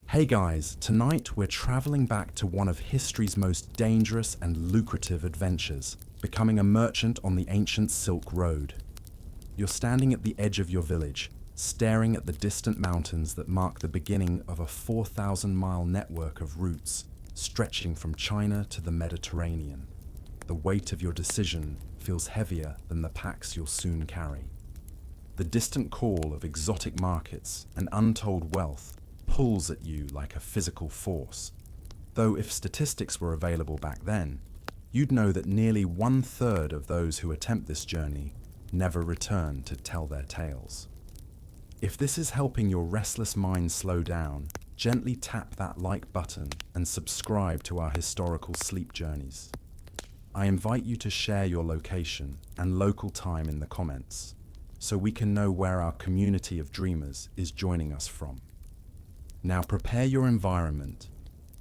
Hey guys, tonight we're traveling back to one of history's most dangerous and lucrative adventures, becoming a merchant on the ancient Silk Road. You're standing at the edge of your village, staring at the distant mountains that mark the beginning of a 4,000-mile network of routes stretching from China to the Mediterranean. The weight of your decision feels heavier than the packs you'll soon carry. The distant call of exotic markets and untold wealth pulls at you like a physical force. Though if statistics were available back then, you'd know that nearly 1/3 of those who attempt this journey never return to tell their tales. If this is helping your restless mind slow down, gently tap that like button and subscribe to our historical sleep journeys. I invite you to share your location and local time in the comments, so we can know where our community of dreamers is joining us from. Now prepare your environment,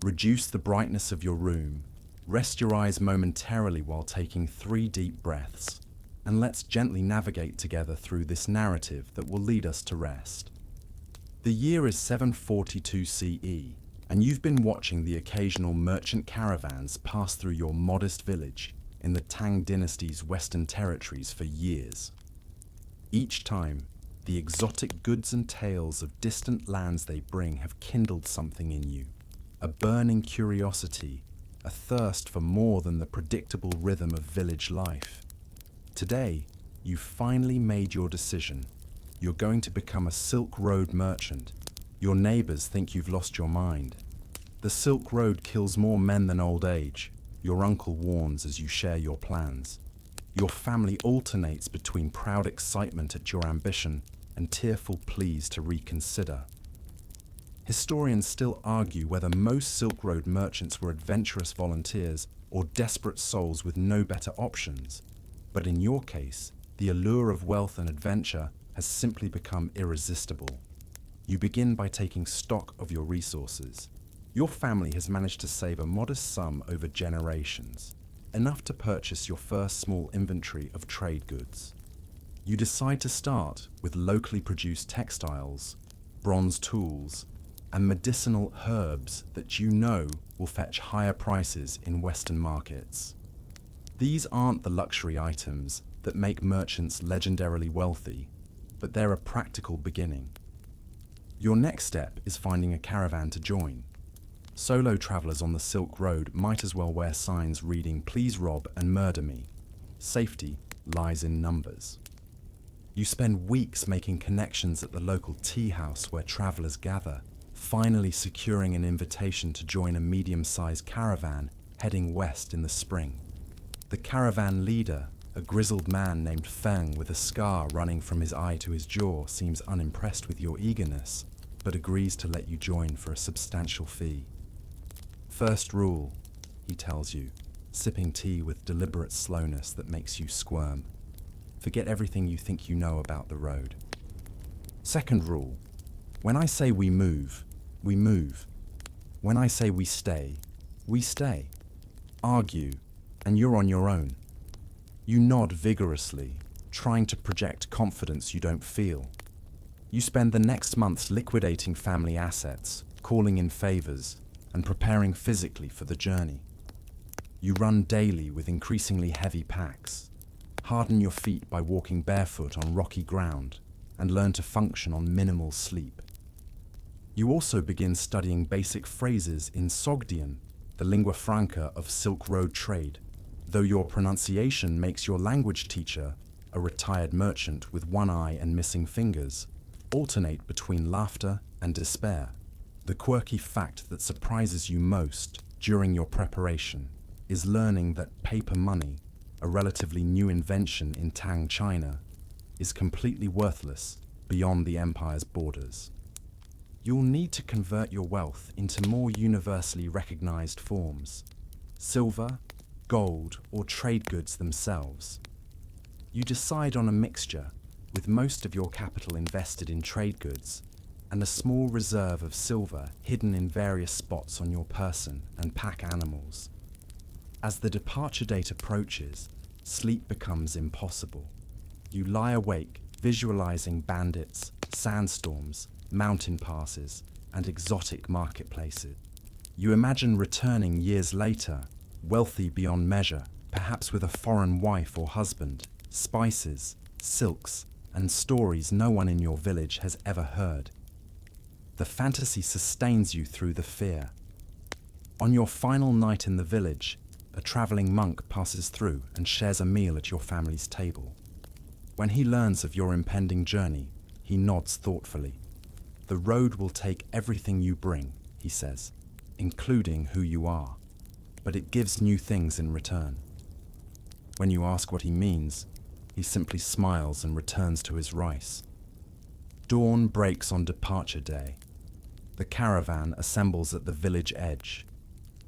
reduce the brightness of your room, rest your eyes momentarily while taking 3 deep breaths, and let's gently navigate together through this narrative that will lead us to rest. The year is 742 CE, and you've been watching the occasional merchant caravans pass through your modest village in the Tang dynasty's western territories for years. Each time, the exotic goods and tales of distant lands they bring have kindled something in you, a burning curiosity, a thirst for more than the predictable rhythm of village life. Today, you've finally made your decision. You're going to become a Silk Road merchant. Your neighbors think you've lost your mind. The Silk Road kills more men than old age, your uncle warns as you share your plans. Your family alternates between proud excitement at your ambition and tearful pleas to reconsider. Historians still argue whether most Silk Road merchants were adventurous volunteers or desperate souls with no better options. But in your case, the allure of wealth and adventure has simply become irresistible. You begin by taking stock of your resources. Your family has managed to save a modest sum over generations, enough to purchase your first small inventory of trade goods. You decide to start with locally produced textiles, bronze tools, and medicinal herbs that you know will fetch higher prices in Western markets. These aren't the luxury items that make merchants legendarily wealthy, but they're a practical beginning. Your next step is finding a caravan to join. Solo travelers on the Silk Road might as well wear signs reading "Please rob and murder me." Safety lies in numbers. You spend weeks making connections at the local tea house where travelers gather, finally securing an invitation to join a medium-sized caravan heading west in the spring. The caravan leader, a grizzled man named Feng with a scar running from his eye to his jaw, seems unimpressed with your eagerness, but agrees to let you join for a substantial fee. First rule, he tells you, sipping tea with deliberate slowness that makes you squirm. Forget everything you think you know about the road. Second rule, when I say we move, we move. When I say we stay, we stay. Argue, and you're on your own. You nod vigorously, trying to project confidence you don't feel. You spend the next months liquidating family assets, calling in favors, and preparing physically for the journey. You run daily with increasingly heavy packs, harden your feet by walking barefoot on rocky ground, and learn to function on minimal sleep. You also begin studying basic phrases in Sogdian, the lingua franca of Silk Road trade, though your pronunciation makes your language teacher, a retired merchant with one eye and missing fingers, alternate between laughter and despair. The quirky fact that surprises you most during your preparation is learning that paper money, a relatively new invention in Tang China, is completely worthless beyond the empire's borders. You'll need to convert your wealth into more universally recognized forms: silver, gold, or trade goods themselves. You decide on a mixture, with most of your capital invested in trade goods and a small reserve of silver hidden in various spots on your person and pack animals. As the departure date approaches, sleep becomes impossible. You lie awake, visualizing bandits, sandstorms, mountain passes, and exotic marketplaces. You imagine returning years later, wealthy beyond measure, perhaps with a foreign wife or husband, spices, silks, and stories no one in your village has ever heard. The fantasy sustains you through the fear. On your final night in the village, a traveling monk passes through and shares a meal at your family's table. When he learns of your impending journey, he nods thoughtfully. "The road will take everything you bring," he says, "including who you are, but it gives new things in return." When you ask what he means, he simply smiles and returns to his rice. Dawn breaks on departure day. The caravan assembles at the village edge.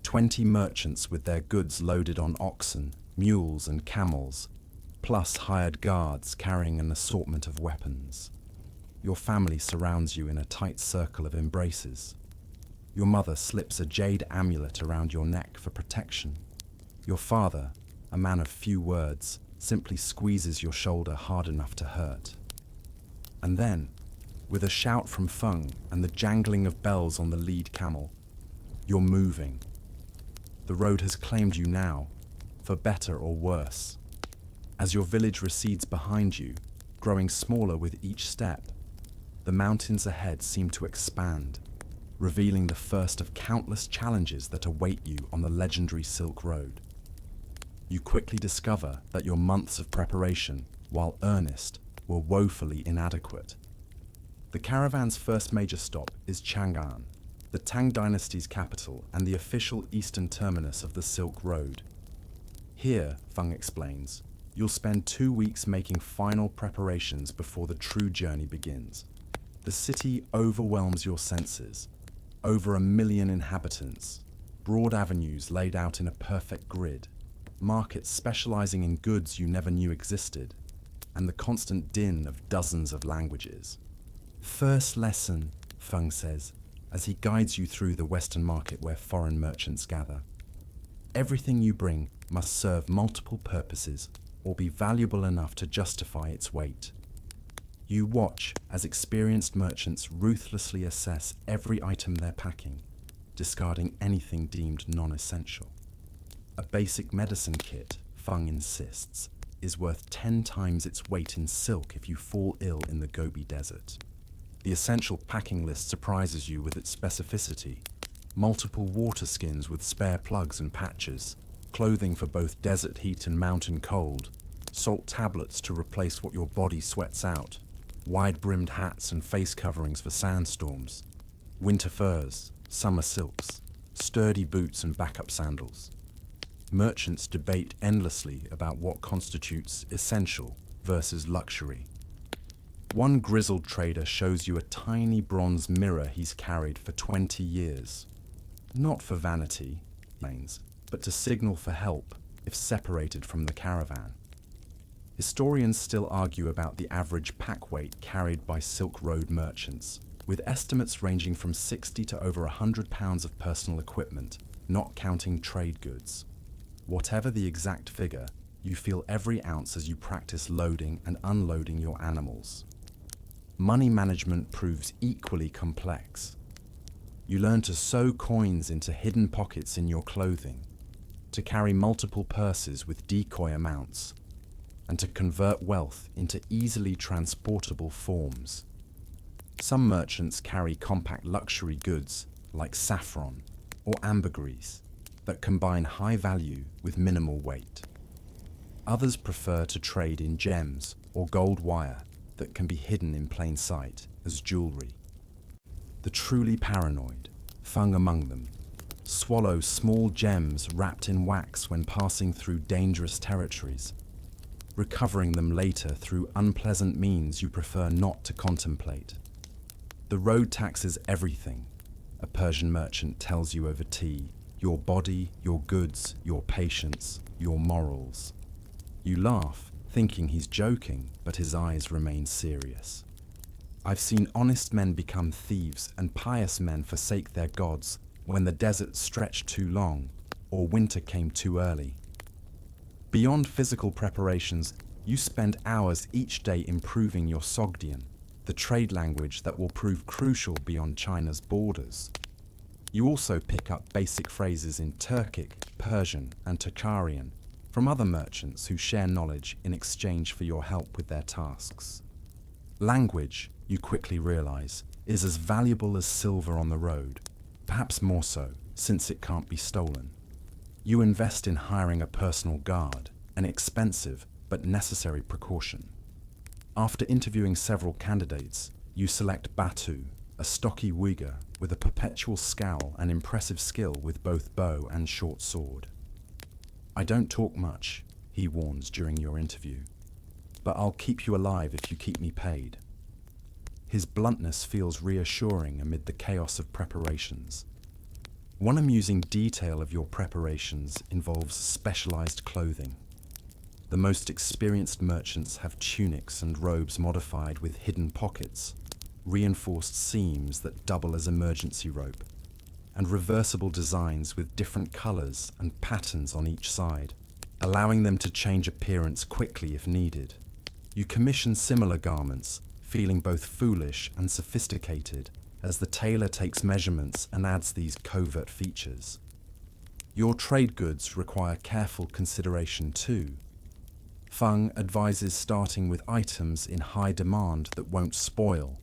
20 merchants with their goods loaded on oxen, mules, and camels, plus hired guards carrying an assortment of weapons. Your family surrounds you in a tight circle of embraces. Your mother slips a jade amulet around your neck for protection. Your father, a man of few words, simply squeezes your shoulder hard enough to hurt. And then, with a shout from Feng and the jangling of bells on the lead camel, you're moving. The road has claimed you now, for better or worse. As your village recedes behind you, growing smaller with each step, the mountains ahead seem to expand, revealing the first of countless challenges that await you on the legendary Silk Road. You quickly discover that your months of preparation, while earnest, were woefully inadequate. The caravan's first major stop is Chang'an, the Tang Dynasty's capital and the official eastern terminus of the Silk Road. Here, Feng explains, you'll spend 2 weeks making final preparations before the true journey begins. The city overwhelms your senses. Over 1 million inhabitants, broad avenues laid out in a perfect grid, markets specializing in goods you never knew existed, and the constant din of dozens of languages. "First lesson," Feng says, as he guides you through the Western market where foreign merchants gather. "Everything you bring must serve multiple purposes or be valuable enough to justify its weight." You watch as experienced merchants ruthlessly assess every item they're packing, discarding anything deemed non-essential. A basic medicine kit, Feng insists, is worth 10 times its weight in silk if you fall ill in the Gobi Desert. The essential packing list surprises you with its specificity. Multiple water skins with spare plugs and patches, clothing for both desert heat and mountain cold, salt tablets to replace what your body sweats out, wide-brimmed hats and face coverings for sandstorms, winter furs, summer silks, sturdy boots and backup sandals. Merchants debate endlessly about what constitutes essential versus luxury. One grizzled trader shows you a tiny bronze mirror he's carried for 20 years. Not for vanity, but to signal for help if separated from the caravan. Historians still argue about the average pack weight carried by Silk Road merchants, with estimates ranging from 60 to over 100 pounds of personal equipment, not counting trade goods. Whatever the exact figure, you feel every ounce as you practice loading and unloading your animals. Money management proves equally complex. You learn to sew coins into hidden pockets in your clothing, to carry multiple purses with decoy amounts, and to convert wealth into easily transportable forms. Some merchants carry compact luxury goods like saffron or ambergris that combine high value with minimal weight. Others prefer to trade in gems or gold wire that can be hidden in plain sight as jewelry. The truly paranoid, Feng among them, swallow small gems wrapped in wax when passing through dangerous territories, recovering them later through unpleasant means you prefer not to contemplate. The road taxes everything, a Persian merchant tells you over tea: your body, your goods, your patience, your morals. You laugh, thinking he's joking, but his eyes remain serious. I've seen honest men become thieves and pious men forsake their gods when the desert stretched too long or winter came too early. Beyond physical preparations, you spend hours each day improving your Sogdian, the trade language that will prove crucial beyond China's borders. You also pick up basic phrases in Turkic, Persian, and Tocharian from other merchants who share knowledge in exchange for your help with their tasks. Language, you quickly realize, is as valuable as silver on the road, perhaps more so, since it can't be stolen. You invest in hiring a personal guard, an expensive but necessary precaution. After interviewing several candidates, you select Batu, a stocky Uyghur with a perpetual scowl and impressive skill with both bow and short sword. "I don't talk much," he warns during your interview, "but I'll keep you alive if you keep me paid." His bluntness feels reassuring amid the chaos of preparations. One amusing detail of your preparations involves specialized clothing. The most experienced merchants have tunics and robes modified with hidden pockets, reinforced seams that double as emergency rope, and reversible designs with different colors and patterns on each side, allowing them to change appearance quickly if needed. You commission similar garments, feeling both foolish and sophisticated as the tailor takes measurements and adds these covert features. Your trade goods require careful consideration too. Feng advises starting with items in high demand that won't spoil: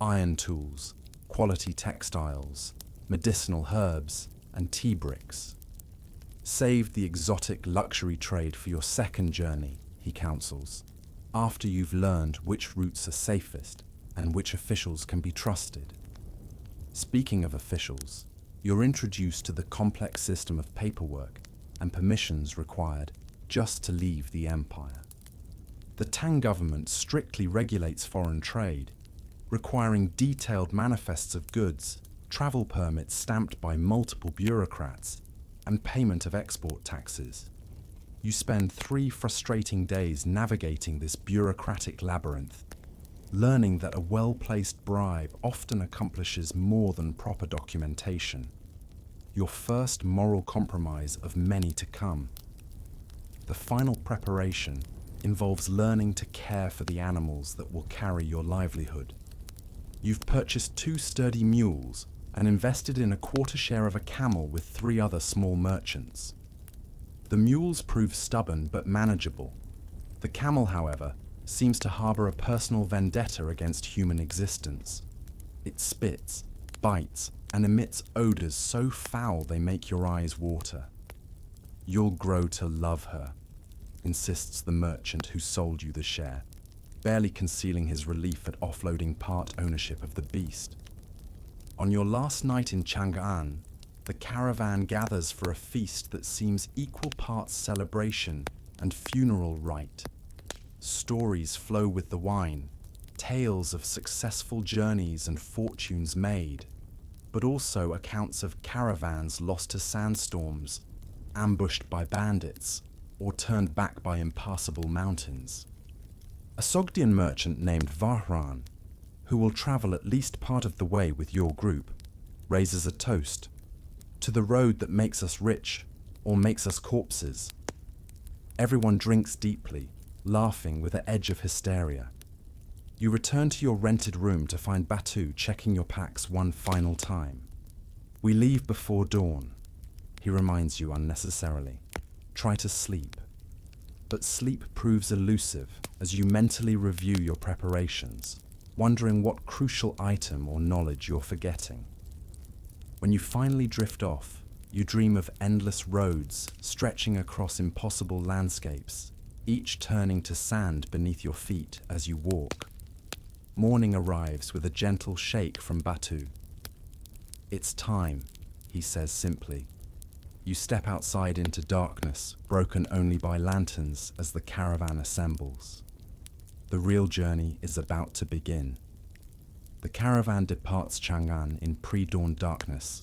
iron tools, quality textiles, medicinal herbs, and tea bricks. Save the exotic luxury trade for your second journey, he counsels, after you've learned which routes are safest and which officials can be trusted. Speaking of officials, you're introduced to the complex system of paperwork and permissions required just to leave the empire. The Tang government strictly regulates foreign trade, requiring detailed manifests of goods, travel permits stamped by multiple bureaucrats, and payment of export taxes. You spend 3 frustrating days navigating this bureaucratic labyrinth, learning that a well-placed bribe often accomplishes more than proper documentation. Your first moral compromise of many to come. The final preparation involves learning to care for the animals that will carry your livelihood. You've purchased 2 sturdy mules and invested in a quarter share of a camel with 3 other small merchants. The mules prove stubborn but manageable. The camel, however, seems to harbor a personal vendetta against human existence. It spits, bites, and emits odors so foul they make your eyes water. "You'll grow to love her," insists the merchant who sold you the share, barely concealing his relief at offloading part ownership of the beast. On your last night in Chang'an, the caravan gathers for a feast that seems equal parts celebration and funeral rite. Stories flow with the wine, tales of successful journeys and fortunes made, but also accounts of caravans lost to sandstorms, ambushed by bandits, or turned back by impassable mountains. A Sogdian merchant named Vahran, who will travel at least part of the way with your group, raises a toast to the road that makes us rich or makes us corpses. Everyone drinks deeply, laughing with an edge of hysteria. You return to your rented room to find Batu checking your packs one final time. "We leave before dawn," he reminds you unnecessarily. "Try to sleep." But sleep proves elusive as you mentally review your preparations, wondering what crucial item or knowledge you're forgetting. When you finally drift off, you dream of endless roads stretching across impossible landscapes, each turning to sand beneath your feet as you walk. Morning arrives with a gentle shake from Batu. "It's time," he says simply. You step outside into darkness, broken only by lanterns as the caravan assembles. The real journey is about to begin. The caravan departs Chang'an in pre-dawn darkness,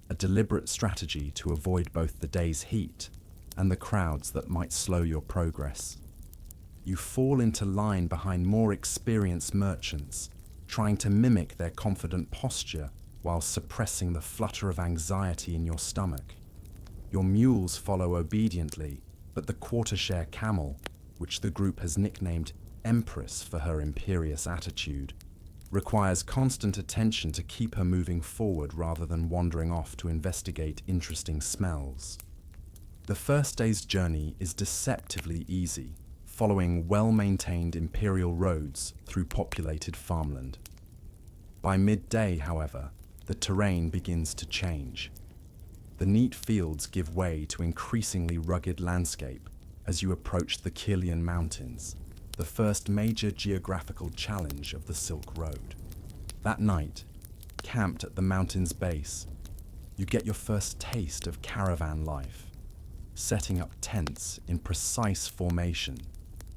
a deliberate strategy to avoid both the day's heat and the crowds that might slow your progress. You fall into line behind more experienced merchants, trying to mimic their confident posture while suppressing the flutter of anxiety in your stomach. Your mules follow obediently, but the quarter-share camel, which the group has nicknamed Empress for her imperious attitude, requires constant attention to keep her moving forward rather than wandering off to investigate interesting smells. The first day's journey is deceptively easy, following well-maintained imperial roads through populated farmland. By midday, however, the terrain begins to change. The neat fields give way to increasingly rugged landscape as you approach the Kilian Mountains, the first major geographical challenge of the Silk Road. That night, camped at the mountain's base, you get your first taste of caravan life, setting up tents in precise formation,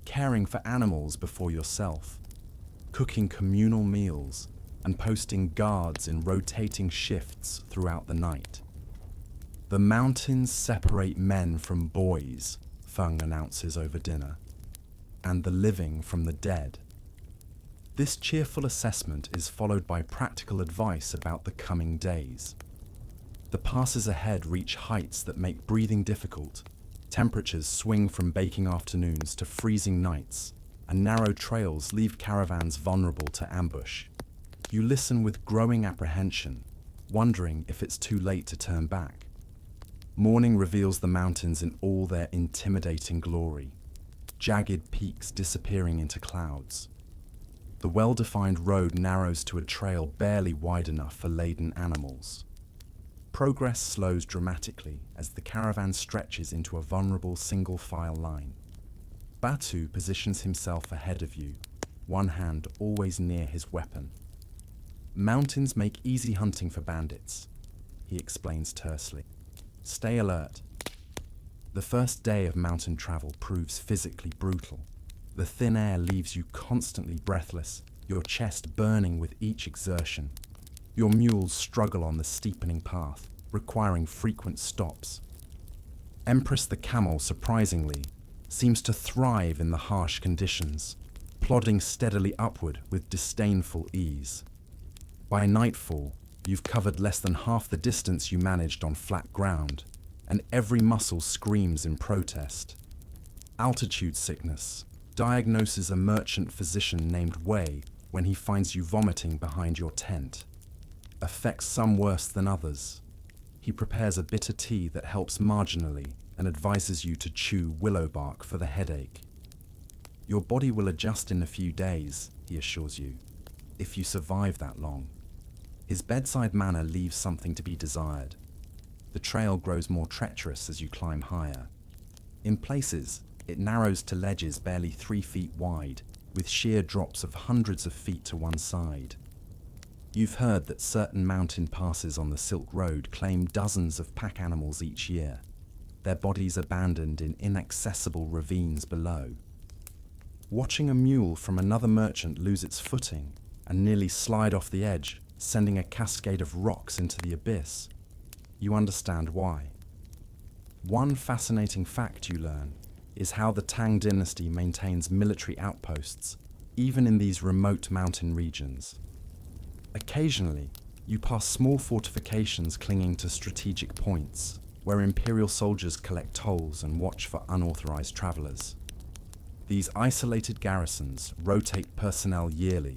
caring for animals before yourself, cooking communal meals, and posting guards in rotating shifts throughout the night. The mountains separate men from boys, Feng announces over dinner, and the living from the dead. This cheerful assessment is followed by practical advice about the coming days. The passes ahead reach heights that make breathing difficult. Temperatures swing from baking afternoons to freezing nights, and narrow trails leave caravans vulnerable to ambush. You listen with growing apprehension, wondering if it's too late to turn back. Morning reveals the mountains in all their intimidating glory, jagged peaks disappearing into clouds. The well-defined road narrows to a trail barely wide enough for laden animals. Progress slows dramatically as the caravan stretches into a vulnerable single-file line. Batu positions himself ahead of you, one hand always near his weapon. Mountains make easy hunting for bandits, he explains tersely. Stay alert. The first day of mountain travel proves physically brutal. The thin air leaves you constantly breathless, your chest burning with each exertion. Your mules struggle on the steepening path, requiring frequent stops. Empress the camel, surprisingly, seems to thrive in the harsh conditions, plodding steadily upward with disdainful ease. By nightfall, you've covered less than half the distance you managed on flat ground, and every muscle screams in protest. Altitude sickness diagnoses a merchant physician named Wei when he finds you vomiting behind your tent. Affects some worse than others. He prepares a bitter tea that helps marginally and advises you to chew willow bark for the headache. Your body will adjust in a few days, he assures you, if you survive that long. His bedside manner leaves something to be desired. The trail grows more treacherous as you climb higher. In places, it narrows to ledges barely 3 feet wide, with sheer drops of hundreds of feet to one side. You've heard that certain mountain passes on the Silk Road claim dozens of pack animals each year, their bodies abandoned in inaccessible ravines below. Watching a mule from another merchant lose its footing and nearly slide off the edge, sending a cascade of rocks into the abyss, you understand why. One fascinating fact you learn is how the Tang dynasty maintains military outposts, even in these remote mountain regions. Occasionally, you pass small fortifications clinging to strategic points, where imperial soldiers collect tolls and watch for unauthorized travelers. These isolated garrisons rotate personnel yearly,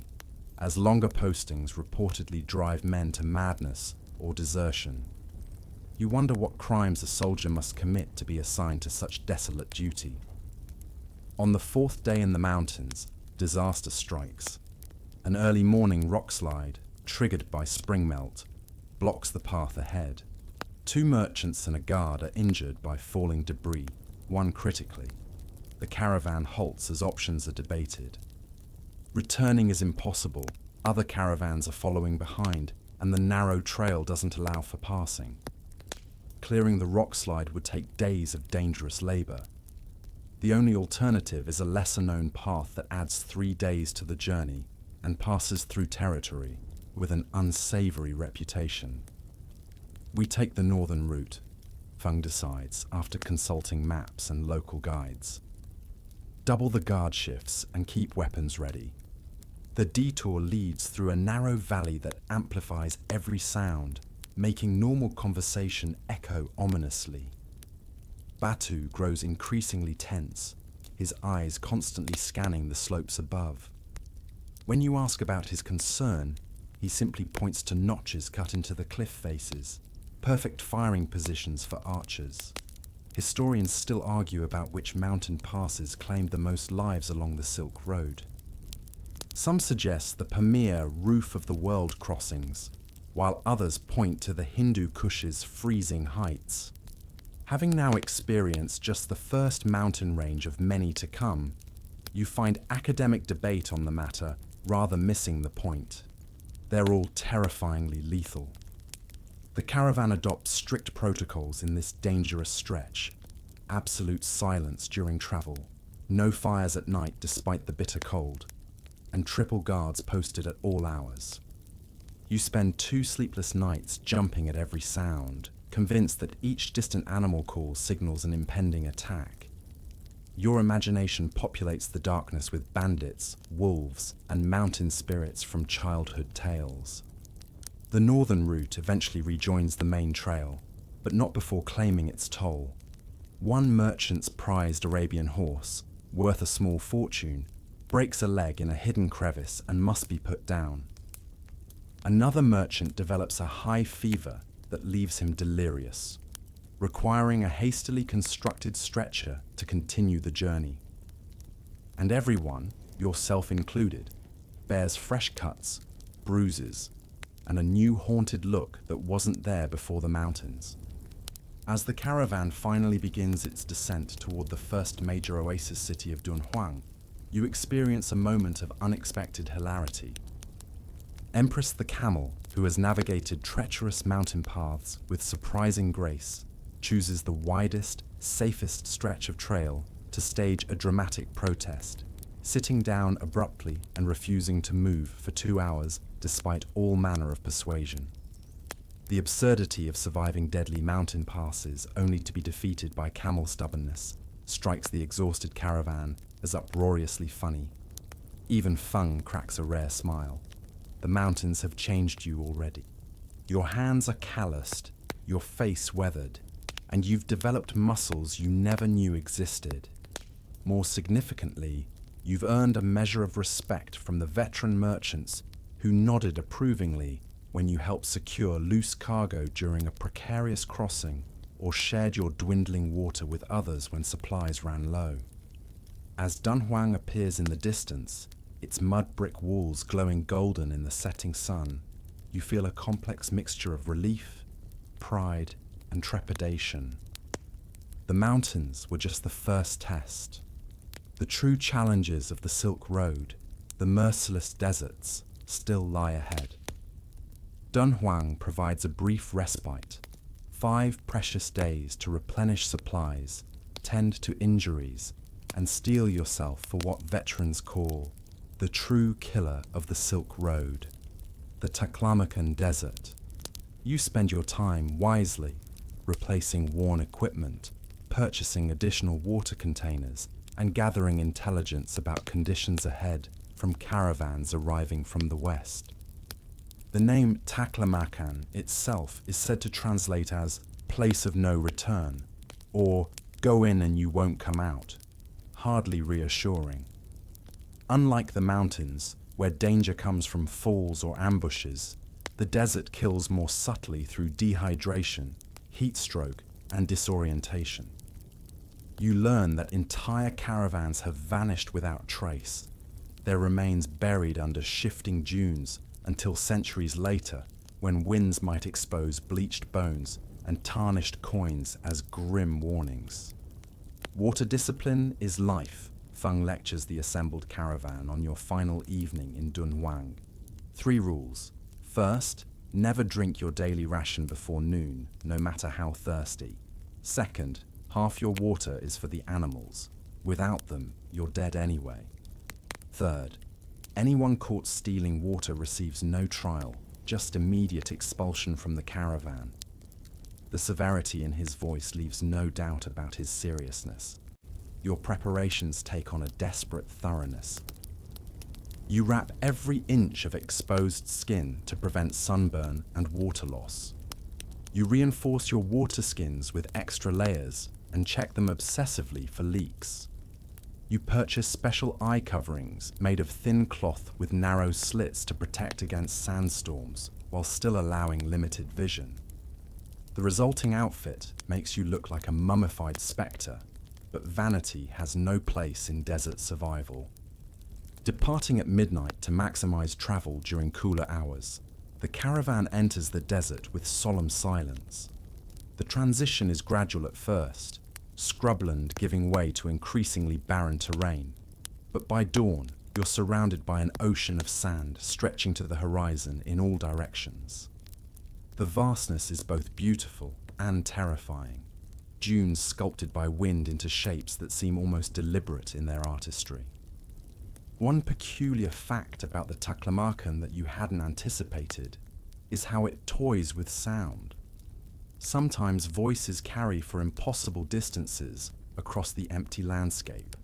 as longer postings reportedly drive men to madness or desertion. You wonder what crimes a soldier must commit to be assigned to such desolate duty. On the 4th day in the mountains, disaster strikes. An early morning rockslide, triggered by spring melt, blocks the path ahead. 2 merchants and a guard are injured by falling debris, one critically. The caravan halts as options are debated. Returning is impossible, other caravans are following behind, and the narrow trail doesn't allow for passing. Clearing the rockslide would take days of dangerous labor. The only alternative is a lesser-known path that adds 3 days to the journey and passes through territory with an unsavory reputation. We take the northern route, Feng decides after consulting maps and local guides. Double the guard shifts and keep weapons ready. The detour leads through a narrow valley that amplifies every sound, making normal conversation echo ominously. Batu grows increasingly tense, his eyes constantly scanning the slopes above. When you ask about his concern, he simply points to notches cut into the cliff faces, perfect firing positions for archers. Historians still argue about which mountain passes claimed the most lives along the Silk Road. Some suggest the Pamir roof of the world crossings, while others point to the Hindu Kush's freezing heights. Having now experienced just the first mountain range of many to come, you find academic debate on the matter rather missing the point. They're all terrifyingly lethal. The caravan adopts strict protocols in this dangerous stretch. Absolute silence during travel, no fires at night despite the bitter cold, and triple guards posted at all hours. You spend 2 sleepless nights jumping at every sound, convinced that each distant animal call signals an impending attack. Your imagination populates the darkness with bandits, wolves, and mountain spirits from childhood tales. The northern route eventually rejoins the main trail, but not before claiming its toll. One merchant's prized Arabian horse, worth a small fortune, breaks a leg in a hidden crevice and must be put down. Another merchant develops a high fever that leaves him delirious, requiring a hastily constructed stretcher to continue the journey. And everyone, yourself included, bears fresh cuts, bruises, and a new haunted look that wasn't there before the mountains. As the caravan finally begins its descent toward the first major oasis city of Dunhuang, you experience a moment of unexpected hilarity. Empress the camel, who has navigated treacherous mountain paths with surprising grace, chooses the widest, safest stretch of trail to stage a dramatic protest, sitting down abruptly and refusing to move for 2 hours despite all manner of persuasion. The absurdity of surviving deadly mountain passes only to be defeated by camel stubbornness strikes the exhausted caravan as uproariously funny. Even Feng cracks a rare smile. The mountains have changed you already. Your hands are calloused, your face weathered, and you've developed muscles you never knew existed. More significantly, you've earned a measure of respect from the veteran merchants who nodded approvingly when you helped secure loose cargo during a precarious crossing or shared your dwindling water with others when supplies ran low. As Dunhuang appears in the distance, its mud brick walls glowing golden in the setting sun, you feel a complex mixture of relief, pride, and trepidation. The mountains were just the first test. The true challenges of the Silk Road, the merciless deserts, still lie ahead. Dunhuang provides a brief respite, 5 precious days to replenish supplies, tend to injuries, and steel yourself for what veterans call the true killer of the Silk Road, the Taklamakan Desert. You spend your time wisely, replacing worn equipment, purchasing additional water containers, and gathering intelligence about conditions ahead from caravans arriving from the west. The name Taklamakan itself is said to translate as place of no return, or go in and you won't come out, hardly reassuring. Unlike the mountains, where danger comes from falls or ambushes, the desert kills more subtly through dehydration, heat stroke, and disorientation. You learn that entire caravans have vanished without trace, their remains buried under shifting dunes until centuries later, when winds might expose bleached bones and tarnished coins as grim warnings. Water discipline is life, Feng lectures the assembled caravan on your final evening in Dunhuang. 3 rules. First, never drink your daily ration before noon, no matter how thirsty. Second, half your water is for the animals. Without them, you're dead anyway. Third, anyone caught stealing water receives no trial, just immediate expulsion from the caravan. The severity in his voice leaves no doubt about his seriousness. Your preparations take on a desperate thoroughness. You wrap every inch of exposed skin to prevent sunburn and water loss. You reinforce your water skins with extra layers and check them obsessively for leaks. You purchase special eye coverings made of thin cloth with narrow slits to protect against sandstorms while still allowing limited vision. The resulting outfit makes you look like a mummified spectre, but vanity has no place in desert survival. Departing at midnight to maximize travel during cooler hours, the caravan enters the desert with solemn silence. The transition is gradual at first, scrubland giving way to increasingly barren terrain. But by dawn, you're surrounded by an ocean of sand stretching to the horizon in all directions. The vastness is both beautiful and terrifying, dunes sculpted by wind into shapes that seem almost deliberate in their artistry. One peculiar fact about the Taklamakan that you hadn't anticipated is how it toys with sound. Sometimes voices carry for impossible distances across the empty landscape.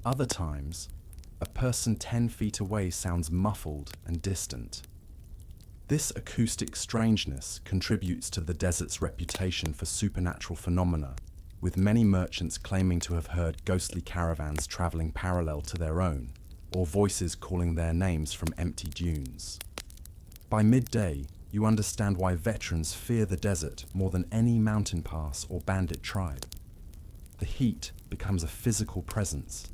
Other times, a person 10 feet away sounds muffled and distant. This acoustic strangeness contributes to the desert's reputation for supernatural phenomena, with many merchants claiming to have heard ghostly caravans traveling parallel to their own, or voices calling their names from empty dunes. By midday, you understand why veterans fear the desert more than any mountain pass or bandit tribe. The heat becomes a physical presence,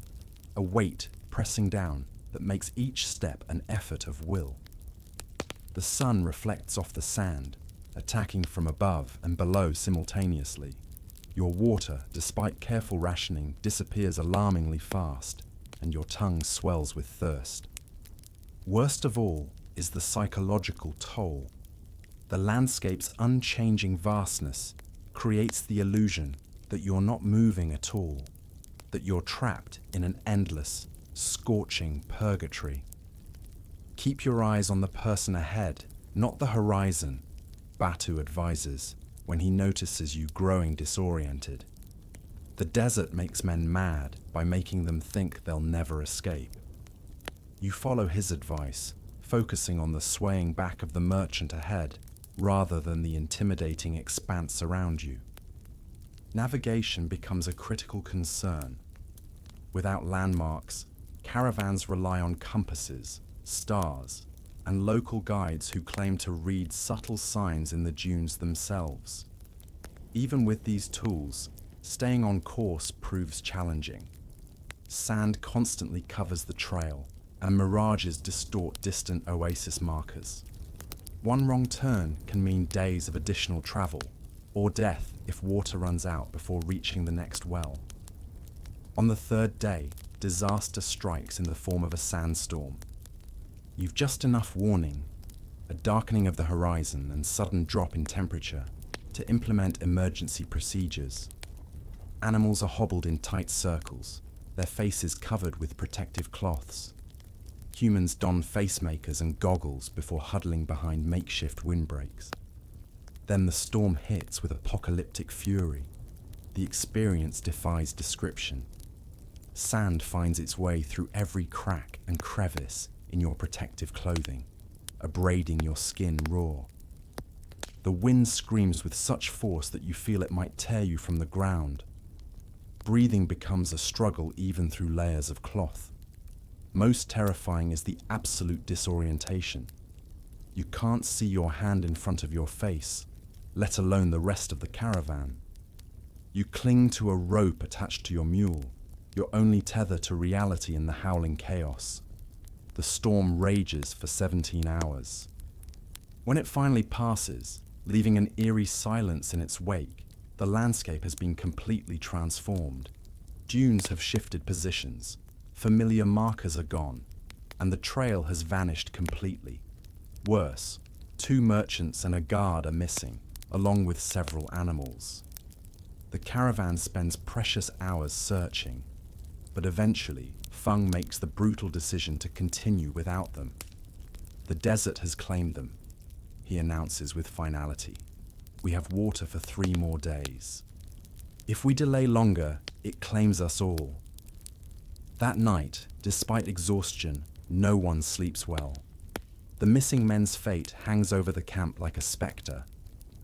a weight pressing down that makes each step an effort of will. The sun reflects off the sand, attacking from above and below simultaneously. Your water, despite careful rationing, disappears alarmingly fast, and your tongue swells with thirst. Worst of all is the psychological toll. The landscape's unchanging vastness creates the illusion that you're not moving at all, that you're trapped in an endless, scorching purgatory. Keep your eyes on the person ahead, not the horizon, Batu advises when he notices you growing disoriented. The desert makes men mad by making them think they'll never escape. You follow his advice, focusing on the swaying back of the merchant ahead rather than the intimidating expanse around you. Navigation becomes a critical concern. Without landmarks, caravans rely on compasses, stars, and local guides who claim to read subtle signs in the dunes themselves. Even with these tools, staying on course proves challenging. Sand constantly covers the trail, and mirages distort distant oasis markers. One wrong turn can mean days of additional travel, or death if water runs out before reaching the next well. On the third day, disaster strikes in the form of a sandstorm. You've just enough warning, a darkening of the horizon and sudden drop in temperature, to implement emergency procedures. Animals are hobbled in tight circles, their faces covered with protective cloths. Humans don face makers and goggles before huddling behind makeshift windbreaks. Then the storm hits with apocalyptic fury. The experience defies description. Sand finds its way through every crack and crevice in your protective clothing, abrading your skin raw. The wind screams with such force that you feel it might tear you from the ground. Breathing becomes a struggle even through layers of cloth. Most terrifying is the absolute disorientation. You can't see your hand in front of your face, let alone the rest of the caravan. You cling to a rope attached to your mule, your only tether to reality in the howling chaos. The storm rages for 17 hours. When it finally passes, leaving an eerie silence in its wake, the landscape has been completely transformed. Dunes have shifted positions, familiar markers are gone, and the trail has vanished completely. Worse, 2 merchants and a guard are missing, along with several animals. The caravan spends precious hours searching, but eventually, Fung makes the brutal decision to continue without them. The desert has claimed them, he announces with finality. We have water for 3 more days. If we delay longer, it claims us all. That night, despite exhaustion, no one sleeps well. The missing men's fate hangs over the camp like a spectre,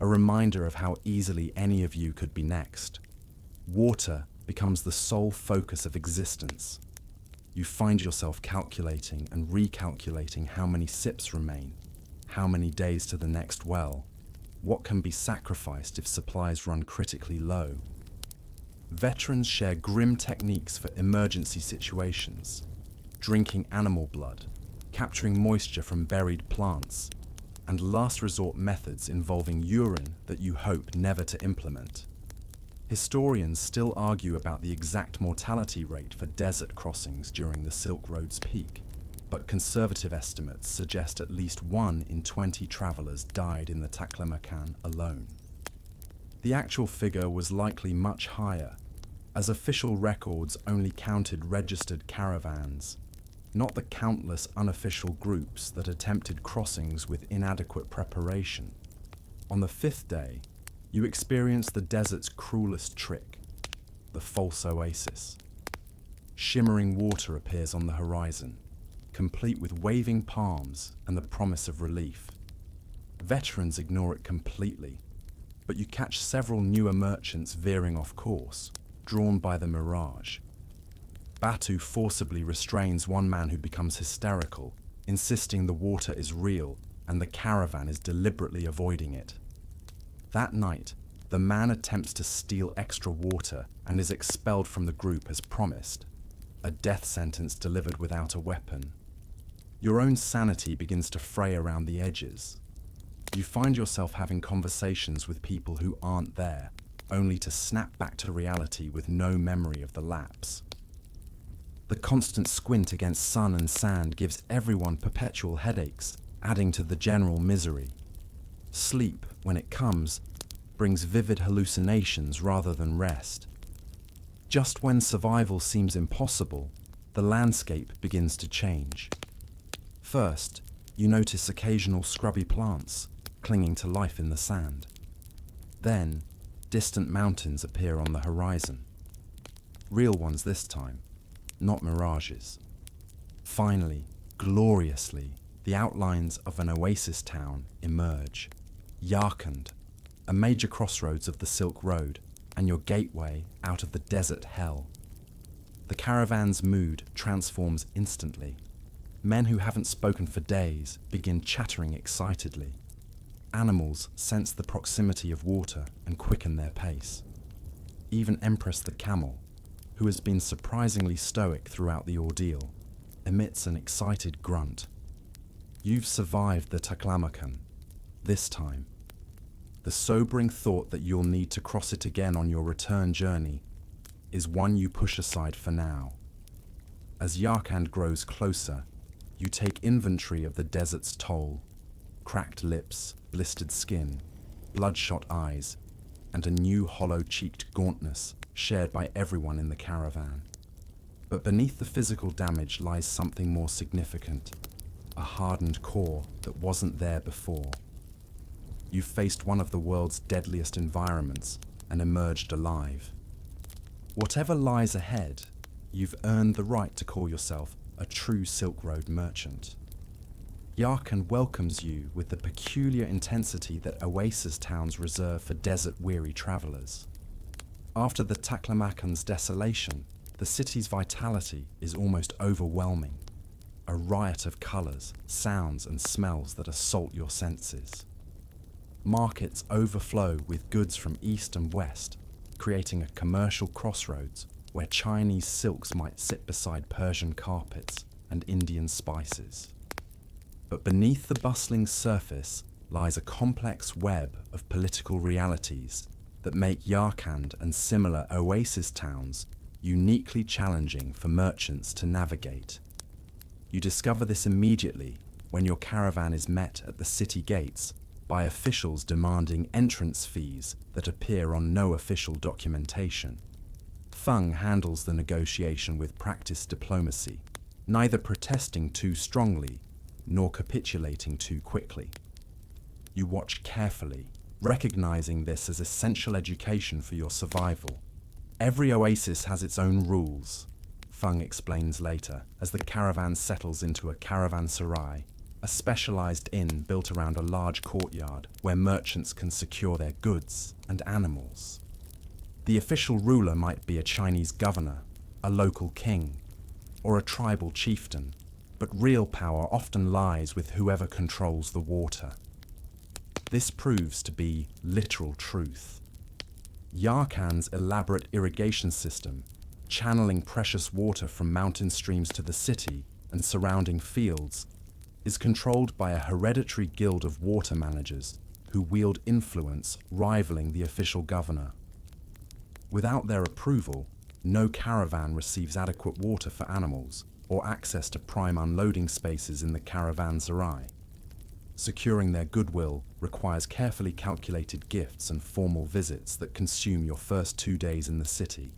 a reminder of how easily any of you could be next. Water becomes the sole focus of existence. You find yourself calculating and recalculating how many sips remain, how many days to the next well, what can be sacrificed if supplies run critically low. Veterans share grim techniques for emergency situations, drinking animal blood, capturing moisture from buried plants, and last resort methods involving urine that you hope never to implement. Historians still argue about the exact mortality rate for desert crossings during the Silk Road's peak, but conservative estimates suggest at least 1 in 20 travelers died in the Taklamakan alone. The actual figure was likely much higher, as official records only counted registered caravans, not the countless unofficial groups that attempted crossings with inadequate preparation. On the 5th day, you experience the desert's cruelest trick, the false oasis. Shimmering water appears on the horizon, complete with waving palms and the promise of relief. Veterans ignore it completely, but you catch several newer merchants veering off course, drawn by the mirage. Batu forcibly restrains one man who becomes hysterical, insisting the water is real and the caravan is deliberately avoiding it. That night, the man attempts to steal extra water and is expelled from the group as promised, a death sentence delivered without a weapon. Your own sanity begins to fray around the edges. You find yourself having conversations with people who aren't there, only to snap back to reality with no memory of the lapse. The constant squint against sun and sand gives everyone perpetual headaches, adding to the general misery. Sleep, when it comes, brings vivid hallucinations rather than rest. Just when survival seems impossible, the landscape begins to change. First, you notice occasional scrubby plants clinging to life in the sand. Then, distant mountains appear on the horizon. Real ones this time, not mirages. Finally, gloriously, the outlines of an oasis town emerge. Darkened, a major crossroads of the Silk Road, and your gateway out of the desert hell. The caravan's mood transforms instantly. Men who haven't spoken for days begin chattering excitedly. Animals sense the proximity of water and quicken their pace. Even Empress the camel, who has been surprisingly stoic throughout the ordeal, emits an excited grunt. You've survived the Taklamakan, this time. The sobering thought that you'll need to cross it again on your return journey is one you push aside for now. As Darkened grows closer, you take inventory of the desert's toll: cracked lips, blistered skin, bloodshot eyes, and a new hollow-cheeked gauntness shared by everyone in the caravan. But beneath the physical damage lies something more significant, a hardened core that wasn't there before. You've faced one of the world's deadliest environments and emerged alive. Whatever lies ahead, you've earned the right to call yourself a true Silk Road merchant. Darkened welcomes you with the peculiar intensity that oasis towns reserve for desert-weary travelers. After the Taklamakan's desolation, the city's vitality is almost overwhelming, a riot of colors, sounds, and smells that assault your senses. Markets overflow with goods from east and west, creating a commercial crossroads where Chinese silks might sit beside Persian carpets and Indian spices. But beneath the bustling surface lies a complex web of political realities that make Darkened and similar oasis towns uniquely challenging for merchants to navigate. You discover this immediately when your caravan is met at the city gates by officials demanding entrance fees that appear on no official documentation. Feng handles the negotiation with practiced diplomacy, neither protesting too strongly nor capitulating too quickly. You watch carefully, recognizing this as essential education for your survival. Every oasis has its own rules, Feng explains later as the caravan settles into a caravanserai, a specialized inn built around a large courtyard where merchants can secure their goods and animals. The official ruler might be a Chinese governor, a local king, or a tribal chieftain, but real power often lies with whoever controls the water. This proves to be literal truth. Yarkand's elaborate irrigation system, channeling precious water from mountain streams to the city and surrounding fields, is controlled by a hereditary guild of water managers who wield influence rivaling the official governor. Without their approval, no caravan receives adequate water for animals or access to prime unloading spaces in the caravanserai. Securing their goodwill requires carefully calculated gifts and formal visits that consume your first 2 days in the city.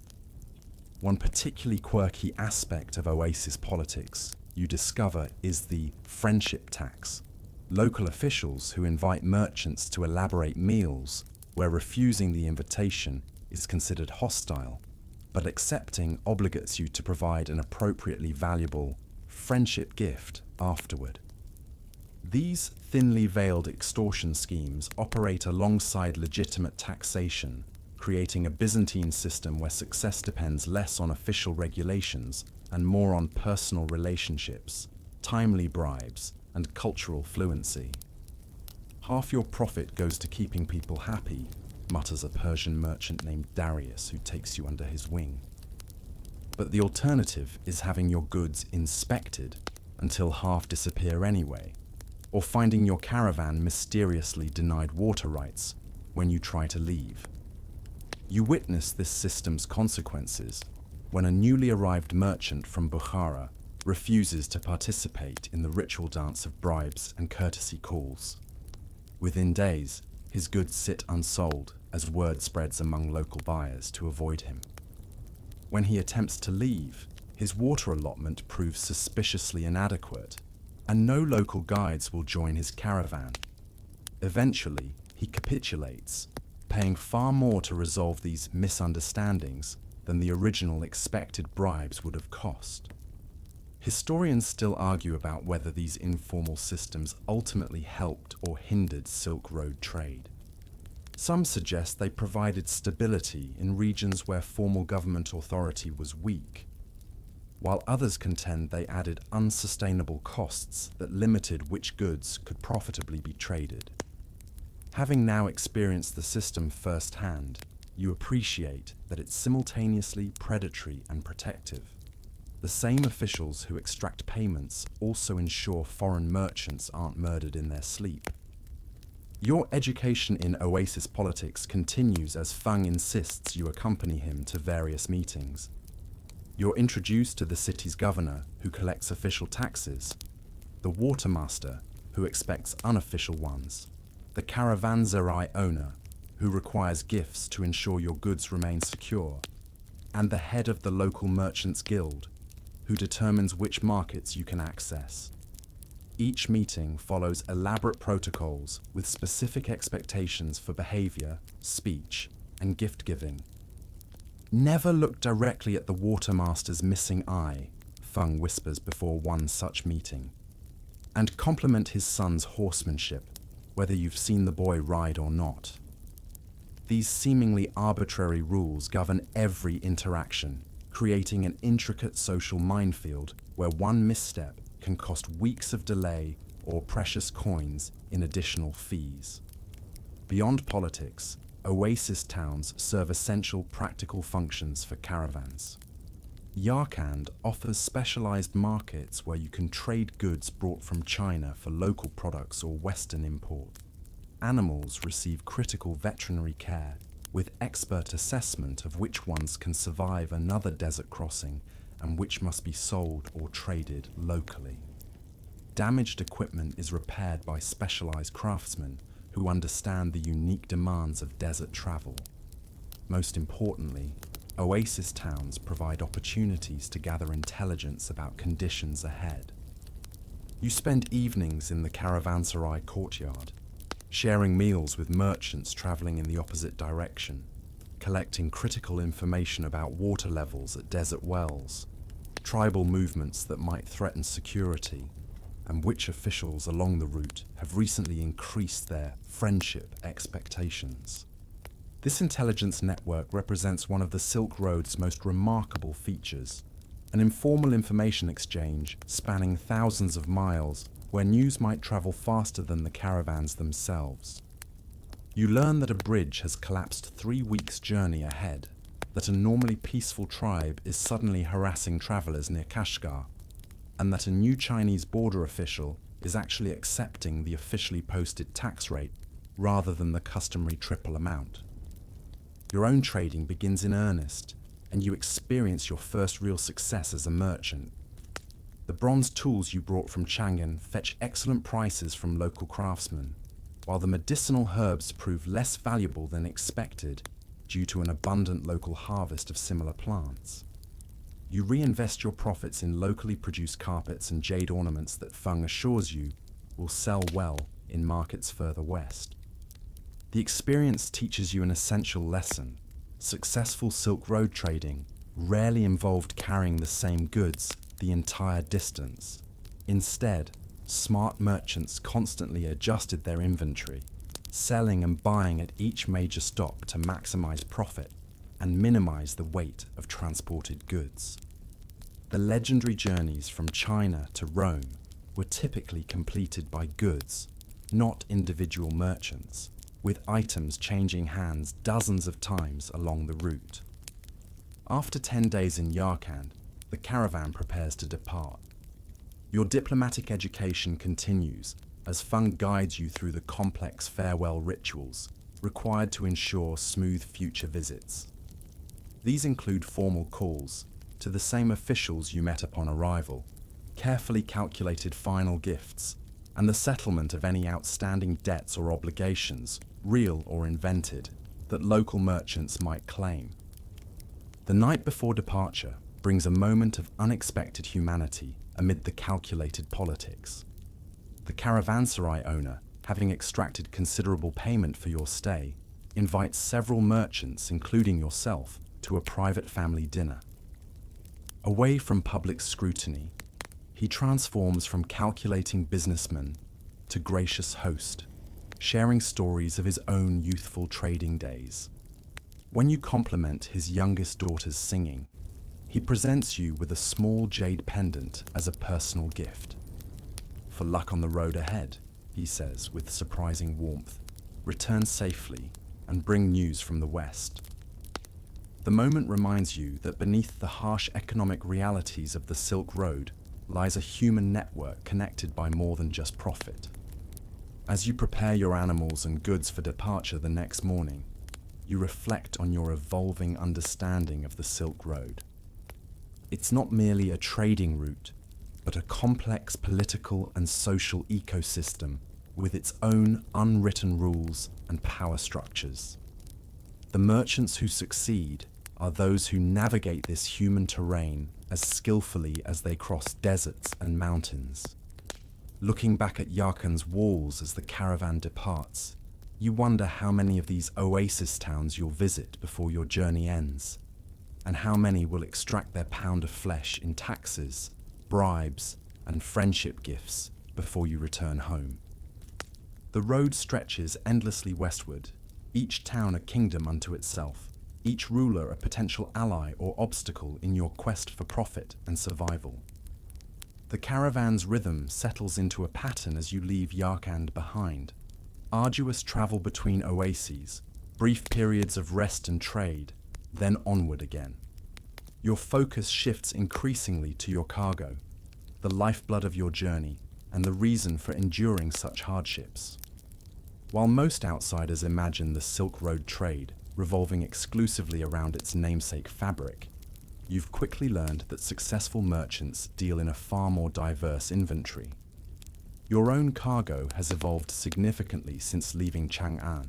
One particularly quirky aspect of oasis politics you discover is the friendship tax. Local officials who invite merchants to elaborate meals where refusing the invitation is considered hostile, but accepting obligates you to provide an appropriately valuable friendship gift afterward. These thinly veiled extortion schemes operate alongside legitimate taxation, creating a Byzantine system where success depends less on official regulations and more on personal relationships, timely bribes, and cultural fluency. Half your profit goes to keeping people happy, mutters a Persian merchant named Darius who takes you under his wing. But the alternative is having your goods inspected until half disappear anyway, or finding your caravan mysteriously denied water rights when you try to leave. You witness this system's consequences when a newly arrived merchant from Bukhara refuses to participate in the ritual dance of bribes and courtesy calls. Within days, his goods sit unsold as word spreads among local buyers to avoid him. When he attempts to leave, his water allotment proves suspiciously inadequate, and no local guides will join his caravan. Eventually, he capitulates, paying far more to resolve these misunderstandings than the original expected bribes would have cost. Historians still argue about whether these informal systems ultimately helped or hindered Silk Road trade. Some suggest they provided stability in regions where formal government authority was weak, while others contend they added unsustainable costs that limited which goods could profitably be traded. Having now experienced the system firsthand, you appreciate that it's simultaneously predatory and protective. The same officials who extract payments also ensure foreign merchants aren't murdered in their sleep. Your education in oasis politics continues as Feng insists you accompany him to various meetings. You're introduced to the city's governor, who collects official taxes, the watermaster, who expects unofficial ones, the caravanserai owner, who requires gifts to ensure your goods remain secure, and the head of the local merchants' guild, who determines which markets you can access. Each meeting follows elaborate protocols with specific expectations for behavior, speech, and gift-giving. Never look directly at the watermaster's missing eye, Feng whispers before one such meeting, and compliment his son's horsemanship, whether you've seen the boy ride or not. These seemingly arbitrary rules govern every interaction, creating an intricate social minefield where one misstep can cost weeks of delay or precious coins in additional fees. Beyond politics, oasis towns serve essential practical functions for caravans. Yarkand offers specialized markets where you can trade goods brought from China for local products or Western import. Animals receive critical veterinary care, with expert assessment of which ones can survive another desert crossing and which must be sold or traded locally. Damaged equipment is repaired by specialized craftsmen who understand the unique demands of desert travel. Most importantly, oasis towns provide opportunities to gather intelligence about conditions ahead. You spend evenings in the caravanserai courtyard, sharing meals with merchants traveling in the opposite direction, collecting critical information about water levels at desert wells, tribal movements that might threaten security, and which officials along the route have recently increased their friendship expectations. This intelligence network represents one of the Silk Road's most remarkable features, an informal information exchange spanning thousands of miles where news might travel faster than the caravans themselves. You learn that a bridge has collapsed 3 weeks' journey ahead, that a normally peaceful tribe is suddenly harassing travelers near Kashgar, and that a new Chinese border official is actually accepting the officially posted tax rate rather than the customary triple amount. Your own trading begins in earnest, and you experience your first real success as a merchant. The bronze tools you brought from Chang'an fetch excellent prices from local craftsmen, while the medicinal herbs prove less valuable than expected due to an abundant local harvest of similar plants. You reinvest your profits in locally produced carpets and jade ornaments that Feng assures you will sell well in markets further west. The experience teaches you an essential lesson. Successful Silk Road trading rarely involved carrying the same goods the entire distance. Instead, smart merchants constantly adjusted their inventory, selling and buying at each major stop to maximize profit and minimize the weight of transported goods. The legendary journeys from China to Rome were typically completed by goods, not individual merchants, with items changing hands dozens of times along the route. After 10 days in Yarkand, the caravan prepares to depart. Your diplomatic education continues as Feng guides you through the complex farewell rituals required to ensure smooth future visits. These include formal calls to the same officials you met upon arrival, carefully calculated final gifts, and the settlement of any outstanding debts or obligations, real or invented, that local merchants might claim. The night before departure brings a moment of unexpected humanity amid the calculated politics. The caravanserai owner, having extracted considerable payment for your stay, invites several merchants, including yourself, to a private family dinner. Away from public scrutiny, he transforms from calculating businessman to gracious host, sharing stories of his own youthful trading days. When you compliment his youngest daughter's singing, he presents you with a small jade pendant as a personal gift. "For luck on the road ahead," he says with surprising warmth. "Return safely and bring news from the west." The moment reminds you that beneath the harsh economic realities of the Silk Road lies a human network connected by more than just profit. As you prepare your animals and goods for departure the next morning, you reflect on your evolving understanding of the Silk Road. It's not merely a trading route, but a complex political and social ecosystem with its own unwritten rules and power structures. The merchants who succeed are those who navigate this human terrain as skillfully as they cross deserts and mountains. Looking back at Yarkand's walls as the caravan departs, you wonder how many of these oasis towns you'll visit before your journey ends, and how many will extract their pound of flesh in taxes, bribes, and friendship gifts before you return home. The road stretches endlessly westward, each town a kingdom unto itself, each ruler a potential ally or obstacle in your quest for profit and survival. The caravan's rhythm settles into a pattern as you leave Yarkand behind. Arduous travel between oases, brief periods of rest and trade, then onward again. Your focus shifts increasingly to your cargo, the lifeblood of your journey, and the reason for enduring such hardships. While most outsiders imagine the Silk Road trade revolving exclusively around its namesake fabric, you've quickly learned that successful merchants deal in a far more diverse inventory. Your own cargo has evolved significantly since leaving Chang'an.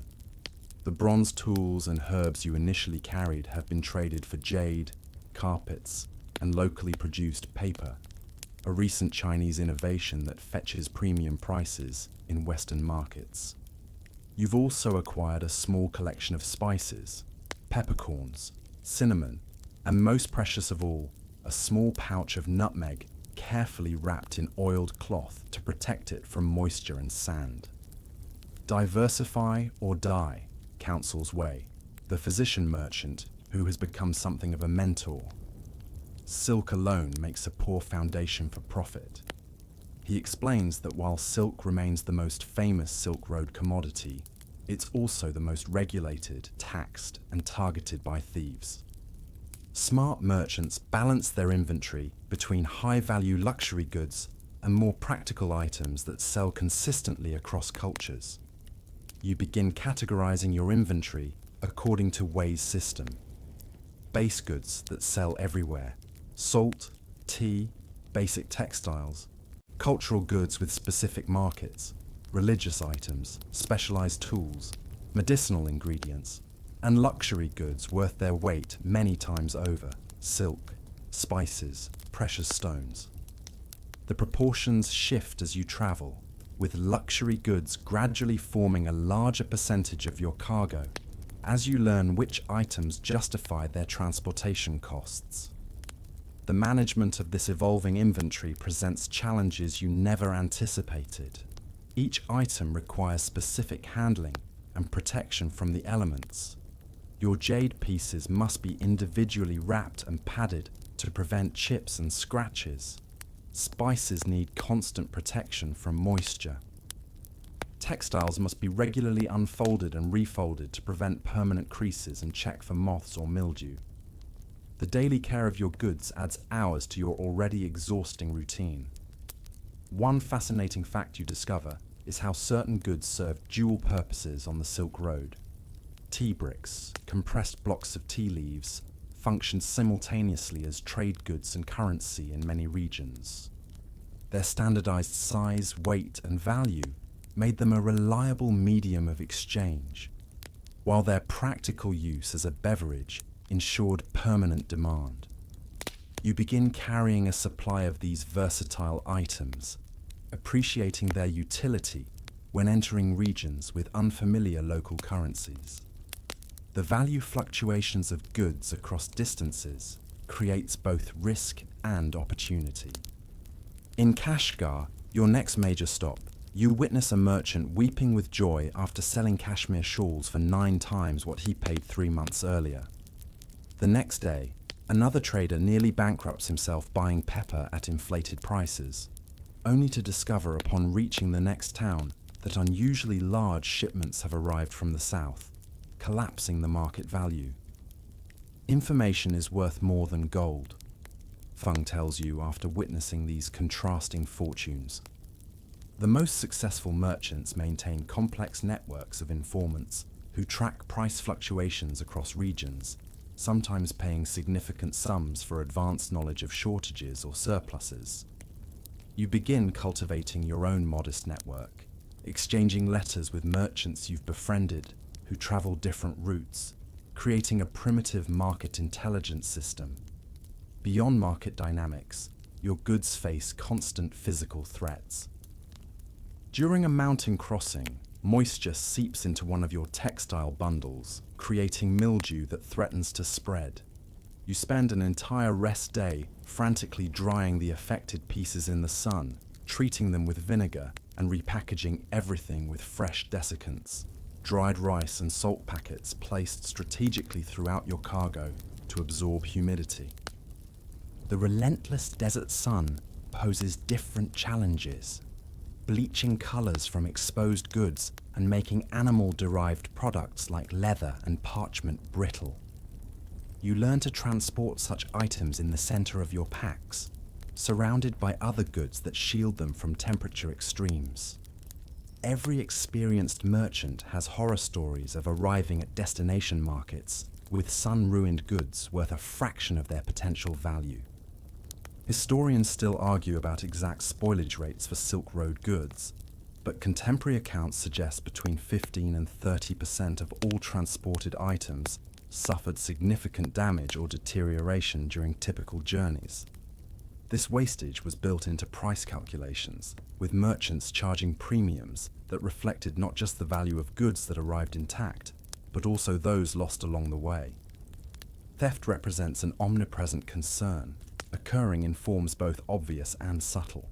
The bronze tools and herbs you initially carried have been traded for jade, carpets, and locally produced paper, a recent Chinese innovation that fetches premium prices in Western markets. You've also acquired a small collection of spices, peppercorns, cinnamon, and most precious of all, a small pouch of nutmeg carefully wrapped in oiled cloth to protect it from moisture and sand. Diversify or die, counsels Wei. the physician merchant who has become something of a mentor. Silk alone makes a poor foundation for profit. He explains that while silk remains the most famous Silk Road commodity, it's also the most regulated, taxed, and targeted by thieves. Smart merchants balance their inventory between high-value luxury goods and more practical items that sell consistently across cultures. You begin categorizing your inventory according to Wei's system. Base goods that sell everywhere: salt, tea, basic textiles; cultural goods with specific markets; religious items, specialized tools, medicinal ingredients; and luxury goods worth their weight many times over: silk, spices, precious stones. The proportions shift as you travel, with luxury goods gradually forming a larger percentage of your cargo as you learn which items justify their transportation costs. The management of this evolving inventory presents challenges you never anticipated. Each item requires specific handling and protection from the elements. Your jade pieces must be individually wrapped and padded to prevent chips and scratches. Spices need constant protection from moisture. Textiles must be regularly unfolded and refolded to prevent permanent creases and check for moths or mildew. The daily care of your goods adds hours to your already exhausting routine. One fascinating fact you discover is how certain goods serve dual purposes on the Silk Road. Tea bricks, compressed blocks of tea leaves, function simultaneously as trade goods and currency in many regions. Their standardized size, weight, and value made them a reliable medium of exchange, while their practical use as a beverage ensured permanent demand. You begin carrying a supply of these versatile items, appreciating their utility when entering regions with unfamiliar local currencies. The value fluctuations of goods across distances creates both risk and opportunity. In Kashgar, your next major stop, you witness a merchant weeping with joy after selling cashmere shawls for 9 times what he paid 3 months earlier. The next day, another trader nearly bankrupts himself buying pepper at inflated prices, only to discover upon reaching the next town that unusually large shipments have arrived from the south, collapsing the market value. Information is worth more than gold, Feng tells you after witnessing these contrasting fortunes. The most successful merchants maintain complex networks of informants who track price fluctuations across regions, sometimes paying significant sums for advanced knowledge of shortages or surpluses. You begin cultivating your own modest network, exchanging letters with merchants you've befriended who travel different routes, creating a primitive market intelligence system. Beyond market dynamics, your goods face constant physical threats. During a mountain crossing, moisture seeps into one of your textile bundles, creating mildew that threatens to spread. You spend an entire rest day frantically drying the affected pieces in the sun, treating them with vinegar, and repackaging everything with fresh desiccants, dried rice and salt packets placed strategically throughout your cargo to absorb humidity. The relentless desert sun poses different challenges, bleaching colors from exposed goods and making animal-derived products like leather and parchment brittle. You learn to transport such items in the center of your packs, surrounded by other goods that shield them from temperature extremes. Every experienced merchant has horror stories of arriving at destination markets with sun-ruined goods worth a fraction of their potential value. Historians still argue about exact spoilage rates for Silk Road goods, but contemporary accounts suggest between 15 and 30% of all transported items suffered significant damage or deterioration during typical journeys. This wastage was built into price calculations, with merchants charging premiums that reflected not just the value of goods that arrived intact, but also those lost along the way. Theft represents an omnipresent concern, occurring in forms both obvious and subtle.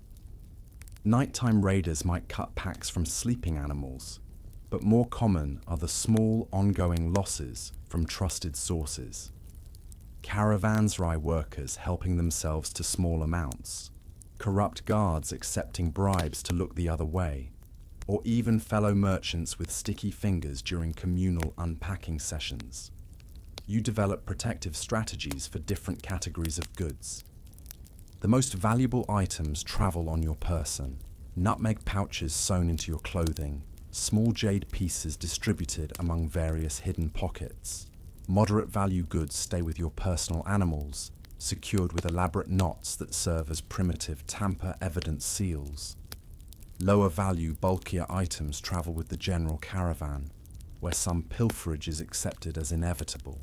Nighttime raiders might cut packs from sleeping animals, but more common are the small, ongoing losses from trusted sources. Caravanserai workers helping themselves to small amounts, corrupt guards accepting bribes to look the other way, or even fellow merchants with sticky fingers during communal unpacking sessions. You develop protective strategies for different categories of goods. The most valuable items travel on your person: nutmeg pouches sewn into your clothing, small jade pieces distributed among various hidden pockets. Moderate value goods stay with your personal animals, secured with elaborate knots that serve as primitive tamper evidence seals. Lower value, bulkier items travel with the general caravan, where some pilferage is accepted as inevitable.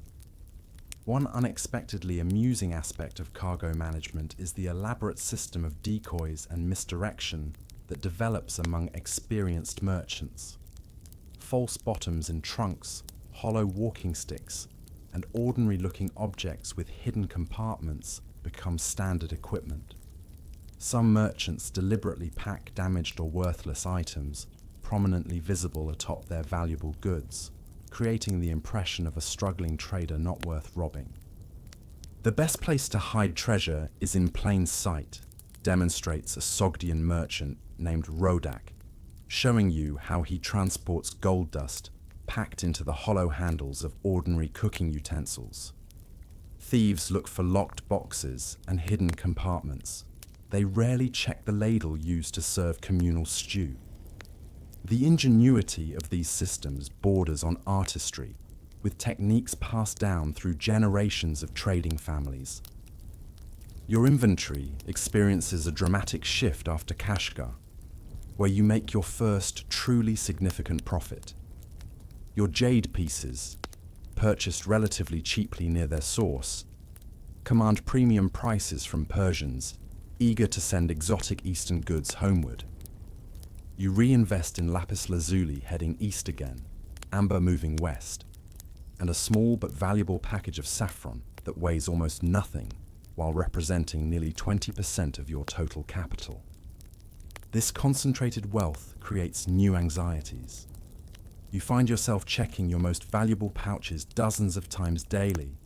One unexpectedly amusing aspect of cargo management is the elaborate system of decoys and misdirection that develops among experienced merchants. False bottoms in trunks, hollow walking sticks, and ordinary-looking objects with hidden compartments become standard equipment. Some merchants deliberately pack damaged or worthless items, prominently visible atop their valuable goods, creating the impression of a struggling trader not worth robbing. The best place to hide treasure is in plain sight, demonstrates a Sogdian merchant named Rodak, showing you how he transports gold dust packed into the hollow handles of ordinary cooking utensils. Thieves look for locked boxes and hidden compartments. They rarely check the ladle used to serve communal stew. The ingenuity of these systems borders on artistry, with techniques passed down through generations of trading families. Your inventory experiences a dramatic shift after Kashgar, where you make your first truly significant profit. Your jade pieces, purchased relatively cheaply near their source, command premium prices from Persians eager to send exotic Eastern goods homeward. You reinvest in lapis lazuli heading east again, amber moving west, and a small but valuable package of saffron that weighs almost nothing while representing nearly 20% of your total capital. This concentrated wealth creates new anxieties. You find yourself checking your most valuable pouches dozens of times daily,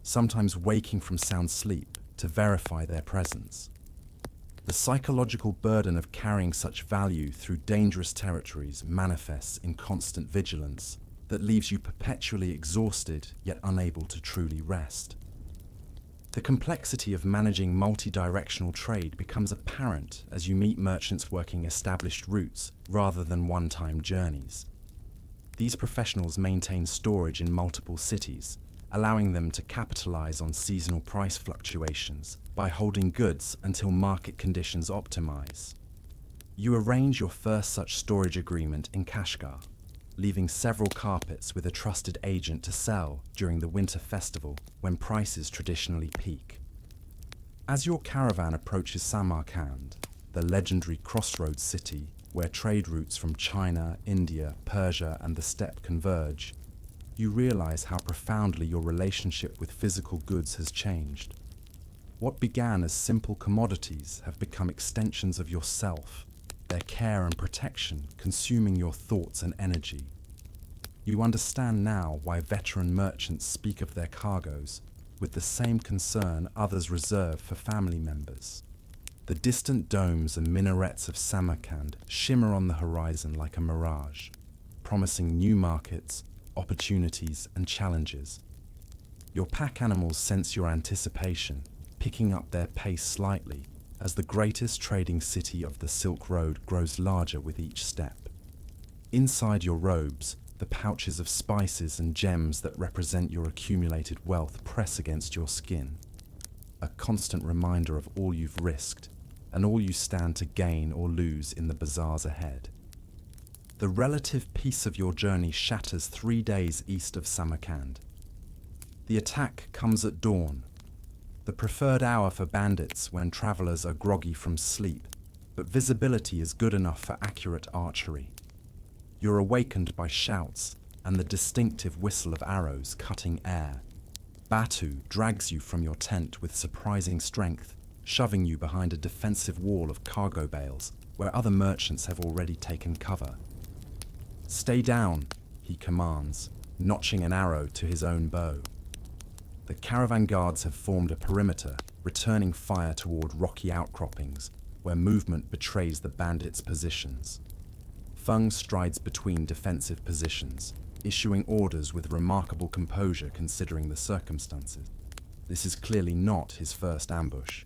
sometimes waking from sound sleep to verify their presence. The psychological burden of carrying such value through dangerous territories manifests in constant vigilance that leaves you perpetually exhausted yet unable to truly rest. The complexity of managing multi-directional trade becomes apparent as you meet merchants working established routes rather than one-time journeys. These professionals maintain storage in multiple cities, allowing them to capitalize on seasonal price fluctuations by holding goods until market conditions optimize. You arrange your first such storage agreement in Kashgar, leaving several carpets with a trusted agent to sell during the winter festival when prices traditionally peak. As your caravan approaches Samarkand, the legendary crossroads city where trade routes from China, India, Persia, and the steppe converge, you realize how profoundly your relationship with physical goods has changed. What began as simple commodities have become extensions of yourself, their care and protection consuming your thoughts and energy. You understand now why veteran merchants speak of their cargoes with the same concern others reserve for family members. The distant domes and minarets of Samarkand shimmer on the horizon like a mirage, promising new markets, opportunities, and challenges. Your pack animals sense your anticipation, picking up their pace slightly as the greatest trading city of the Silk Road grows larger with each step. Inside your robes, the pouches of spices and gems that represent your accumulated wealth press against your skin, a constant reminder of all you've risked and all you stand to gain or lose in the bazaars ahead. The relative peace of your journey shatters 3 days east of Samarkand. The attack comes at dawn, the preferred hour for bandits when travelers are groggy from sleep, but visibility is good enough for accurate archery. You're awakened by shouts and the distinctive whistle of arrows cutting air. Batu drags you from your tent with surprising strength, shoving you behind a defensive wall of cargo bales where other merchants have already taken cover. "Stay down," he commands, notching an arrow to his own bow. The caravan guards have formed a perimeter, returning fire toward rocky outcroppings, where movement betrays the bandits' positions. Feng strides between defensive positions, issuing orders with remarkable composure considering the circumstances. This is clearly not his first ambush.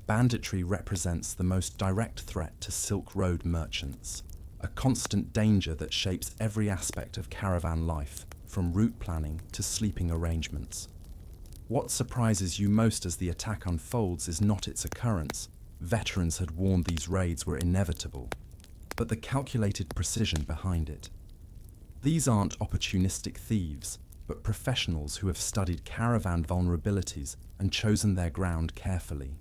Banditry represents the most direct threat to Silk Road merchants, a constant danger that shapes every aspect of caravan life, from route planning to sleeping arrangements. What surprises you most as the attack unfolds is not its occurrence. Veterans had warned these raids were inevitable, but the calculated precision behind it. These aren't opportunistic thieves, but professionals who have studied caravan vulnerabilities and chosen their ground carefully.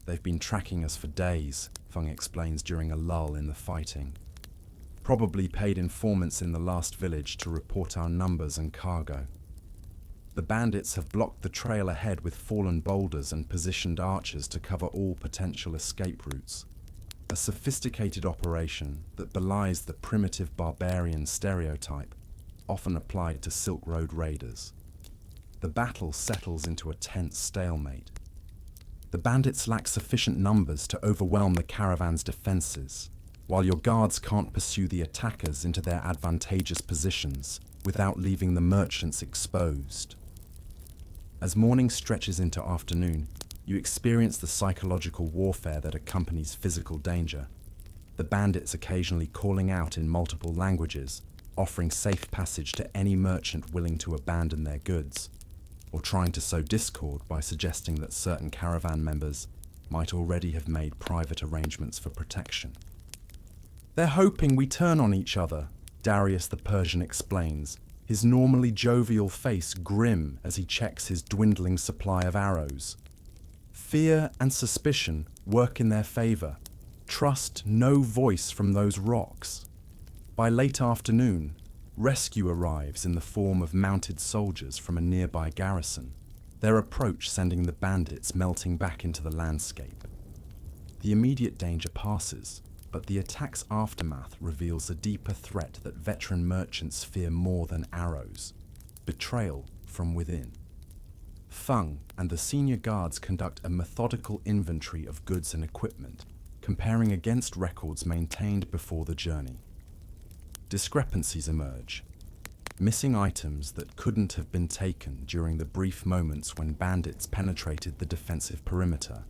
"They've been tracking us for days," Feng explains during a lull in the fighting. "Probably paid informants in the last village to report our numbers and cargo. The bandits have blocked the trail ahead with fallen boulders and positioned archers to cover all potential escape routes. A sophisticated operation that belies the primitive barbarian stereotype often applied to Silk Road raiders." The battle settles into a tense stalemate. The bandits lack sufficient numbers to overwhelm the caravan's defenses, while your guards can't pursue the attackers into their advantageous positions without leaving the merchants exposed. As morning stretches into afternoon, you experience the psychological warfare that accompanies physical danger. The bandits occasionally calling out in multiple languages, offering safe passage to any merchant willing to abandon their goods, or trying to sow discord by suggesting that certain caravan members might already have made private arrangements for protection. "They're hoping we turn on each other," Darius the Persian explains, his normally jovial face grim as he checks his dwindling supply of arrows. "Fear and suspicion work in their favor. Trust no voice from those rocks." By late afternoon, rescue arrives in the form of mounted soldiers from a nearby garrison, their approach sending the bandits melting back into the landscape. The immediate danger passes, but the attack's aftermath reveals a deeper threat that veteran merchants fear more than arrows: betrayal from within. Feng and the senior guards conduct a methodical inventory of goods and equipment, comparing against records maintained before the journey. Discrepancies emerge. Missing items that couldn't have been taken during the brief moments when bandits penetrated the defensive perimeter.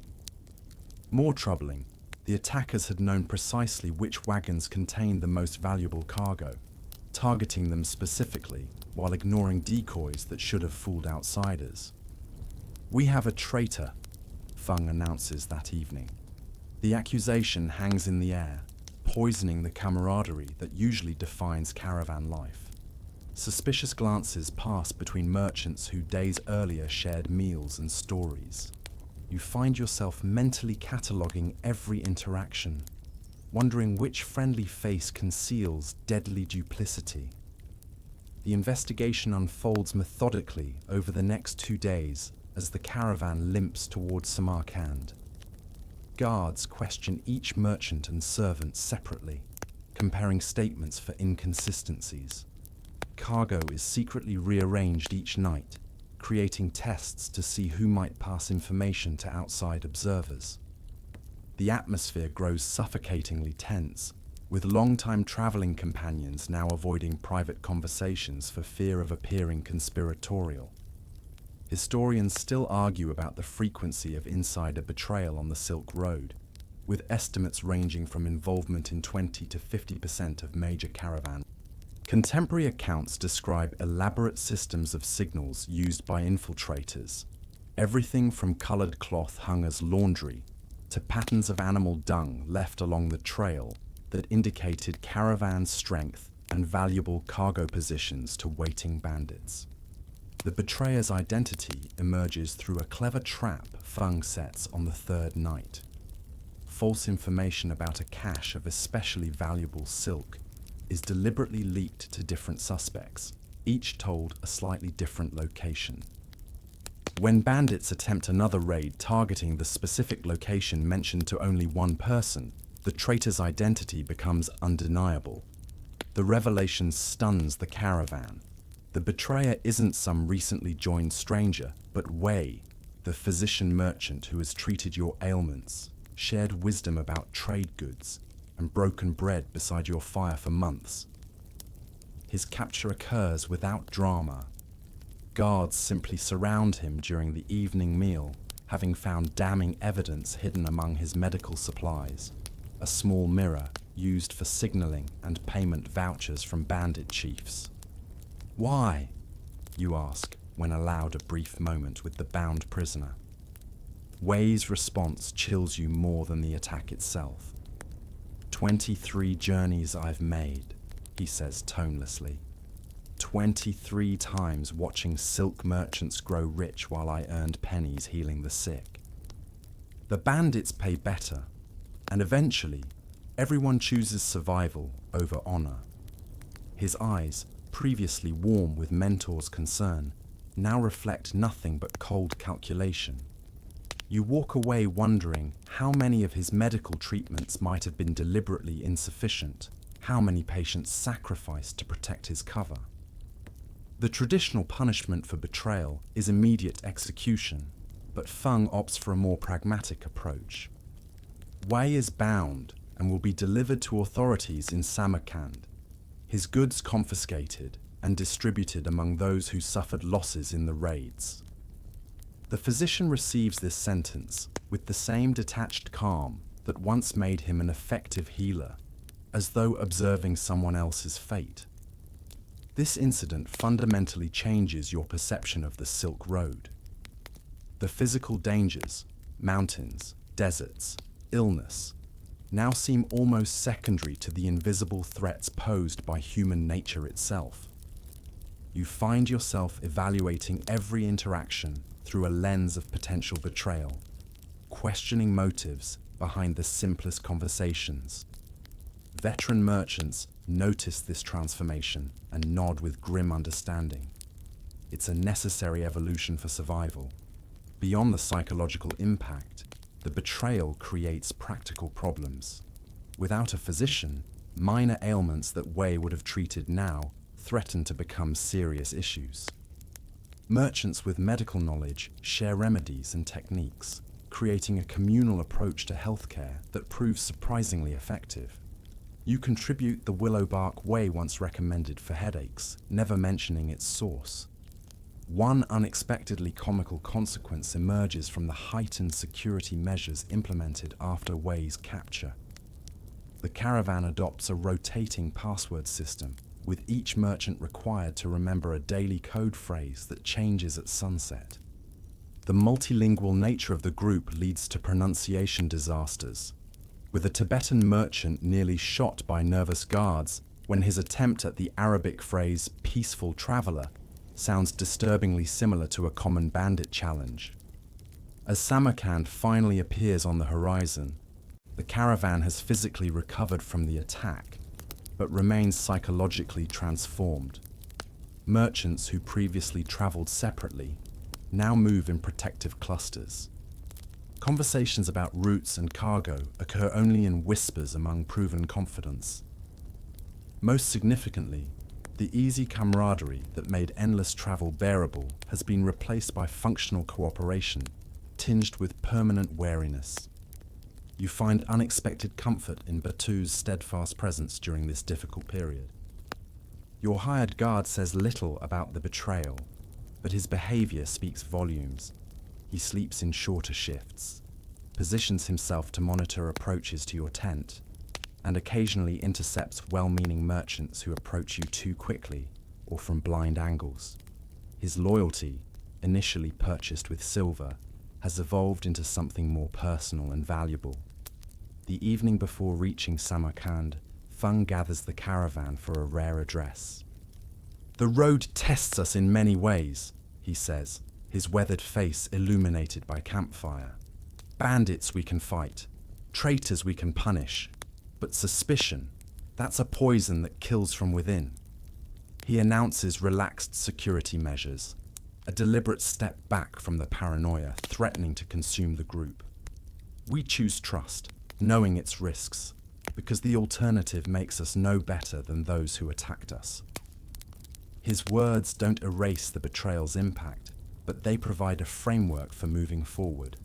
More troubling, the attackers had known precisely which wagons contained the most valuable cargo, targeting them specifically while ignoring decoys that should have fooled outsiders. "We have a traitor," Feng announces that evening. The accusation hangs in the air, poisoning the camaraderie that usually defines caravan life. Suspicious glances pass between merchants who days earlier shared meals and stories. You find yourself mentally cataloguing every interaction, wondering which friendly face conceals deadly duplicity. The investigation unfolds methodically over the next 2 days as the caravan limps towards Samarkand. Guards question each merchant and servant separately, comparing statements for inconsistencies. Cargo is secretly rearranged each night, creating tests to see who might pass information to outside observers. The atmosphere grows suffocatingly tense, with long-time traveling companions now avoiding private conversations for fear of appearing conspiratorial. Historians still argue about the frequency of insider betrayal on the Silk Road, with estimates ranging from involvement in 20 to 50% of major caravans. Contemporary accounts describe elaborate systems of signals used by infiltrators, everything from colored cloth hung as laundry to patterns of animal dung left along the trail that indicated caravan strength and valuable cargo positions to waiting bandits. The betrayer's identity emerges through a clever trap Feng sets on the third night. False information about a cache of especially valuable silk is deliberately leaked to different suspects, each told a slightly different location. When bandits attempt another raid targeting the specific location mentioned to only one person, the traitor's identity becomes undeniable. The revelation stuns the caravan. The betrayer isn't some recently joined stranger, but Wei, the physician merchant who has treated your ailments, shared wisdom about trade goods, and broken bread beside your fire for months. His capture occurs without drama. Guards simply surround him during the evening meal, having found damning evidence hidden among his medical supplies. A small mirror used for signaling and payment vouchers from bandit chiefs. Why? You ask when allowed a brief moment with the bound prisoner. Wei's response chills you more than the attack itself. 23 journeys I've made, he says tonelessly. 23 times watching silk merchants grow rich while I earned pennies healing the sick. The bandits pay better, and eventually, everyone chooses survival over honor. His eyes, previously warm with mentor's concern, now reflect nothing but cold calculation. You walk away wondering how many of his medical treatments might have been deliberately insufficient, how many patients sacrificed to protect his cover. The traditional punishment for betrayal is immediate execution, but Feng opts for a more pragmatic approach. Wei is bound and will be delivered to authorities in Samarkand, his goods confiscated and distributed among those who suffered losses in the raids. The physician receives this sentence with the same detached calm that once made him an effective healer, as though observing someone else's fate. This incident fundamentally changes your perception of the Silk Road. The physical dangers, mountains, deserts, illness, now seem almost secondary to the invisible threats posed by human nature itself. You find yourself evaluating every interaction through a lens of potential betrayal, questioning motives behind the simplest conversations. Veteran merchants notice this transformation and nod with grim understanding. It's a necessary evolution for survival. Beyond the psychological impact, the betrayal creates practical problems. Without a physician, minor ailments that Wei would have treated now threaten to become serious issues. Merchants with medical knowledge share remedies and techniques, creating a communal approach to healthcare that proves surprisingly effective. You contribute the willow bark Wei once recommended for headaches, never mentioning its source. One unexpectedly comical consequence emerges from the heightened security measures implemented after Wei's capture. The caravan adopts a rotating password system, with each merchant required to remember a daily code phrase that changes at sunset. The multilingual nature of the group leads to pronunciation disasters, with a Tibetan merchant nearly shot by nervous guards when his attempt at the Arabic phrase "peaceful traveler" sounds disturbingly similar to a common bandit challenge. As Samarkand finally appears on the horizon, the caravan has physically recovered from the attack, but remains psychologically transformed. Merchants who previously traveled separately now move in protective clusters. Conversations about routes and cargo occur only in whispers among proven confidants. Most significantly, the easy camaraderie that made endless travel bearable has been replaced by functional cooperation, tinged with permanent wariness. You find unexpected comfort in Batu's steadfast presence during this difficult period. Your hired guard says little about the betrayal, but his behavior speaks volumes. He sleeps in shorter shifts, positions himself to monitor approaches to your tent, and occasionally intercepts well-meaning merchants who approach you too quickly or from blind angles. His loyalty, initially purchased with silver, has evolved into something more personal and valuable. The evening before reaching Samarkand, Feng gathers the caravan for a rare address. "The road tests us in many ways," he says, his weathered face illuminated by campfire. "Bandits we can fight, traitors we can punish, but suspicion, that's a poison that kills from within." He announces relaxed security measures, a deliberate step back from the paranoia threatening to consume the group. "We choose trust, knowing its risks. because the alternative makes us no better than those who attacked us. His words don't erase the betrayal's impact, but they provide a framework for moving forward.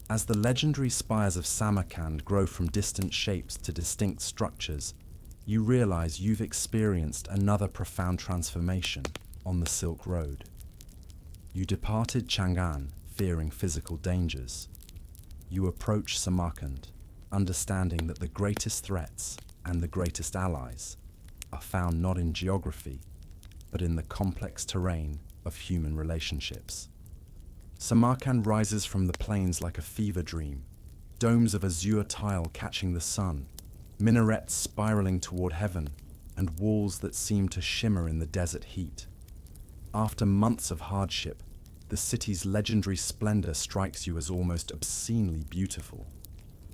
As the legendary spires of Samarkand grow from distant shapes to distinct structures, you realize you've experienced another profound transformation on the Silk Road. You departed Chang'an, fearing physical dangers. You approach Samarkand, understanding that the greatest threats and the greatest allies are found not in geography, but in the complex terrain of human relationships. Samarkand rises from the plains like a fever dream, domes of azure tile catching the sun, minarets spiraling toward heaven, and walls that seem to shimmer in the desert heat. After months of hardship, the city's legendary splendor strikes you as almost obscenely beautiful.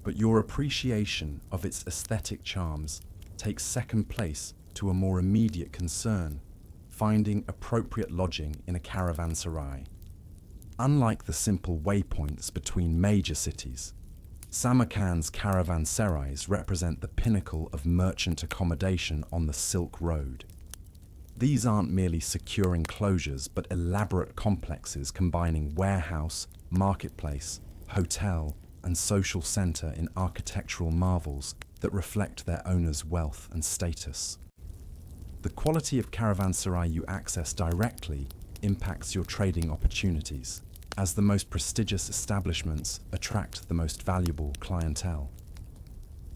But your appreciation of its aesthetic charms takes second place to a more immediate concern: finding appropriate lodging in a caravanserai. Unlike the simple waypoints between major cities, Samarkand's caravanserais represent the pinnacle of merchant accommodation on the Silk Road. These aren't merely secure enclosures, but elaborate complexes combining warehouse, marketplace, hotel, and social center in architectural marvels that reflect their owners' wealth and status. The quality of caravanserai you access directly impacts your trading opportunities, as the most prestigious establishments attract the most valuable clientele.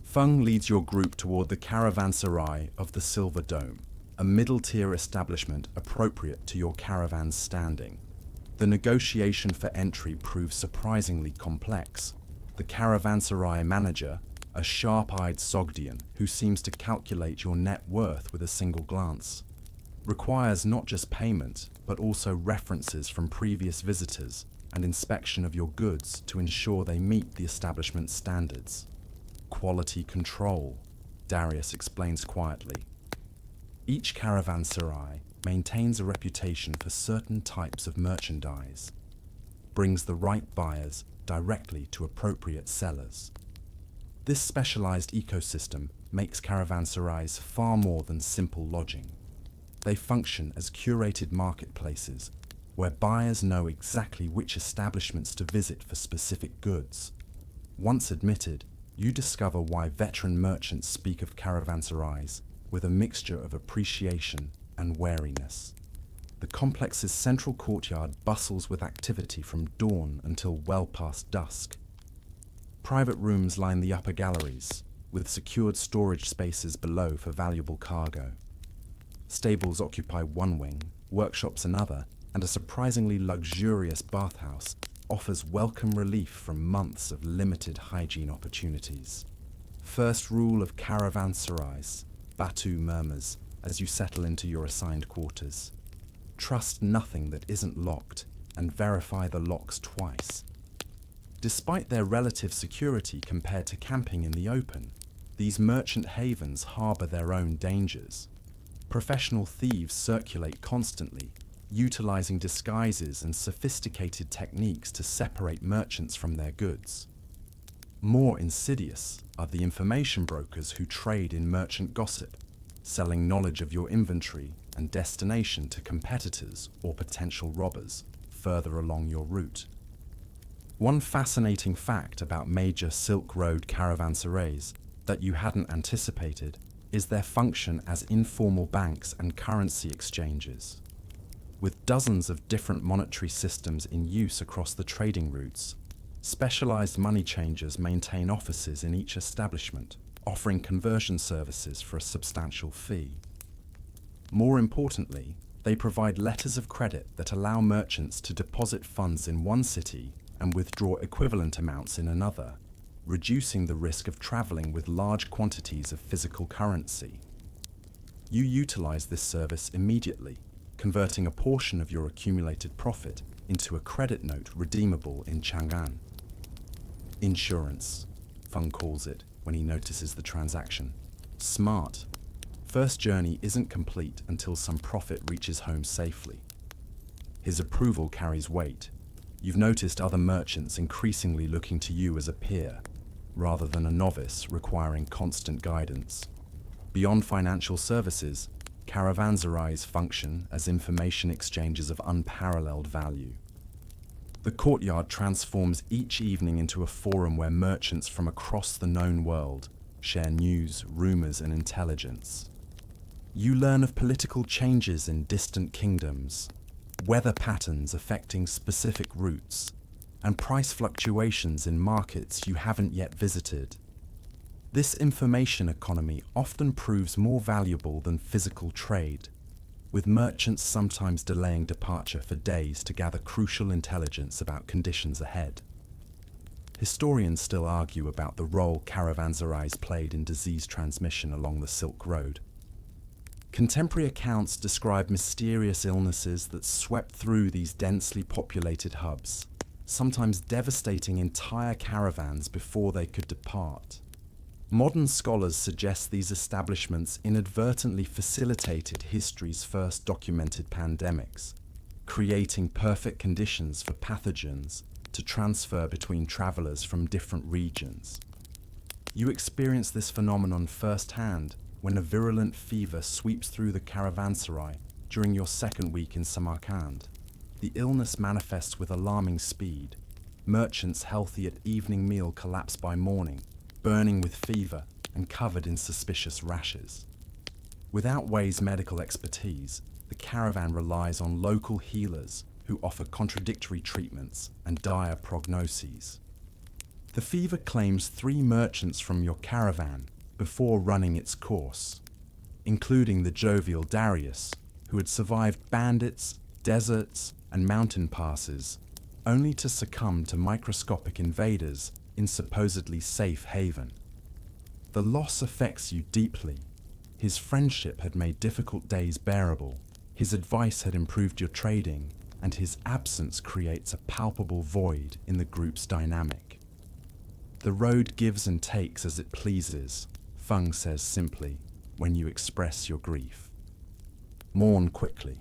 Feng leads your group toward the caravanserai of the Silver Dome, a middle-tier establishment appropriate to your caravan's standing. The negotiation for entry proves surprisingly complex. The caravanserai manager, a sharp-eyed Sogdian who seems to calculate your net worth with a single glance, requires not just payment, but also references from previous visitors and inspection of your goods to ensure they meet the establishment's standards. Quality control, Darius explains quietly. Each caravanserai maintains a reputation for certain types of merchandise, brings the right buyers directly to appropriate sellers. This specialized ecosystem makes caravanserais far more than simple lodging. They function as curated marketplaces where buyers know exactly which establishments to visit for specific goods. Once admitted, you discover why veteran merchants speak of caravanserais with a mixture of appreciation and wariness. The complex's central courtyard bustles with activity from dawn until well past dusk. Private rooms line the upper galleries, with secured storage spaces below for valuable cargo. Stables occupy one wing, workshops another, and a surprisingly luxurious bathhouse offers welcome relief from months of limited hygiene opportunities. First rule of caravanserais, Batu murmurs as you settle into your assigned quarters. Trust nothing that isn't locked, and verify the locks twice. Despite their relative security compared to camping in the open, these merchant havens harbor their own dangers. Professional thieves circulate constantly, utilizing disguises and sophisticated techniques to separate merchants from their goods. More insidious are the information brokers who trade in merchant gossip, selling knowledge of your inventory and destination to competitors or potential robbers further along your route. One fascinating fact about major Silk Road caravanserais that you hadn't anticipated is their function as informal banks and currency exchanges. With dozens of different monetary systems in use across the trading routes, specialized money changers maintain offices in each establishment, offering conversion services for a substantial fee. More importantly, they provide letters of credit that allow merchants to deposit funds in one city and withdraw equivalent amounts in another, reducing the risk of traveling with large quantities of physical currency. You utilize this service immediately, converting a portion of your accumulated profit into a credit note redeemable in Chang'an. Insurance, Feng calls it when he notices the transaction. Smart. First journey isn't complete until some profit reaches home safely. His approval carries weight. You've noticed other merchants increasingly looking to you as a peer. rather than a novice requiring constant guidance. Beyond financial services, caravanserais function as information exchanges of unparalleled value. The courtyard transforms each evening into a forum where merchants from across the known world share news, rumors, and intelligence. You learn of political changes in distant kingdoms, weather patterns affecting specific routes, and price fluctuations in markets you haven't yet visited. This information economy often proves more valuable than physical trade, with merchants sometimes delaying departure for days to gather crucial intelligence about conditions ahead. Historians still argue about the role caravanserais played in disease transmission along the Silk Road. Contemporary accounts describe mysterious illnesses that swept through these densely populated hubs, sometimes devastating entire caravans before they could depart. Modern scholars suggest these establishments inadvertently facilitated history's first documented pandemics, creating perfect conditions for pathogens to transfer between travelers from different regions. You experience this phenomenon firsthand when a virulent fever sweeps through the caravanserai during your second week in Samarkand. The illness manifests with alarming speed. Merchants healthy at evening meal collapse by morning, burning with fever and covered in suspicious rashes. Without Wei's medical expertise, the caravan relies on local healers who offer contradictory treatments and dire prognoses. The fever claims 3 merchants from your caravan before running its course, including the jovial Darius, who had survived bandits, deserts, and mountain passes, only to succumb to microscopic invaders in supposedly safe haven. The loss affects you deeply. His friendship had made difficult days bearable, his advice had improved your trading, and his absence creates a palpable void in the group's dynamic. The road gives and takes as it pleases, Feng says simply, when you express your grief. Mourn quickly.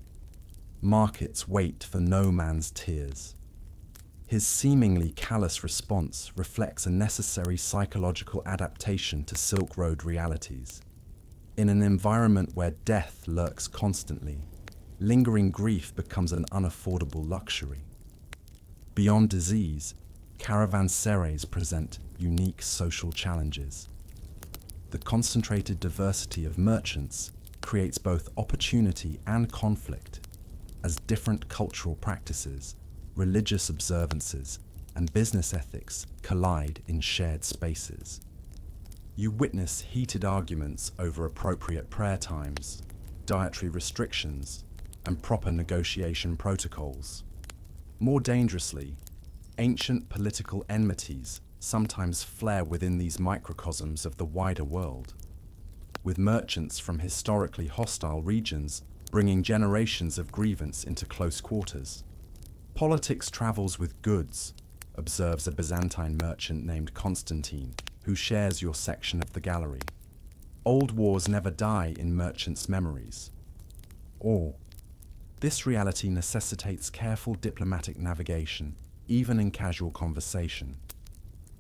Markets wait for no man's tears. His seemingly callous response reflects a necessary psychological adaptation to Silk Road realities. In an environment where death lurks constantly, lingering grief becomes an unaffordable luxury. Beyond disease, caravanserais present unique social challenges. The concentrated diversity of merchants creates both opportunity and conflict, as different cultural practices, religious observances, and business ethics collide in shared spaces. You witness heated arguments over appropriate prayer times, dietary restrictions, and proper negotiation protocols. More dangerously, ancient political enmities sometimes flare within these microcosms of the wider world, with merchants from historically hostile regions bringing generations of grievance into close quarters. Politics travels with goods, observes a Byzantine merchant named Constantine, who shares your section of the gallery. Old wars never die in merchants' memories. Or, this reality necessitates careful diplomatic navigation, even in casual conversation.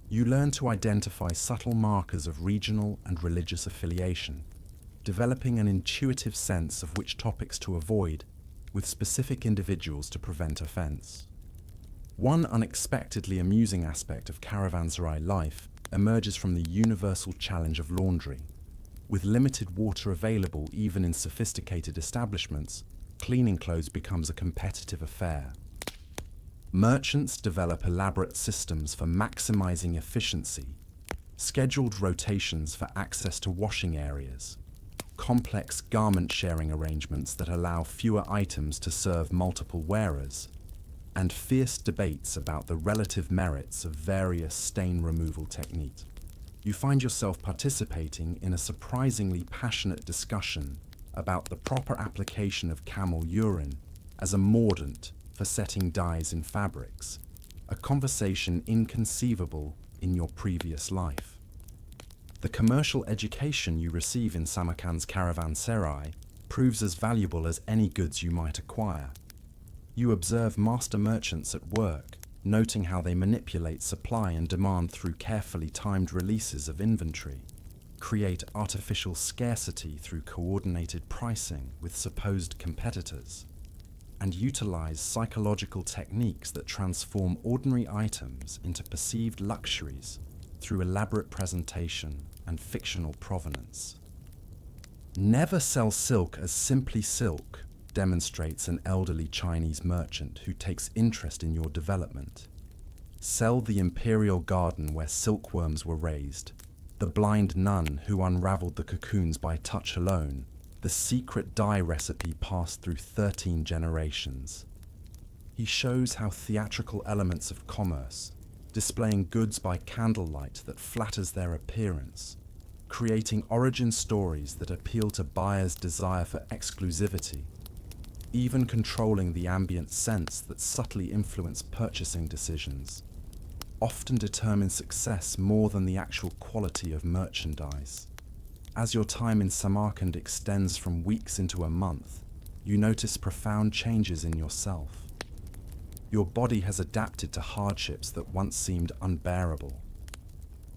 You learn to identify subtle markers of regional and religious affiliation, developing an intuitive sense of which topics to avoid with specific individuals to prevent offense. One unexpectedly amusing aspect of caravanserai life emerges from the universal challenge of laundry. With limited water available even in sophisticated establishments, cleaning clothes becomes a competitive affair. Merchants develop elaborate systems for maximizing efficiency, scheduled rotations for access to washing areas, complex garment sharing arrangements that allow fewer items to serve multiple wearers, and fierce debates about the relative merits of various stain removal techniques. You find yourself participating in a surprisingly passionate discussion about the proper application of camel urine as a mordant for setting dyes in fabrics, a conversation inconceivable in your previous life. The commercial education you receive in Samarkand's caravanserai proves as valuable as any goods you might acquire. You observe master merchants at work, noting how they manipulate supply and demand through carefully timed releases of inventory, create artificial scarcity through coordinated pricing with supposed competitors, and utilize psychological techniques that transform ordinary items into perceived luxuries through elaborate presentation and fictional provenance. Never sell silk as simply silk, demonstrates an elderly Chinese merchant who takes interest in your development. Sell the imperial garden where silkworms were raised, the blind nun who unraveled the cocoons by touch alone, the secret dye recipe passed through 13 generations. He shows how theatrical elements of commerce, displaying goods by candlelight that flatters their appearance, creating origin stories that appeal to buyers' desire for exclusivity, even controlling the ambient scents that subtly influence purchasing decisions, often determine success more than the actual quality of merchandise. As your time in Samarkand extends from weeks into a month, you notice profound changes in yourself. Your body has adapted to hardships that once seemed unbearable.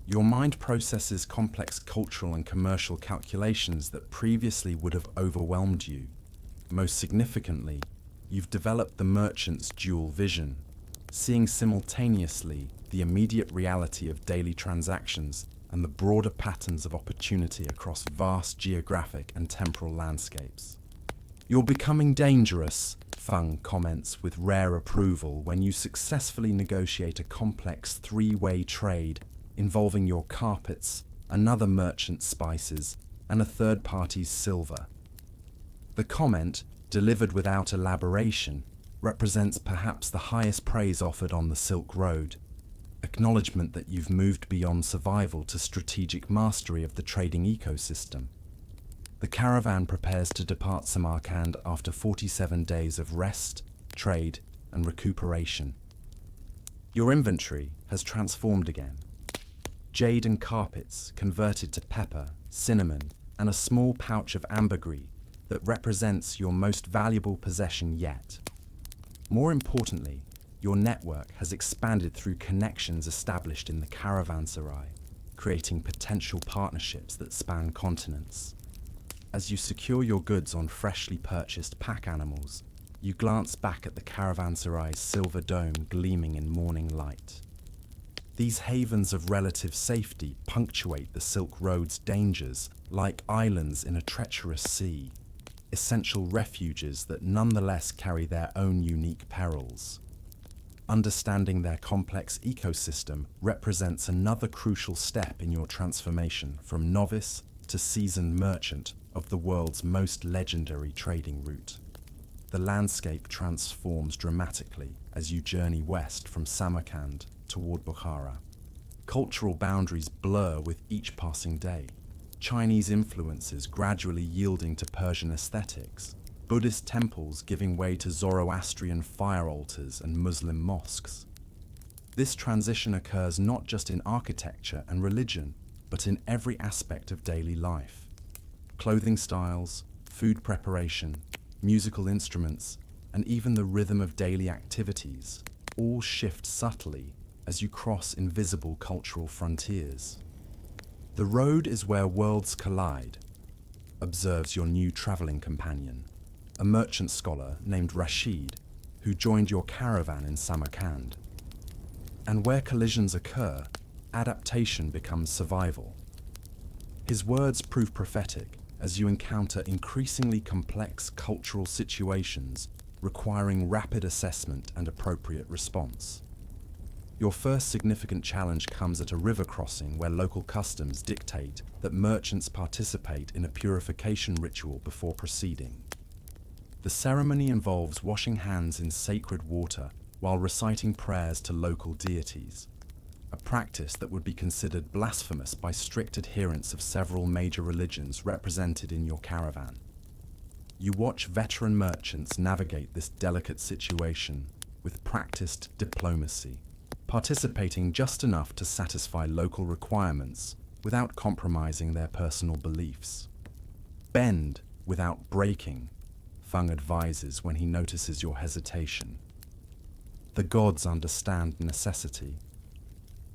Your mind processes complex cultural and commercial calculations that previously would have overwhelmed you. Most significantly, you've developed the merchant's dual vision, seeing simultaneously the immediate reality of daily transactions and the broader patterns of opportunity across vast geographic and temporal landscapes. You're becoming dangerous, Feng comments with rare approval when you successfully negotiate a complex three-way trade involving your carpets, another merchant's spices, and a third party's silver. The comment, delivered without elaboration, represents perhaps the highest praise offered on the Silk Road, acknowledgement that you've moved beyond survival to strategic mastery of the trading ecosystem. The caravan prepares to depart Samarkand after 47 days of rest, trade, and recuperation. Your inventory has transformed again. Jade and carpets converted to pepper, cinnamon, and a small pouch of ambergris that represents your most valuable possession yet. More importantly, your network has expanded through connections established in the caravanserai, creating potential partnerships that span continents. As you secure your goods on freshly purchased pack animals, you glance back at the caravanserai's silver dome gleaming in morning light. These havens of relative safety punctuate the Silk Road's dangers like islands in a treacherous sea, essential refuges that nonetheless carry their own unique perils. Understanding their complex ecosystem represents another crucial step in your transformation from novice to seasoned merchant of the world's most legendary trading route. The landscape transforms dramatically as you journey west from Samarkand toward Bukhara. Cultural boundaries blur with each passing day, Chinese influences gradually yielding to Persian aesthetics, Buddhist temples giving way to Zoroastrian fire altars and Muslim mosques. This transition occurs not just in architecture and religion, but in every aspect of daily life. Clothing styles, food preparation, musical instruments, and even the rhythm of daily activities all shift subtly as you cross invisible cultural frontiers. The road is where worlds collide, observes your new traveling companion, a merchant scholar named Rashid, who joined your caravan in Samarkand. And where collisions occur, adaptation becomes survival. His words prove prophetic as you encounter increasingly complex cultural situations requiring rapid assessment and appropriate response. Your first significant challenge comes at a river crossing where local customs dictate that merchants participate in a purification ritual before proceeding. The ceremony involves washing hands in sacred water while reciting prayers to local deities, a practice that would be considered blasphemous by strict adherents of several major religions represented in your caravan. You watch veteran merchants navigate this delicate situation with practiced diplomacy, participating just enough to satisfy local requirements without compromising their personal beliefs. Bend without breaking, Feng advises when he notices your hesitation. The gods understand necessity.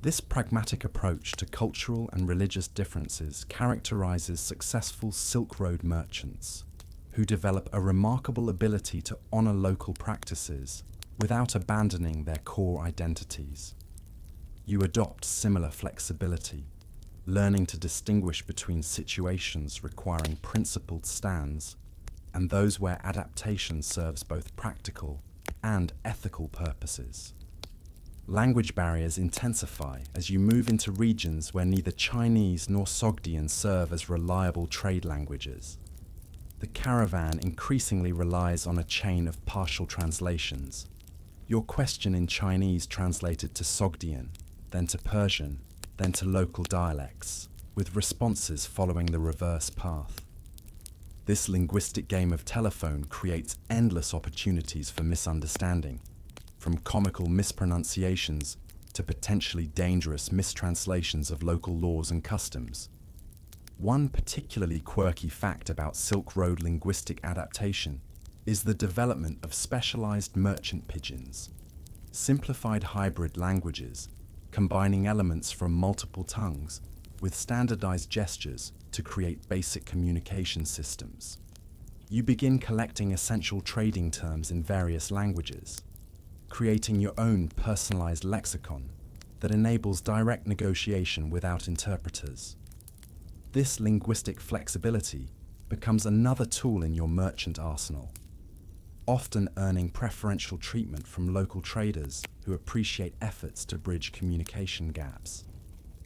This pragmatic approach to cultural and religious differences characterizes successful Silk Road merchants, who develop a remarkable ability to honor local practices without abandoning their core identities. You adopt similar flexibility, learning to distinguish between situations requiring principled stands and those where adaptation serves both practical and ethical purposes. Language barriers intensify as you move into regions where neither Chinese nor Sogdian serve as reliable trade languages. The caravan increasingly relies on a chain of partial translations. Your question in Chinese translated to Sogdian, then to Persian, then to local dialects, with responses following the reverse path. This linguistic game of telephone creates endless opportunities for misunderstanding, from comical mispronunciations to potentially dangerous mistranslations of local laws and customs. One particularly quirky fact about Silk Road linguistic adaptation is the development of specialized merchant pidgins, simplified hybrid languages combining elements from multiple tongues with standardized gestures to create basic communication systems. You begin collecting essential trading terms in various languages, creating your own personalized lexicon that enables direct negotiation without interpreters. This linguistic flexibility becomes another tool in your merchant arsenal, often earning preferential treatment from local traders who appreciate efforts to bridge communication gaps.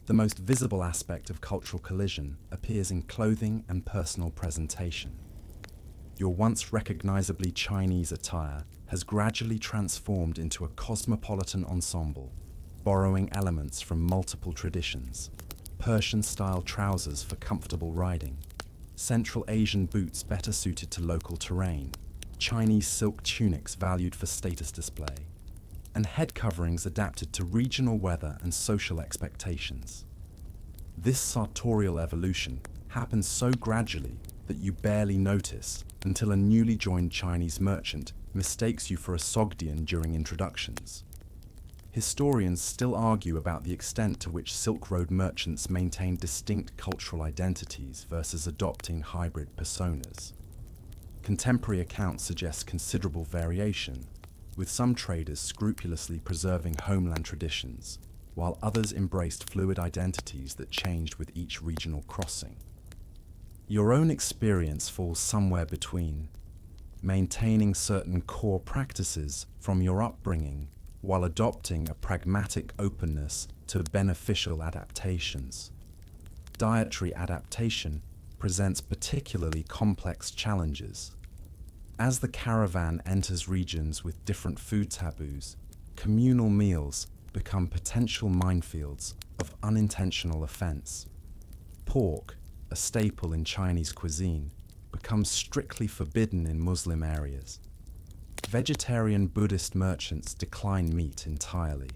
The most visible aspect of cultural collision appears in clothing and personal presentation. Your once recognizably Chinese attire has gradually transformed into a cosmopolitan ensemble, borrowing elements from multiple traditions. Persian-style trousers for comfortable riding, Central Asian boots better suited to local terrain, Chinese silk tunics valued for status display, and head coverings adapted to regional weather and social expectations. This sartorial evolution happens so gradually that you barely notice until a newly joined Chinese merchant mistakes you for a Sogdian during introductions. Historians still argue about the extent to which Silk Road merchants maintain distinct cultural identities versus adopting hybrid personas. Contemporary accounts suggest considerable variation, with some traders scrupulously preserving homeland traditions, while others embraced fluid identities that changed with each regional crossing. Your own experience falls somewhere between, maintaining certain core practices from your upbringing while adopting a pragmatic openness to beneficial adaptations. Dietary adaptation presents particularly complex challenges. As the caravan enters regions with different food taboos, communal meals become potential minefields of unintentional offense. Pork, a staple in Chinese cuisine, becomes strictly forbidden in Muslim areas. Vegetarian Buddhist merchants decline meat entirely.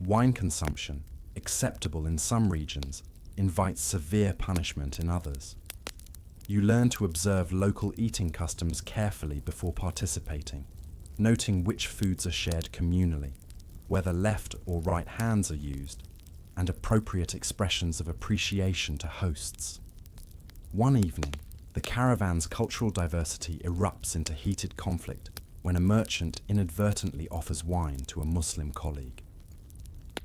Wine consumption, acceptable in some regions, invites severe punishment in others. You learn to observe local eating customs carefully before participating, noting which foods are shared communally, whether left or right hands are used, and appropriate expressions of appreciation to hosts. One evening, the caravan's cultural diversity erupts into heated conflict when a merchant inadvertently offers wine to a Muslim colleague.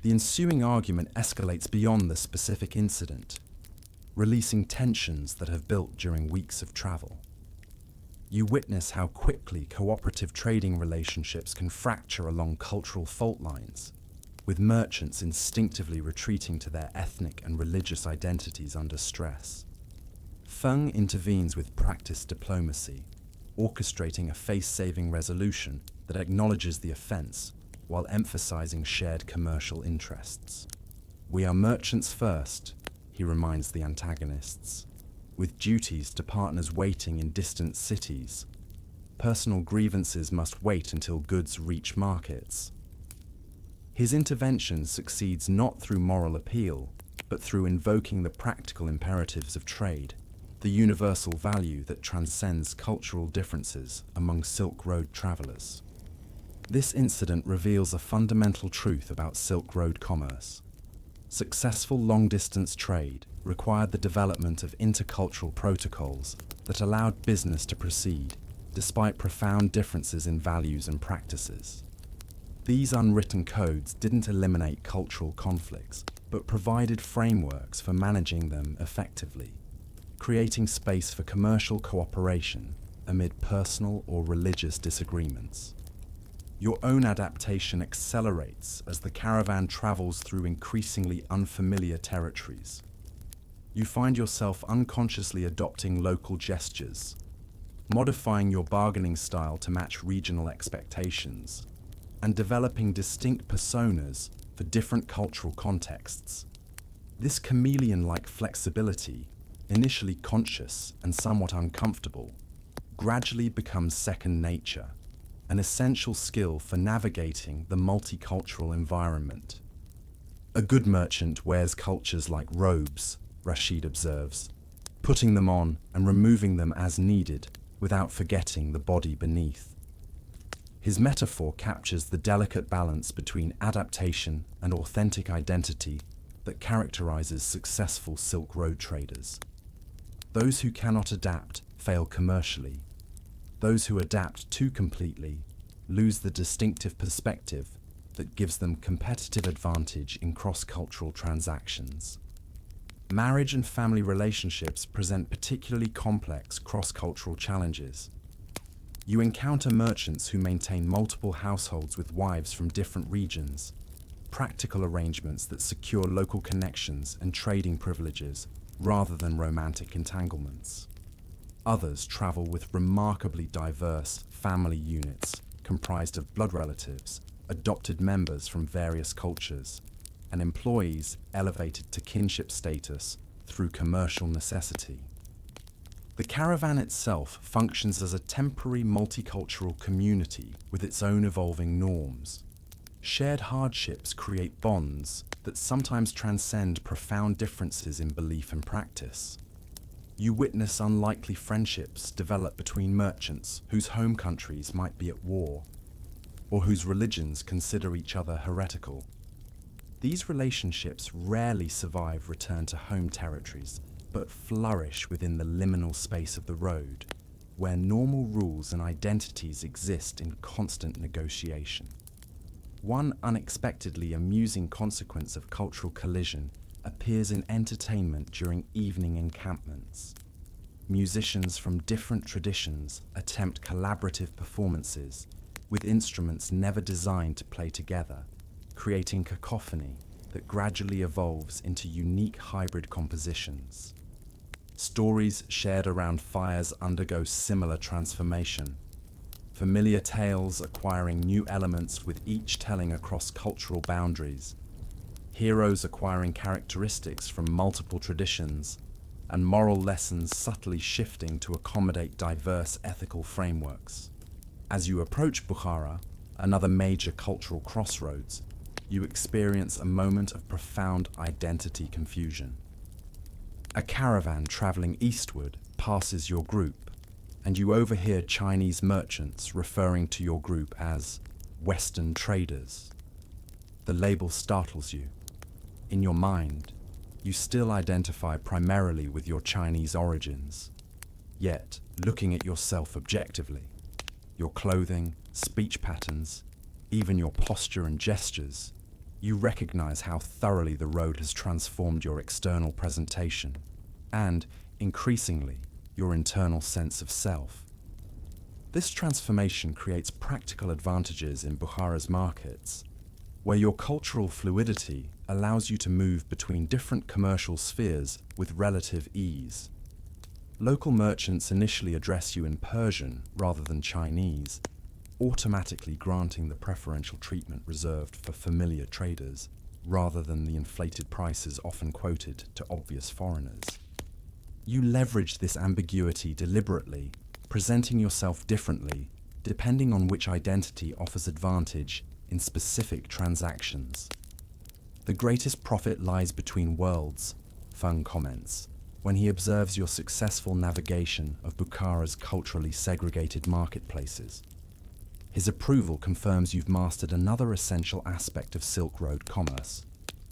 The ensuing argument escalates beyond the specific incident, releasing tensions that have built during weeks of travel. You witness how quickly cooperative trading relationships can fracture along cultural fault lines, with merchants instinctively retreating to their ethnic and religious identities under stress. Feng intervenes with practiced diplomacy, orchestrating a face-saving resolution that acknowledges the offense while emphasizing shared commercial interests. "We are merchants first," he reminds the antagonists, with duties to partners waiting in distant cities. Personal grievances must wait until goods reach markets. His intervention succeeds not through moral appeal, but through invoking the practical imperatives of trade, the universal value that transcends cultural differences among Silk Road travelers. This incident reveals a fundamental truth about Silk Road commerce. Successful long-distance trade required the development of intercultural protocols that allowed business to proceed, despite profound differences in values and practices. These unwritten codes didn't eliminate cultural conflicts, but provided frameworks for managing them effectively, creating space for commercial cooperation amid personal or religious disagreements. Your own adaptation accelerates as the caravan travels through increasingly unfamiliar territories. You find yourself unconsciously adopting local gestures, modifying your bargaining style to match regional expectations, and developing distinct personas for different cultural contexts. This chameleon-like flexibility, initially conscious and somewhat uncomfortable, gradually becomes second nature, an essential skill for navigating the multicultural environment. A good merchant wears cultures like robes, Rashid observes, putting them on and removing them as needed without forgetting the body beneath. His metaphor captures the delicate balance between adaptation and authentic identity that characterizes successful Silk Road traders. Those who cannot adapt fail commercially. Those who adapt too completely lose the distinctive perspective that gives them competitive advantage in cross-cultural transactions. Marriage and family relationships present particularly complex cross-cultural challenges. You encounter merchants who maintain multiple households with wives from different regions, practical arrangements that secure local connections and trading privileges rather than romantic entanglements. Others travel with remarkably diverse family units comprised of blood relatives, adopted members from various cultures, and employees elevated to kinship status through commercial necessity. The caravan itself functions as a temporary multicultural community with its own evolving norms. Shared hardships create bonds that sometimes transcend profound differences in belief and practice. You witness unlikely friendships develop between merchants whose home countries might be at war, or whose religions consider each other heretical. These relationships rarely survive return to home territories, but flourish within the liminal space of the road, where normal rules and identities exist in constant negotiation. One unexpectedly amusing consequence of cultural collision appears in entertainment during evening encampments. Musicians from different traditions attempt collaborative performances with instruments never designed to play together, creating cacophony that gradually evolves into unique hybrid compositions. Stories shared around fires undergo similar transformation, familiar tales acquiring new elements with each telling across cultural boundaries, heroes acquiring characteristics from multiple traditions, and moral lessons subtly shifting to accommodate diverse ethical frameworks. As you approach Bukhara, another major cultural crossroads, you experience a moment of profound identity confusion. A caravan traveling eastward passes your group, and you overhear Chinese merchants referring to your group as Western traders. The label startles you. In your mind, you still identify primarily with your Chinese origins. Yet, looking at yourself objectively, your clothing, speech patterns, even your posture and gestures, you recognize how thoroughly the road has transformed your external presentation and, increasingly, your internal sense of self. This transformation creates practical advantages in Bukhara's markets, where your cultural fluidity allows you to move between different commercial spheres with relative ease. Local merchants initially address you in Persian rather than Chinese, automatically granting the preferential treatment reserved for familiar traders, rather than the inflated prices often quoted to obvious foreigners. You leverage this ambiguity deliberately, presenting yourself differently, depending on which identity offers advantage in specific transactions. The greatest profit lies between worlds, Feng comments, when he observes your successful navigation of Bukhara's culturally segregated marketplaces. His approval confirms you've mastered another essential aspect of Silk Road commerce,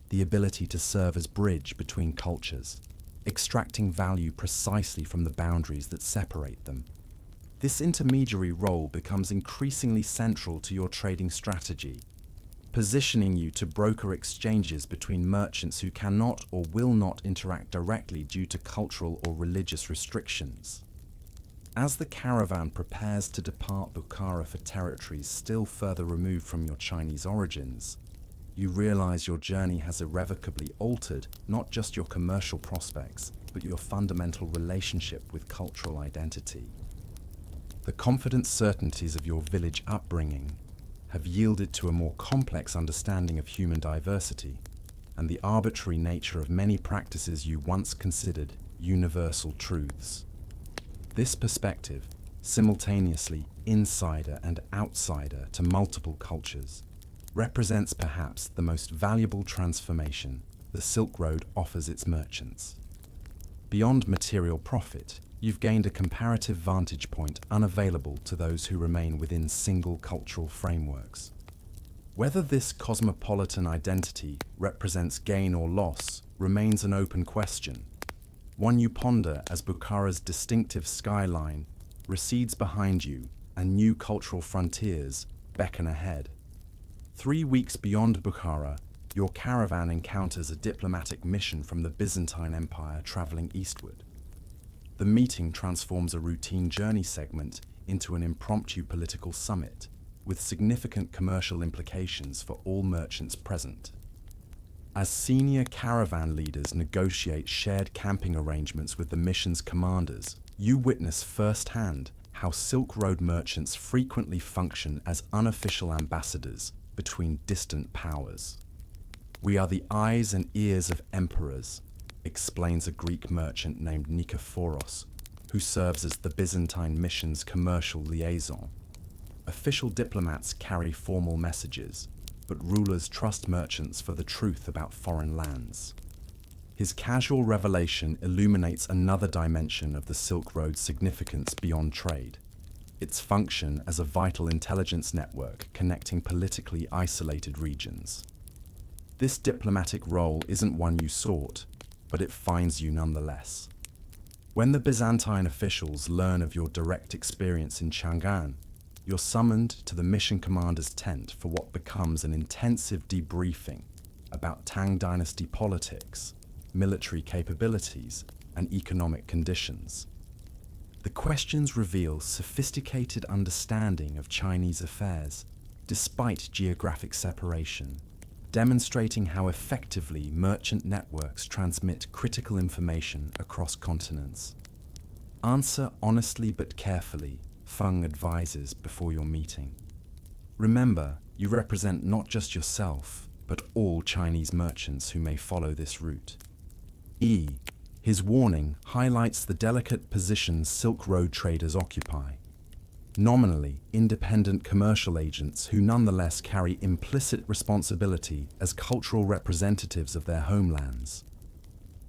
the ability to serve as bridge between cultures, extracting value precisely from the boundaries that separate them. This intermediary role becomes increasingly central to your trading strategy, positioning you to broker exchanges between merchants who cannot or will not interact directly due to cultural or religious restrictions. As the caravan prepares to depart Bukhara for territories still further removed from your Chinese origins, you realize your journey has irrevocably altered not just your commercial prospects, but your fundamental relationship with cultural identity. The confident certainties of your village upbringing have yielded to a more complex understanding of human diversity and the arbitrary nature of many practices you once considered universal truths. This perspective, simultaneously insider and outsider to multiple cultures, represents perhaps the most valuable transformation the Silk Road offers its merchants. Beyond material profit, you've gained a comparative vantage point unavailable to those who remain within single cultural frameworks. Whether this cosmopolitan identity represents gain or loss remains an open question, one you ponder as Bukhara's distinctive skyline recedes behind you and new cultural frontiers beckon ahead. 3 weeks beyond Bukhara, your caravan encounters a diplomatic mission from the Byzantine Empire traveling eastward. The meeting transforms a routine journey segment into an impromptu political summit, with significant commercial implications for all merchants present. As senior caravan leaders negotiate shared camping arrangements with the mission's commanders, you witness firsthand how Silk Road merchants frequently function as unofficial ambassadors between distant powers. "We are the eyes and ears of emperors," explains a Greek merchant named Nikephoros, who serves as the Byzantine mission's commercial liaison. Official diplomats carry formal messages, but rulers trust merchants for the truth about foreign lands. His casual revelation illuminates another dimension of the Silk Road's significance beyond trade, its function as a vital intelligence network connecting politically isolated regions. This diplomatic role isn't one you sought, but it finds you nonetheless. When the Byzantine officials learn of your direct experience in Chang'an, you're summoned to the mission commander's tent for what becomes an intensive debriefing about Tang Dynasty politics, military capabilities, and economic conditions. The questions reveal sophisticated understanding of Chinese affairs, despite geographic separation, demonstrating how effectively merchant networks transmit critical information across continents. Answer honestly but carefully, Feng advises before your meeting. Remember, you represent not just yourself, but all Chinese merchants who may follow this route. His warning highlights the delicate position Silk Road traders occupy. Nominally independent commercial agents who nonetheless carry implicit responsibility as cultural representatives of their homelands.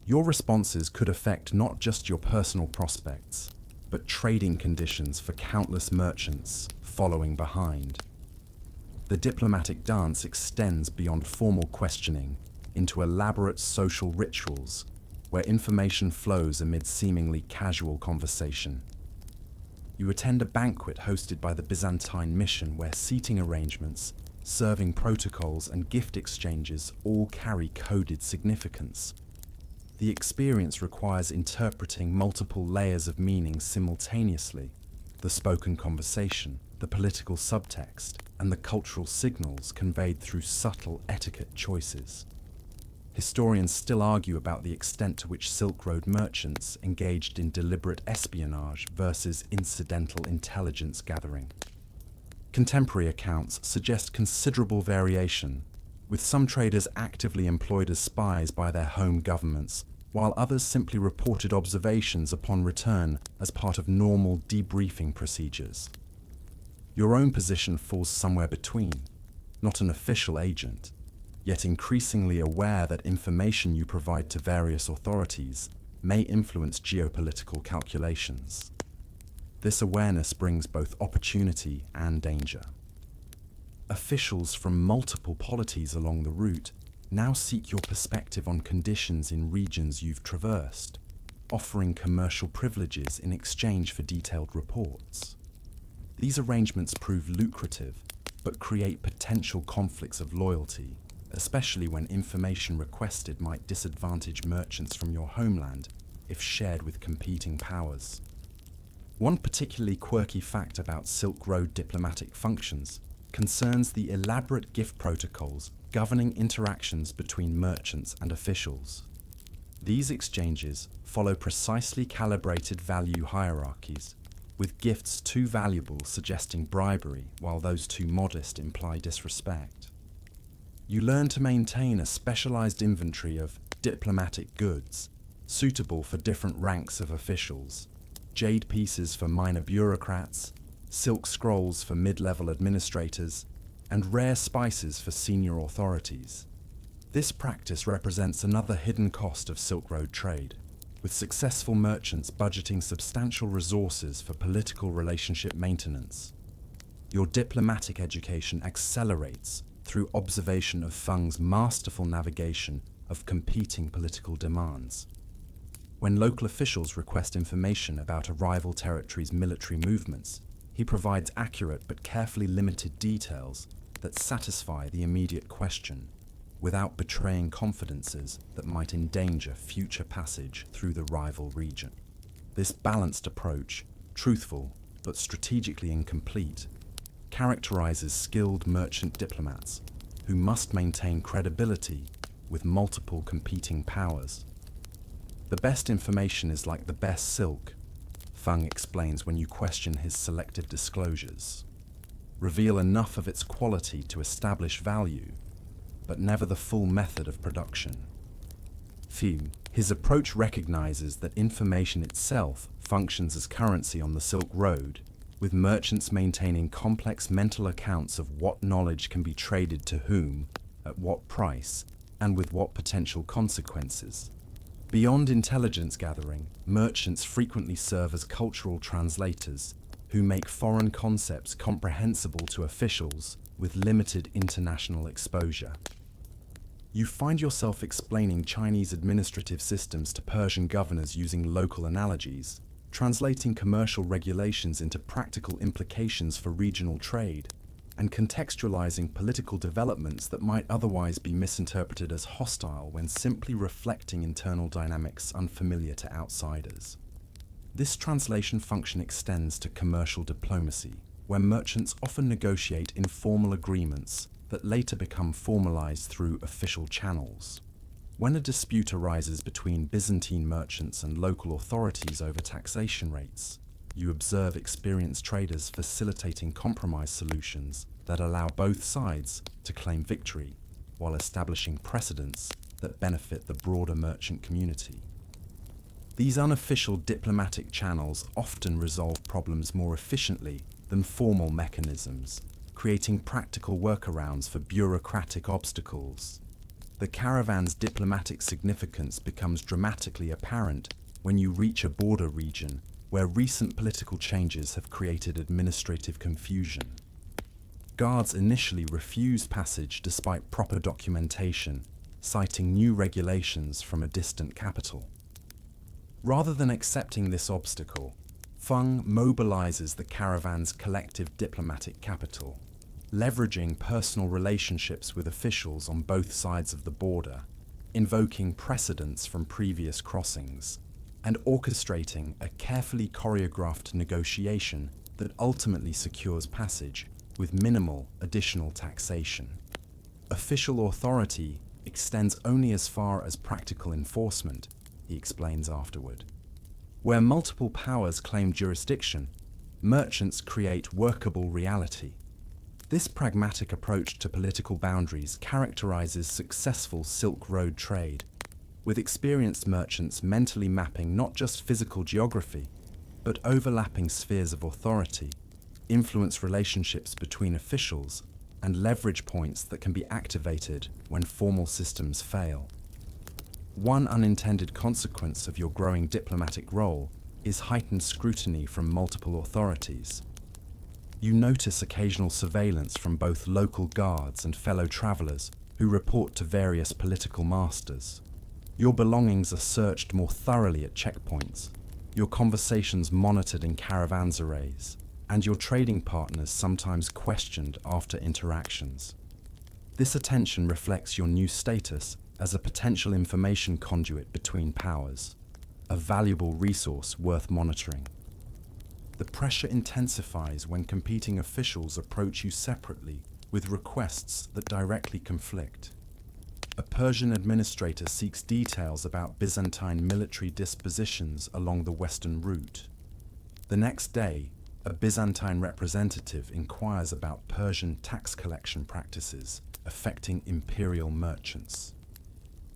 Your responses could affect not just your personal prospects, but trading conditions for countless merchants following behind. The diplomatic dance extends beyond formal questioning into elaborate social rituals where information flows amid seemingly casual conversation. You attend a banquet hosted by the Byzantine mission where seating arrangements, serving protocols, and gift exchanges all carry coded significance. The experience requires interpreting multiple layers of meaning simultaneously: the spoken conversation, the political subtext, and the cultural signals conveyed through subtle etiquette choices. Historians still argue about the extent to which Silk Road merchants engaged in deliberate espionage versus incidental intelligence gathering. Contemporary accounts suggest considerable variation, with some traders actively employed as spies by their home governments, while others simply reported observations upon return as part of normal debriefing procedures. Your own position falls somewhere between, not an official agent, yet increasingly aware that information you provide to various authorities may influence geopolitical calculations. This awareness brings both opportunity and danger. Officials from multiple polities along the route now seek your perspective on conditions in regions you've traversed, offering commercial privileges in exchange for detailed reports. These arrangements prove lucrative, but create potential conflicts of loyalty, especially when information requested might disadvantage merchants from your homeland if shared with competing powers. One particularly quirky fact about Silk Road diplomatic functions concerns the elaborate gift protocols governing interactions between merchants and officials. These exchanges follow precisely calibrated value hierarchies, with gifts too valuable suggesting bribery while those too modest imply disrespect. You learn to maintain a specialized inventory of diplomatic goods, suitable for different ranks of officials: jade pieces for minor bureaucrats, silk scrolls for mid-level administrators, and rare spices for senior authorities. This practice represents another hidden cost of Silk Road trade, with successful merchants budgeting substantial resources for political relationship maintenance. Your diplomatic education accelerates through observation of Feng's masterful navigation of competing political demands. When local officials request information about a rival territory's military movements, he provides accurate but carefully limited details that satisfy the immediate question, without betraying confidences that might endanger future passage through the rival region. This balanced approach, truthful but strategically incomplete, characterizes skilled merchant diplomats who must maintain credibility with multiple competing powers. The best information is like the best silk, Feng explains when you question his selective disclosures. Reveal enough of its quality to establish value, but never the full method of production. His approach recognizes that information itself functions as currency on the Silk Road, with merchants maintaining complex mental accounts of what knowledge can be traded to whom, at what price, and with what potential consequences. Beyond intelligence gathering, merchants frequently serve as cultural translators who make foreign concepts comprehensible to officials with limited international exposure. You find yourself explaining Chinese administrative systems to Persian governors using local analogies, translating commercial regulations into practical implications for regional trade, and contextualizing political developments that might otherwise be misinterpreted as hostile when simply reflecting internal dynamics unfamiliar to outsiders. This translation function extends to commercial diplomacy, where merchants often negotiate informal agreements that later become formalized through official channels. When a dispute arises between Byzantine merchants and local authorities over taxation rates, you observe experienced traders facilitating compromise solutions that allow both sides to claim victory, while establishing precedents that benefit the broader merchant community. These unofficial diplomatic channels often resolve problems more efficiently than formal mechanisms, creating practical workarounds for bureaucratic obstacles. The caravan's diplomatic significance becomes dramatically apparent when you reach a border region where recent political changes have created administrative confusion. Guards initially refuse passage despite proper documentation, citing new regulations from a distant capital. Rather than accepting this obstacle, Feng mobilizes the caravan's collective diplomatic capital, leveraging personal relationships with officials on both sides of the border, invoking precedents from previous crossings, and orchestrating a carefully choreographed negotiation that ultimately secures passage with minimal additional taxation. Official authority extends only as far as practical enforcement, he explains afterward. Where multiple powers claim jurisdiction, merchants create workable reality. This pragmatic approach to political boundaries characterizes successful Silk Road trade, with experienced merchants mentally mapping not just physical geography, but overlapping spheres of authority, influence relationships between officials, and leverage points that can be activated when formal systems fail. One unintended consequence of your growing diplomatic role is heightened scrutiny from multiple authorities. You notice occasional surveillance from both local guards and fellow travelers who report to various political masters. Your belongings are searched more thoroughly at checkpoints, your conversations monitored in caravanserais, and your trading partners sometimes questioned after interactions. This attention reflects your new status as a potential information conduit between powers, a valuable resource worth monitoring. The pressure intensifies when competing officials approach you separately with requests that directly conflict. A Persian administrator seeks details about Byzantine military dispositions along the western route. The next day, a Byzantine representative inquires about Persian tax collection practices affecting imperial merchants.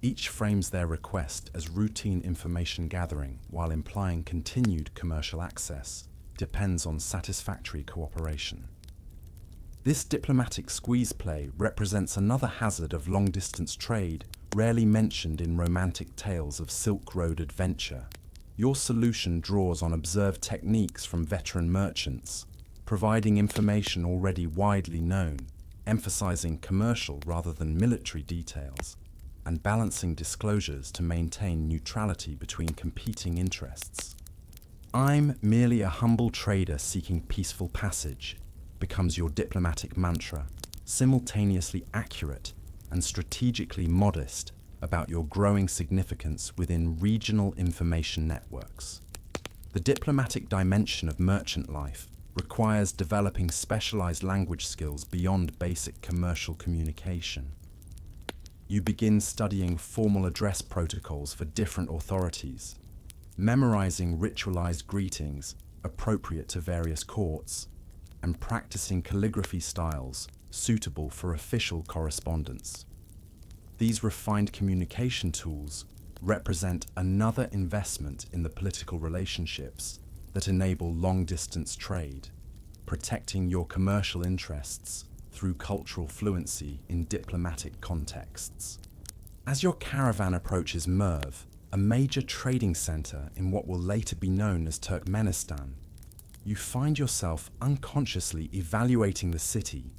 Each frames their request as routine information gathering while implying continued commercial access depends on satisfactory cooperation. This diplomatic squeeze play represents another hazard of long-distance trade rarely mentioned in romantic tales of Silk Road adventure. Your solution draws on observed techniques from veteran merchants, providing information already widely known, emphasizing commercial rather than military details, and balancing disclosures to maintain neutrality between competing interests. "I'm merely a humble trader seeking peaceful passage" becomes your diplomatic mantra, simultaneously accurate and strategically modest about your growing significance within regional information networks. The diplomatic dimension of merchant life requires developing specialized language skills beyond basic commercial communication. You begin studying formal address protocols for different authorities, memorizing ritualized greetings appropriate to various courts, and practicing calligraphy styles suitable for official correspondence. These refined communication tools represent another investment in the political relationships that enable long-distance trade, protecting your commercial interests through cultural fluency in diplomatic contexts. As your caravan approaches Merv, a major trading center in what will later be known as Turkmenistan, you find yourself unconsciously evaluating the city,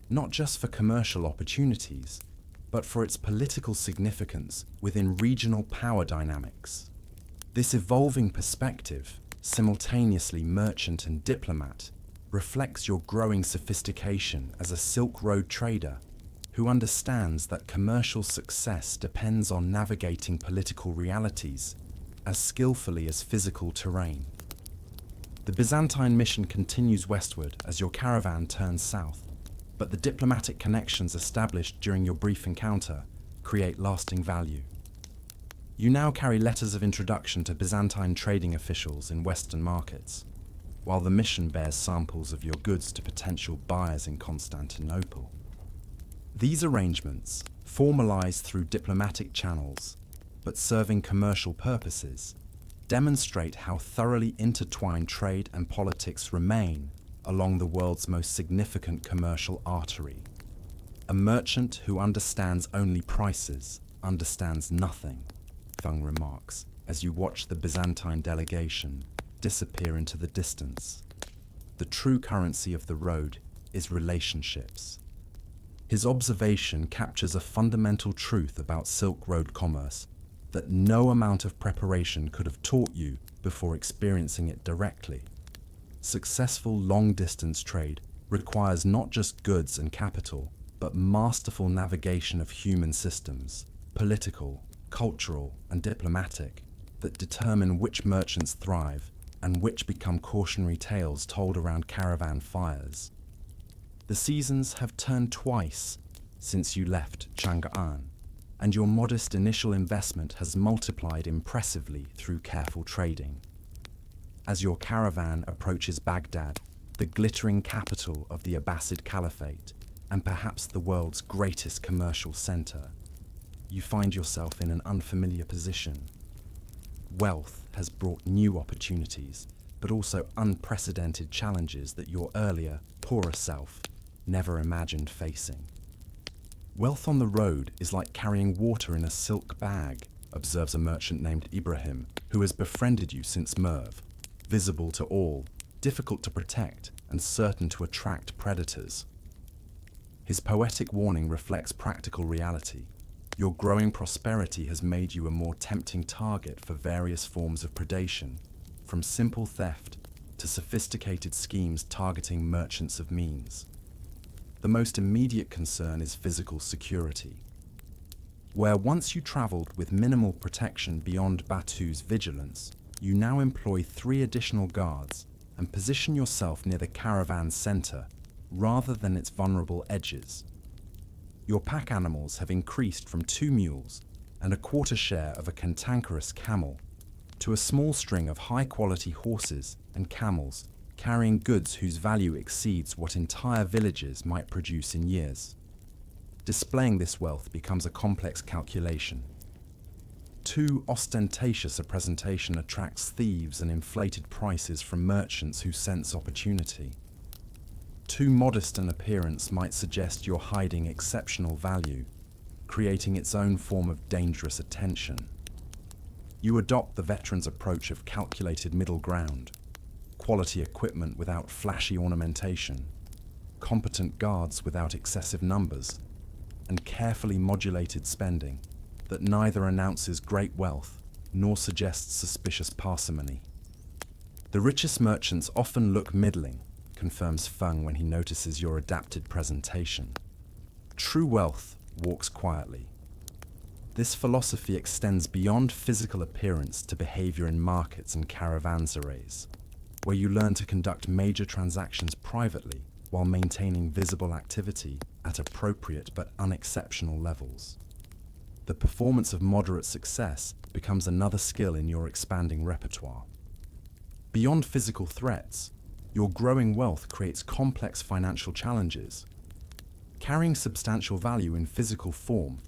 not just for commercial opportunities, but for its political significance within regional power dynamics. This evolving perspective, simultaneously merchant and diplomat, reflects your growing sophistication as a Silk Road trader who understands that commercial success depends on navigating political realities as skillfully as physical terrain. The Byzantine mission continues westward as your caravan turns south, but the diplomatic connections established during your brief encounter create lasting value. You now carry letters of introduction to Byzantine trading officials in Western markets, while the mission bears samples of your goods to potential buyers in Constantinople. These arrangements, formalized through diplomatic channels, but serving commercial purposes, demonstrate how thoroughly intertwined trade and politics remain along the world's most significant commercial artery. A merchant who understands only prices understands nothing, Thung remarks as you watch the Byzantine delegation disappear into the distance. The true currency of the road is relationships. His observation captures a fundamental truth about Silk Road commerce that no amount of preparation could have taught you before experiencing it directly. Successful long-distance trade requires not just goods and capital, but masterful navigation of human systems, political, cultural, and diplomatic, that determine which merchants thrive and which become cautionary tales told around caravan fires. The seasons have turned twice since you left Chang'an, and your modest initial investment has multiplied impressively through careful trading. As your caravan approaches Baghdad, the glittering capital of the Abbasid Caliphate, and perhaps the world's greatest commercial center, you find yourself in an unfamiliar position. Wealth has brought new opportunities, but also unprecedented challenges that your earlier, poorer self never imagined facing. Wealth on the road is like carrying water in a silk bag, observes a merchant named Ibrahim, who has befriended you since Merv. Visible to all, difficult to protect, and certain to attract predators. His poetic warning reflects practical reality. Your growing prosperity has made you a more tempting target for various forms of predation, from simple theft to sophisticated schemes targeting merchants of means. The most immediate concern is physical security. Where once you traveled with minimal protection beyond Batu's vigilance, you now employ 3 additional guards and position yourself near the caravan's center rather than its vulnerable edges. Your pack animals have increased from 2 mules and a quarter share of a cantankerous camel to a small string of high-quality horses and camels carrying goods whose value exceeds what entire villages might produce in years. Displaying this wealth becomes a complex calculation. Too ostentatious a presentation attracts thieves and inflated prices from merchants who sense opportunity. Too modest an appearance might suggest you're hiding exceptional value, creating its own form of dangerous attention. You adopt the veteran's approach of calculated middle ground, quality equipment without flashy ornamentation, competent guards without excessive numbers, and carefully modulated spending that neither announces great wealth nor suggests suspicious parsimony. The richest merchants often look middling, confirms Feng when he notices your adapted presentation. True wealth walks quietly. This philosophy extends beyond physical appearance to behavior in markets and caravanserais, where you learn to conduct major transactions privately while maintaining visible activity at appropriate but unexceptional levels. The performance of moderate success becomes another skill in your expanding repertoire. Beyond physical threats, your growing wealth creates complex financial challenges. Carrying substantial value in physical form,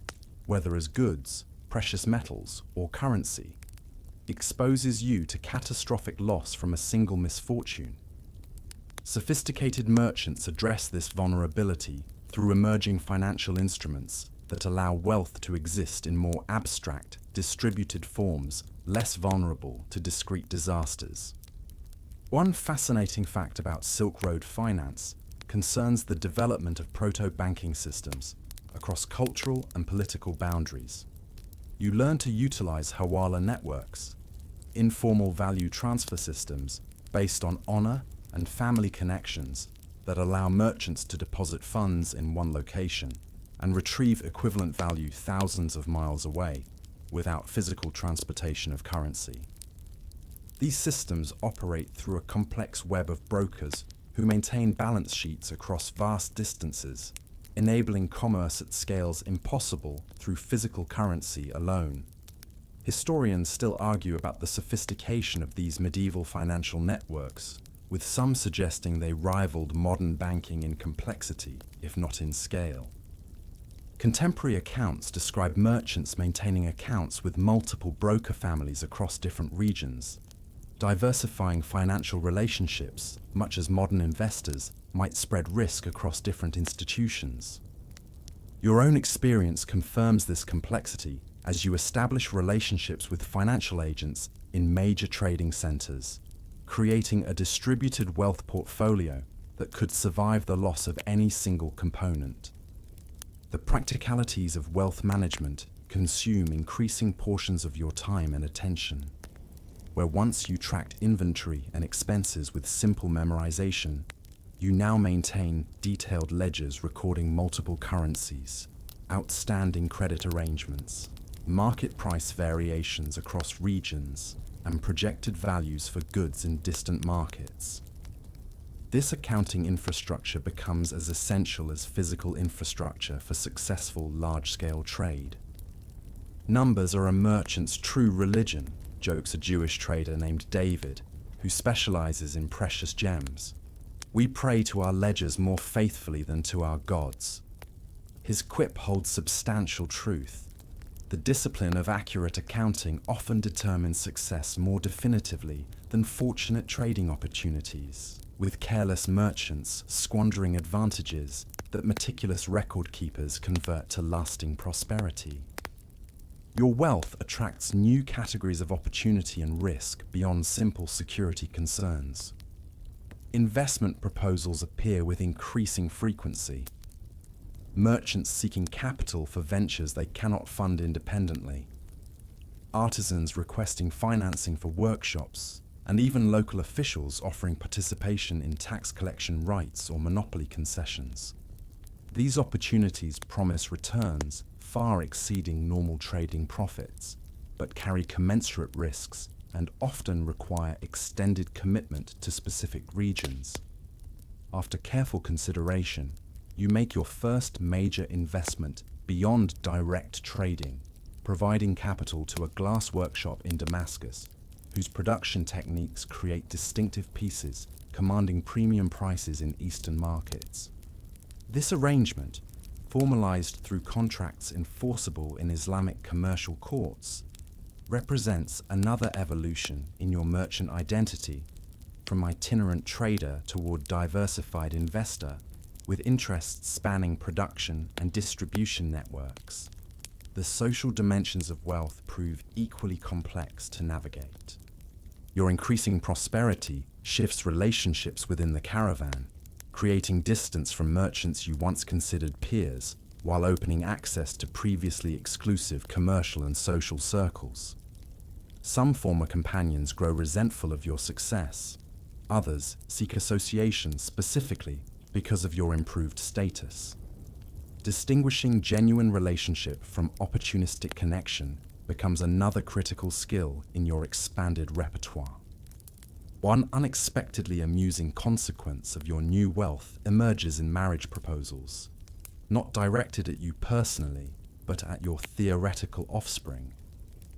whether as goods, precious metals, or currency, exposes you to catastrophic loss from a single misfortune. Sophisticated merchants address this vulnerability through emerging financial instruments that allow wealth to exist in more abstract, distributed forms, less vulnerable to discrete disasters. One fascinating fact about Silk Road finance concerns the development of proto-banking systems across cultural and political boundaries. You learn to utilize Hawala networks, informal value transfer systems based on honor and family connections that allow merchants to deposit funds in one location and retrieve equivalent value thousands of miles away without physical transportation of currency. These systems operate through a complex web of brokers who maintain balance sheets across vast distances, enabling commerce at scales impossible through physical currency alone. Historians still argue about the sophistication of these medieval financial networks, with some suggesting they rivaled modern banking in complexity, if not in scale. Contemporary accounts describe merchants maintaining accounts with multiple broker families across different regions, diversifying financial relationships, much as modern investors might spread risk across different institutions. Your own experience confirms this complexity as you establish relationships with financial agents in major trading centers, creating a distributed wealth portfolio that could survive the loss of any single component. The practicalities of wealth management consume increasing portions of your time and attention. Where once you tracked inventory and expenses with simple memorization, you now maintain detailed ledgers recording multiple currencies, outstanding credit arrangements, market price variations across regions, and projected values for goods in distant markets. This accounting infrastructure becomes as essential as physical infrastructure for successful large-scale trade. Numbers are a merchant's true religion, jokes a Jewish trader named David, who specializes in precious gems. We pray to our ledgers more faithfully than to our gods. His quip holds substantial truth. The discipline of accurate accounting often determines success more definitively than fortunate trading opportunities, with careless merchants squandering advantages that meticulous record keepers convert to lasting prosperity. Your wealth attracts new categories of opportunity and risk beyond simple security concerns. Investment proposals appear with increasing frequency. Merchants seeking capital for ventures they cannot fund independently. Artisans requesting financing for workshops, and even local officials offering participation in tax collection rights or monopoly concessions. These opportunities promise returns far exceeding normal trading profits, but carry commensurate risks and often require extended commitment to specific regions. After careful consideration, you make your first major investment beyond direct trading, providing capital to a glass workshop in Damascus, whose production techniques create distinctive pieces commanding premium prices in Eastern markets. This arrangement, formalized through contracts enforceable in Islamic commercial courts, represents another evolution in your merchant identity, from itinerant trader toward diversified investor, with interests spanning production and distribution networks. The social dimensions of wealth prove equally complex to navigate. Your increasing prosperity shifts relationships within the caravan, creating distance from merchants you once considered peers, while opening access to previously exclusive commercial and social circles. Some former companions grow resentful of your success. Others seek association specifically because of your improved status. Distinguishing genuine relationship from opportunistic connection becomes another critical skill in your expanded repertoire. One unexpectedly amusing consequence of your new wealth emerges in marriage proposals, not directed at you personally, but at your theoretical offspring.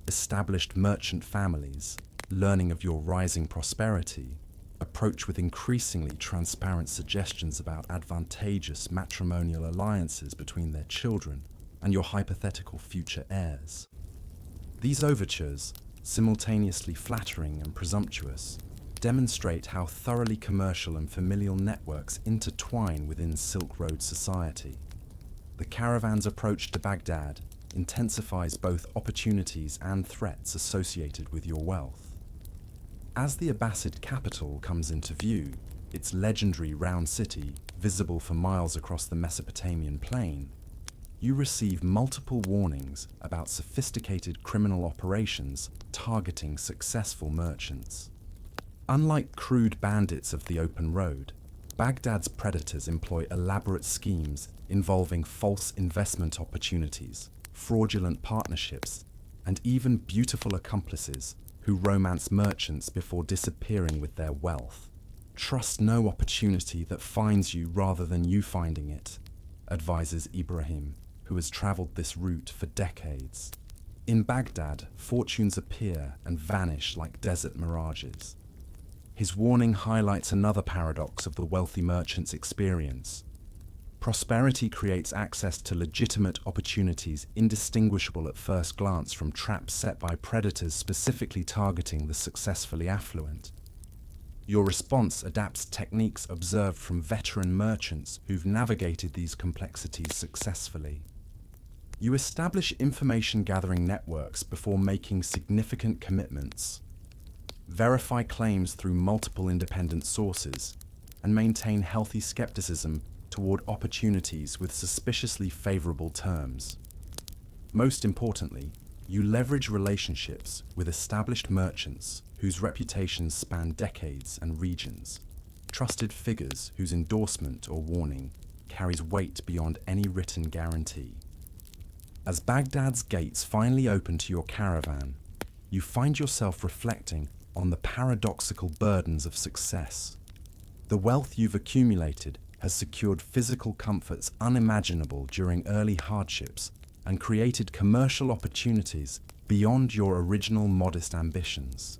Established merchant families, learning of your rising prosperity, approach with increasingly transparent suggestions about advantageous matrimonial alliances between their children and your hypothetical future heirs. These overtures, simultaneously flattering and presumptuous, demonstrate how thoroughly commercial and familial networks intertwine within Silk Road society. The caravan's approach to Baghdad intensifies both opportunities and threats associated with your wealth. As the Abbasid capital comes into view, its legendary round city, visible for miles across the Mesopotamian plain, you receive multiple warnings about sophisticated criminal operations targeting successful merchants. Unlike crude bandits of the open road, Baghdad's predators employ elaborate schemes involving false investment opportunities, fraudulent partnerships, and even beautiful accomplices who romance merchants before disappearing with their wealth. Trust no opportunity that finds you rather than you finding it, advises Ibrahim, who has traveled this route for decades. In Baghdad, fortunes appear and vanish like desert mirages. His warning highlights another paradox of the wealthy merchant's experience. Prosperity creates access to legitimate opportunities indistinguishable at first glance from traps set by predators specifically targeting the successfully affluent. Your response adapts techniques observed from veteran merchants who've navigated these complexities successfully. You establish information-gathering networks before making significant commitments, verify claims through multiple independent sources, and maintain healthy skepticism toward opportunities with suspiciously favorable terms. Most importantly, you leverage relationships with established merchants whose reputations span decades and regions, trusted figures whose endorsement or warning carries weight beyond any written guarantee. As Baghdad's gates finally open to your caravan, you find yourself reflecting on the paradoxical burdens of success. The wealth you've accumulated has secured physical comforts unimaginable during early hardships and created commercial opportunities beyond your original modest ambitions.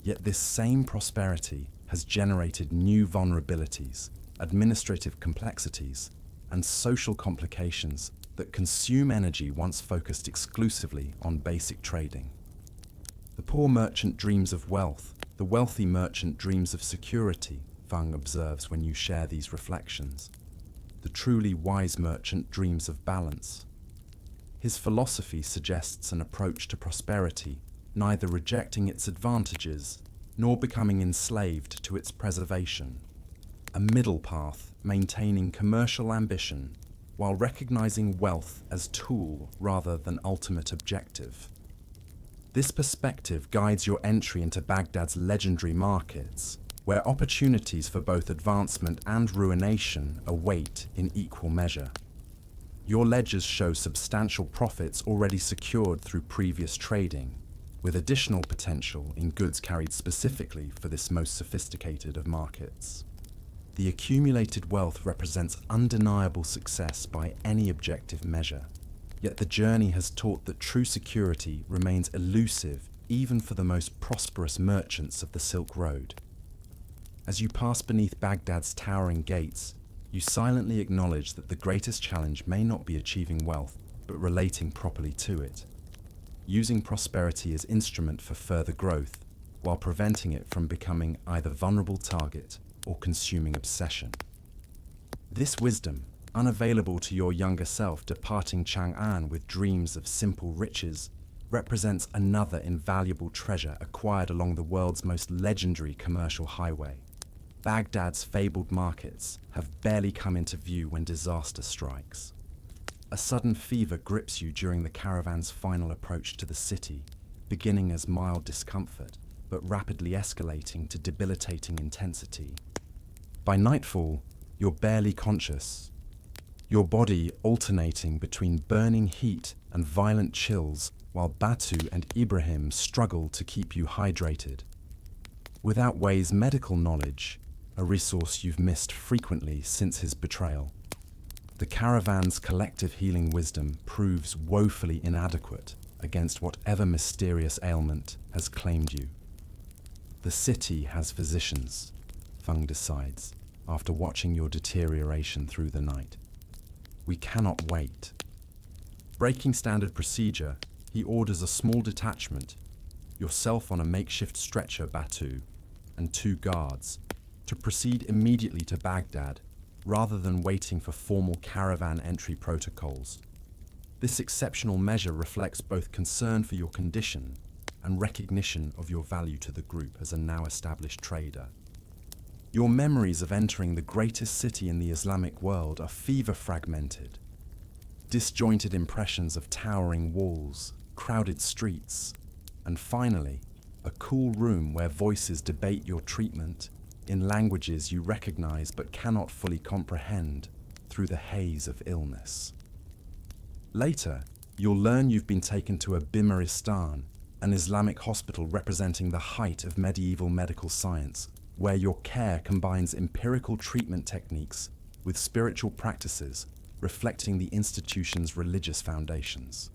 Yet this same prosperity has generated new vulnerabilities, administrative complexities, and social complications that consume energy once focused exclusively on basic trading. The poor merchant dreams of wealth, the wealthy merchant dreams of security, Fung observes when you share these reflections. The truly wise merchant dreams of balance. His philosophy suggests an approach to prosperity, neither rejecting its advantages nor becoming enslaved to its preservation. a middle path maintaining commercial ambition while recognizing wealth as tool rather than ultimate objective. This perspective guides your entry into Baghdad's legendary markets, where opportunities for both advancement and ruination await in equal measure. Your ledgers show substantial profits already secured through previous trading, with additional potential in goods carried specifically for this most sophisticated of markets. The accumulated wealth represents undeniable success by any objective measure, yet the journey has taught that true security remains elusive even for the most prosperous merchants of the Silk Road. As you pass beneath Baghdad's towering gates, you silently acknowledge that the greatest challenge may not be achieving wealth, but relating properly to it, using prosperity as instrument for further growth, while preventing it from becoming either vulnerable target or consuming obsession. This wisdom, unavailable to your younger self departing Chang'an with dreams of simple riches, represents another invaluable treasure acquired along the world's most legendary commercial highway. Baghdad's fabled markets have barely come into view when disaster strikes. A sudden fever grips you during the caravan's final approach to the city, beginning as mild discomfort, but rapidly escalating to debilitating intensity. By nightfall, you're barely conscious, your body alternating between burning heat and violent chills, while Batu and Ibrahim struggle to keep you hydrated. Without Wei's medical knowledge, a resource you've missed frequently since his betrayal, the caravan's collective healing wisdom proves woefully inadequate against whatever mysterious ailment has claimed you. The city has physicians, Feng decides, after watching your deterioration through the night. We cannot wait. Breaking standard procedure, he orders a small detachment, yourself on a makeshift stretcher, Batu, and 2 guards, to proceed immediately to Baghdad, rather than waiting for formal caravan entry protocols. This exceptional measure reflects both concern for your condition and recognition of your value to the group as a now established trader. Your memories of entering the greatest city in the Islamic world are fever-fragmented. Disjointed impressions of towering walls, crowded streets, and finally, a cool room where voices debate your treatment in languages you recognize but cannot fully comprehend through the haze of illness. Later, you'll learn you've been taken to a Bimaristan, an Islamic hospital representing the height of medieval medical science, where your care combines empirical treatment techniques with spiritual practices reflecting the institution's religious foundations.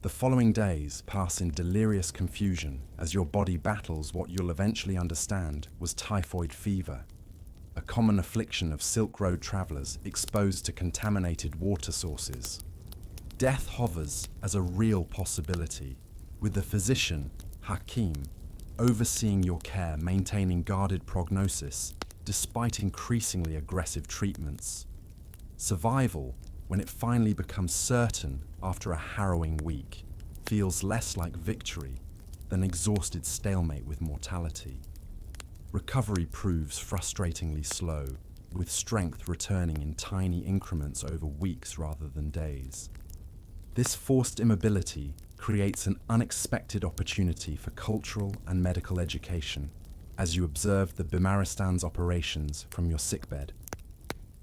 The following days pass in delirious confusion as your body battles what you'll eventually understand was typhoid fever, a common affliction of Silk Road travelers exposed to contaminated water sources. Death hovers as a real possibility, with the physician, Hakim, overseeing your care, maintaining guarded prognosis despite increasingly aggressive treatments. Survival, when it finally becomes certain after a harrowing week, feels less like victory than exhausted stalemate with mortality. Recovery proves frustratingly slow, with strength returning in tiny increments over weeks rather than days. This forced immobility creates an unexpected opportunity for cultural and medical education as you observe the Bimaristan's operations from your sickbed.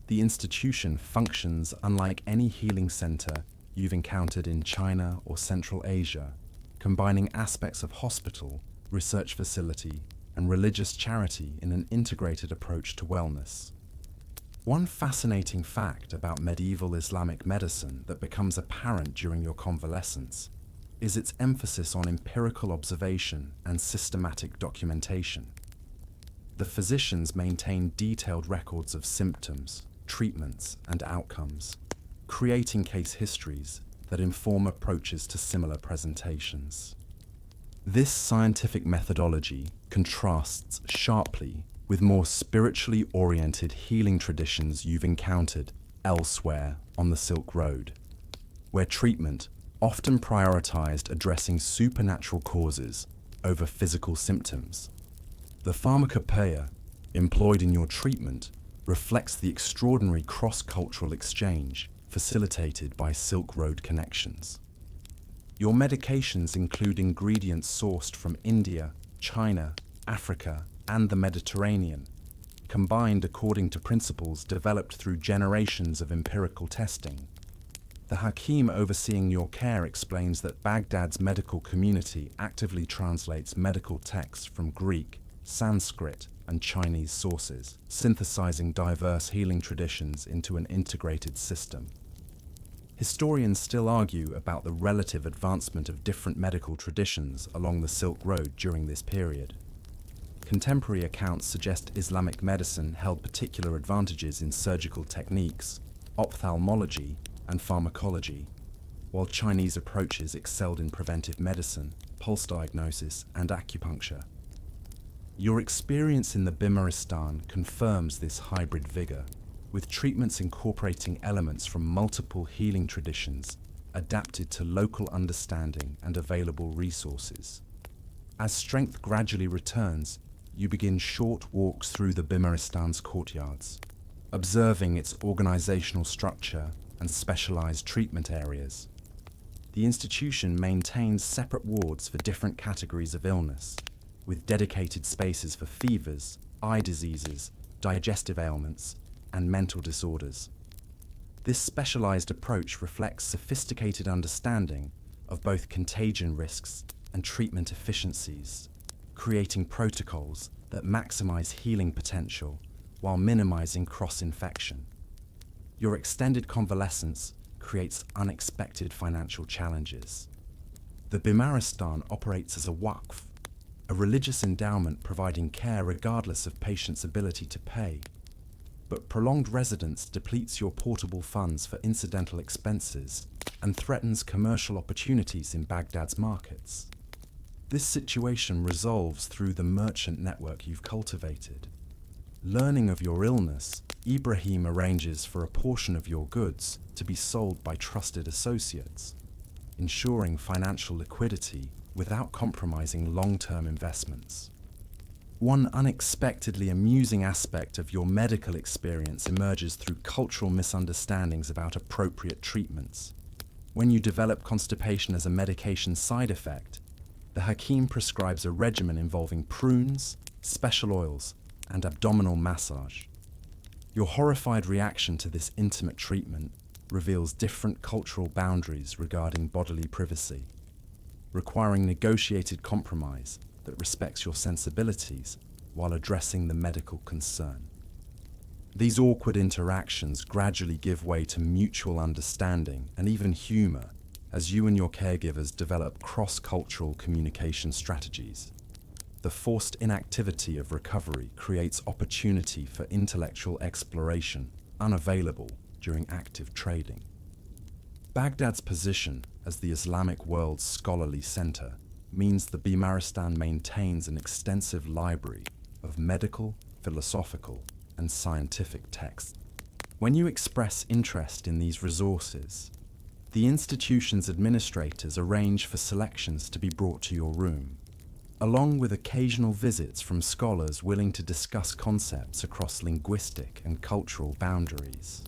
The institution functions unlike any healing center you've encountered in China or Central Asia, combining aspects of hospital, research facility, and religious charity in an integrated approach to wellness. One fascinating fact about medieval Islamic medicine that becomes apparent during your convalescence is its emphasis on empirical observation and systematic documentation. The physicians maintain detailed records of symptoms, treatments, and outcomes, creating case histories that inform approaches to similar presentations. This scientific methodology contrasts sharply with more spiritually oriented healing traditions you've encountered elsewhere on the Silk Road, where treatment often prioritized addressing supernatural causes over physical symptoms. The pharmacopoeia employed in your treatment reflects the extraordinary cross-cultural exchange facilitated by Silk Road connections. Your medications include ingredients sourced from India, China, Africa, and the Mediterranean, combined according to principles developed through generations of empirical testing. The Hakim overseeing your care explains that Baghdad's medical community actively translates medical texts from Greek, Sanskrit, and Chinese sources, synthesizing diverse healing traditions into an integrated system. Historians still argue about the relative advancement of different medical traditions along the Silk Road during this period. Contemporary accounts suggest Islamic medicine held particular advantages in surgical techniques, ophthalmology, and pharmacology, while Chinese approaches excelled in preventive medicine, pulse diagnosis, and acupuncture. Your experience in the Bimaristan confirms this hybrid vigor, with treatments incorporating elements from multiple healing traditions adapted to local understanding and available resources. As strength gradually returns, you begin short walks through the Bimaristan's courtyards, observing its organizational structure and specialized treatment areas. The institution maintains separate wards for different categories of illness, with dedicated spaces for fevers, eye diseases, digestive ailments, and mental disorders. This specialized approach reflects sophisticated understanding of both contagion risks and treatment efficiencies, creating protocols that maximize healing potential while minimizing cross-infection. Your extended convalescence creates unexpected financial challenges. The Bimaristan operates as a waqf, a religious endowment providing care regardless of patients' ability to pay. But prolonged residence depletes your portable funds for incidental expenses and threatens commercial opportunities in Baghdad's markets. This situation resolves through the merchant network you've cultivated. Learning of your illness, Ibrahim arranges for a portion of your goods to be sold by trusted associates, ensuring financial liquidity without compromising long-term investments. One unexpectedly amusing aspect of your medical experience emerges through cultural misunderstandings about appropriate treatments. When you develop constipation as a medication side effect, the Hakim prescribes a regimen involving prunes, special oils, and abdominal massage. Your horrified reaction to this intimate treatment reveals different cultural boundaries regarding bodily privacy, requiring negotiated compromise that respects your sensibilities while addressing the medical concern. These awkward interactions gradually give way to mutual understanding and even humor as you and your caregivers develop cross-cultural communication strategies. The forced inactivity of recovery creates opportunity for intellectual exploration unavailable during active trading. Baghdad's position as the Islamic world's scholarly center means the Bimaristan maintains an extensive library of medical, philosophical, and scientific texts. When you express interest in these resources, the institution's administrators arrange for selections to be brought to your room, along with occasional visits from scholars willing to discuss concepts across linguistic and cultural boundaries.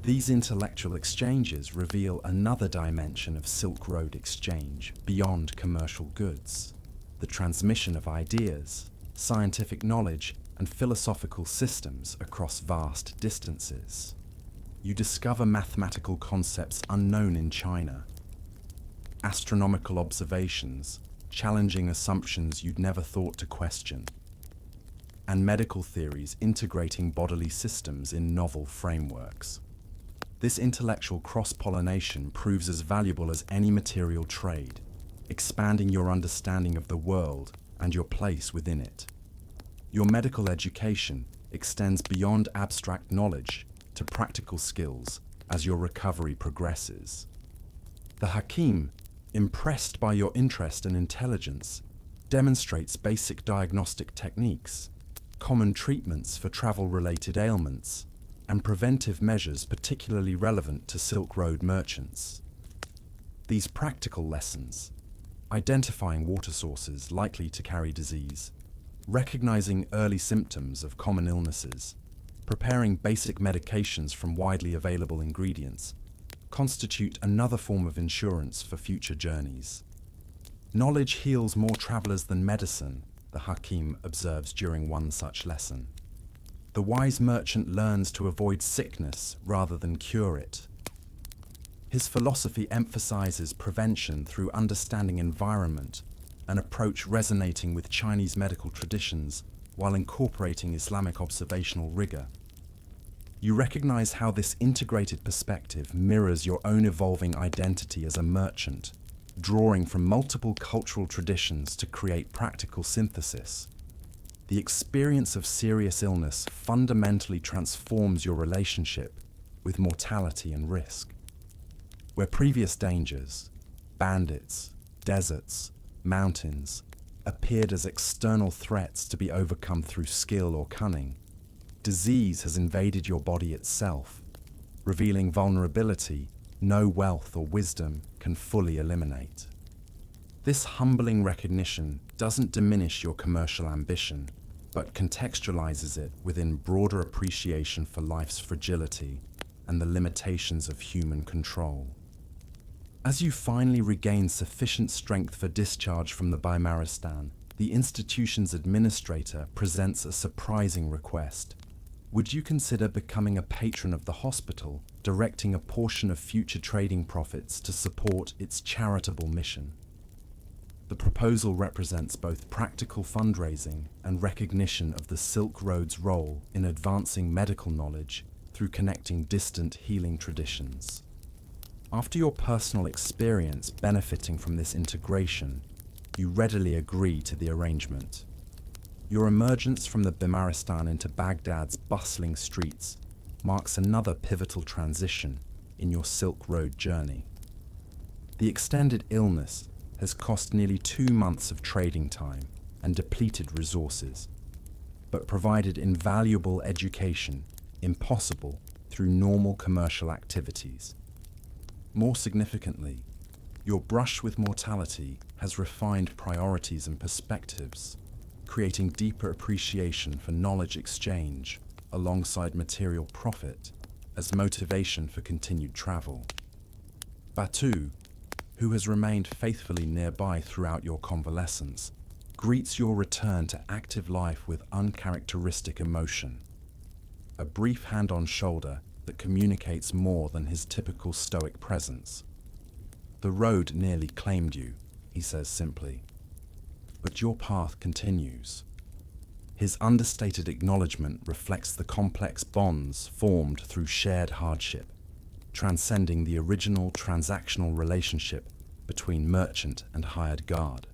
These intellectual exchanges reveal another dimension of Silk Road exchange beyond commercial goods: the transmission of ideas, scientific knowledge, and philosophical systems across vast distances. You discover mathematical concepts unknown in China, astronomical observations, challenging assumptions you'd never thought to question, and medical theories integrating bodily systems in novel frameworks. This intellectual cross-pollination proves as valuable as any material trade, expanding your understanding of the world and your place within it. Your medical education extends beyond abstract knowledge to practical skills as your recovery progresses. The Hakim, impressed by your interest and intelligence, demonstrates basic diagnostic techniques, common treatments for travel-related ailments, and preventive measures particularly relevant to Silk Road merchants. These practical lessons, identifying water sources likely to carry disease, recognizing early symptoms of common illnesses, preparing basic medications from widely available ingredients, constitute another form of insurance for future journeys. Knowledge heals more travelers than medicine, the Hakim observes during one such lesson. The wise merchant learns to avoid sickness rather than cure it. His philosophy emphasizes prevention through understanding environment, an approach resonating with Chinese medical traditions while incorporating Islamic observational rigor. You recognize how this integrated perspective mirrors your own evolving identity as a merchant, drawing from multiple cultural traditions to create practical synthesis. The experience of serious illness fundamentally transforms your relationship with mortality and risk. Where previous dangers, bandits, deserts, mountains, appeared as external threats to be overcome through skill or cunning, disease has invaded your body itself, revealing vulnerability no wealth or wisdom can fully eliminate. This humbling recognition doesn't diminish your commercial ambition, but contextualizes it within broader appreciation for life's fragility and the limitations of human control. As you finally regain sufficient strength for discharge from the Bimaristan, the institution's administrator presents a surprising request. Would you consider becoming a patron of the hospital, directing a portion of future trading profits to support its charitable mission? The proposal represents both practical fundraising and recognition of the Silk Road's role in advancing medical knowledge through connecting distant healing traditions. After your personal experience benefiting from this integration, you readily agree to the arrangement. Your emergence from the Bimaristan into Baghdad's bustling streets marks another pivotal transition in your Silk Road journey. The extended illness has cost nearly 2 months of trading time and depleted resources, but provided invaluable education impossible through normal commercial activities. More significantly, your brush with mortality has refined priorities and perspectives, creating deeper appreciation for knowledge exchange alongside material profit as motivation for continued travel. Batu, who has remained faithfully nearby throughout your convalescence, greets your return to active life with uncharacteristic emotion. A brief hand on shoulder that communicates more than his typical stoic presence. The road nearly claimed you, he says simply, but your path continues. His understated acknowledgement reflects the complex bonds formed through shared hardship, transcending the original transactional relationship between merchant and hired guard.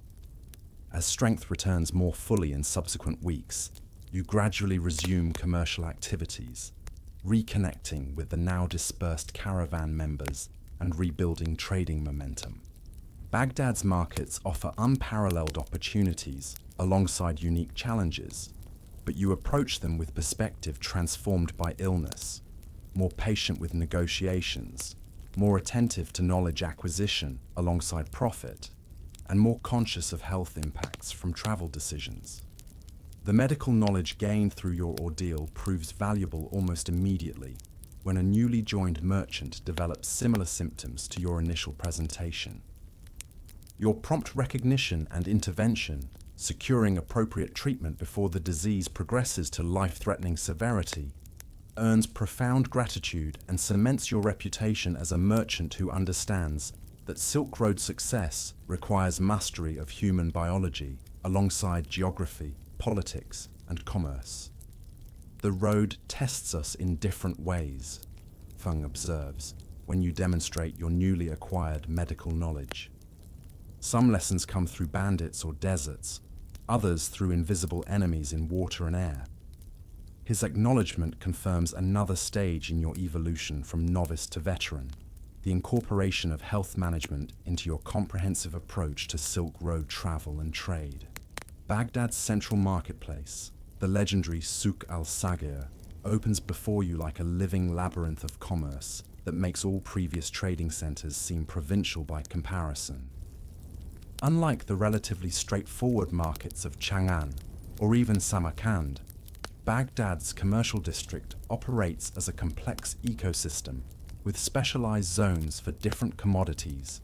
As strength returns more fully in subsequent weeks, you gradually resume commercial activities, reconnecting with the now dispersed caravan members and rebuilding trading momentum. Baghdad's markets offer unparalleled opportunities alongside unique challenges, but you approach them with perspective transformed by illness, more patient with negotiations, more attentive to knowledge acquisition alongside profit, and more conscious of health impacts from travel decisions. The medical knowledge gained through your ordeal proves valuable almost immediately when a newly joined merchant develops similar symptoms to your initial presentation. Your prompt recognition and intervention, securing appropriate treatment before the disease progresses to life-threatening severity, earns profound gratitude and cements your reputation as a merchant who understands that Silk Road success requires mastery of human biology alongside geography, politics, and commerce. The road tests us in different ways, Feng observes, when you demonstrate your newly acquired medical knowledge. Some lessons come through bandits or deserts, others through invisible enemies in water and air. His acknowledgement confirms another stage in your evolution from novice to veteran, the incorporation of health management into your comprehensive approach to Silk Road travel and trade. Baghdad's central marketplace, the legendary Souk al-Sagir, opens before you like a living labyrinth of commerce that makes all previous trading centers seem provincial by comparison. Unlike the relatively straightforward markets of Chang'an or even Samarkand, Baghdad's commercial district operates as a complex ecosystem with specialized zones for different commodities,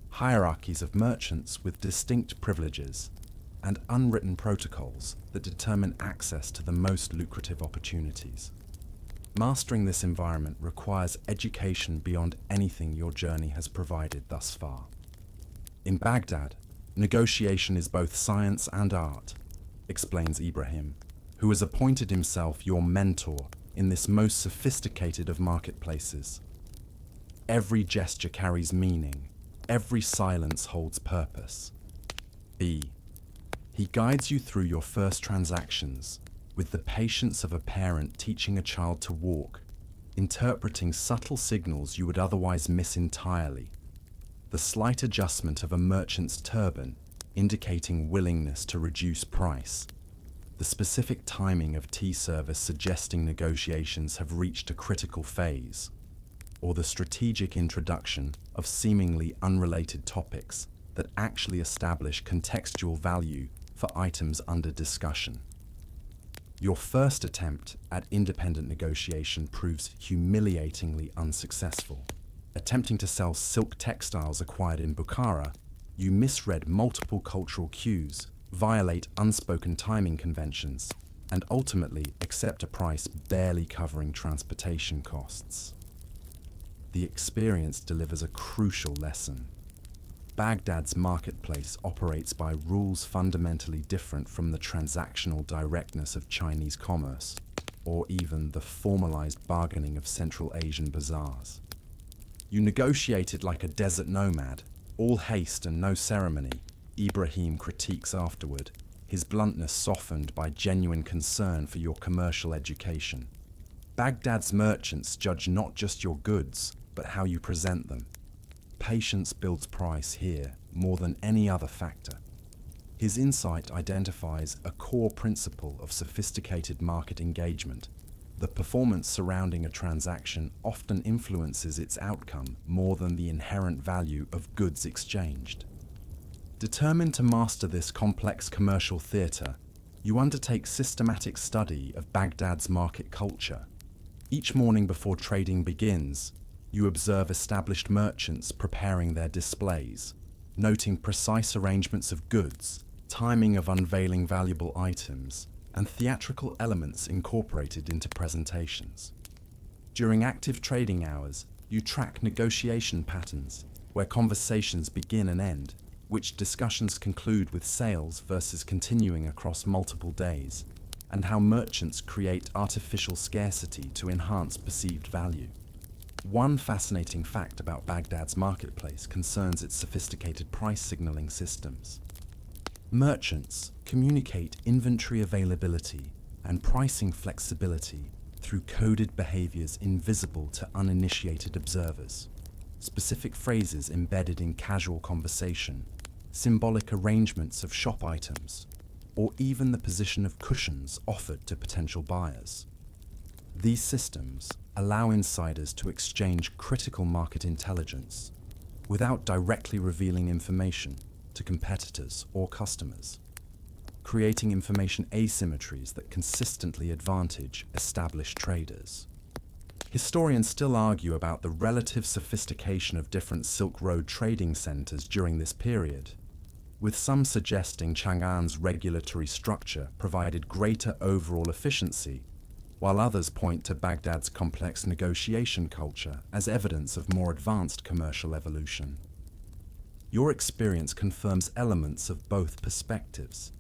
hierarchies of merchants with distinct privileges, and unwritten protocols that determine access to the most lucrative opportunities. Mastering this environment requires education beyond anything your journey has provided thus far. In Baghdad, negotiation is both science and art, explains Ibrahim, who has appointed himself your mentor in this most sophisticated of marketplaces. Every gesture carries meaning, every silence holds purpose. B. He guides you through your first transactions with the patience of a parent teaching a child to walk, interpreting subtle signals you would otherwise miss entirely. The slight adjustment of a merchant's turban indicating willingness to reduce price. The specific timing of tea service suggesting negotiations have reached a critical phase, or the strategic introduction of seemingly unrelated topics that actually establish contextual value for items under discussion. Your first attempt at independent negotiation proves humiliatingly unsuccessful. Attempting to sell silk textiles acquired in Bukhara, you misread multiple cultural cues, violate unspoken timing conventions, and ultimately accept a price barely covering transportation costs. The experience delivers a crucial lesson. Baghdad's marketplace operates by rules fundamentally different from the transactional directness of Chinese commerce, or even the formalized bargaining of Central Asian bazaars. You negotiated like a desert nomad, all haste and no ceremony, Ibrahim critiques afterward, his bluntness softened by genuine concern for your commercial education. Baghdad's merchants judge not just your goods, but how you present them. Patience builds price here more than any other factor. His insight identifies a core principle of sophisticated market engagement. The performance surrounding a transaction often influences its outcome more than the inherent value of goods exchanged. Determined to master this complex commercial theatre, you undertake systematic study of Baghdad's market culture. Each morning before trading begins, you observe established merchants preparing their displays, noting precise arrangements of goods, timing of unveiling valuable items, and theatrical elements incorporated into presentations. During active trading hours, you track negotiation patterns, where conversations begin and end, which discussions conclude with sales versus continuing across multiple days, and how merchants create artificial scarcity to enhance perceived value. One fascinating fact about Baghdad's marketplace concerns its sophisticated price signaling systems. Merchants communicate inventory availability and pricing flexibility through coded behaviors invisible to uninitiated observers. Specific phrases embedded in casual conversation, symbolic arrangements of shop items, or even the position of cushions offered to potential buyers. These systems allow insiders to exchange critical market intelligence without directly revealing information to competitors or customers, creating information asymmetries that consistently advantage established traders. Historians still argue about the relative sophistication of different Silk Road trading centers during this period, with some suggesting Chang'an's regulatory structure provided greater overall efficiency, while others point to Baghdad's complex negotiation culture as evidence of more advanced commercial evolution. Your experience confirms elements of both perspectives.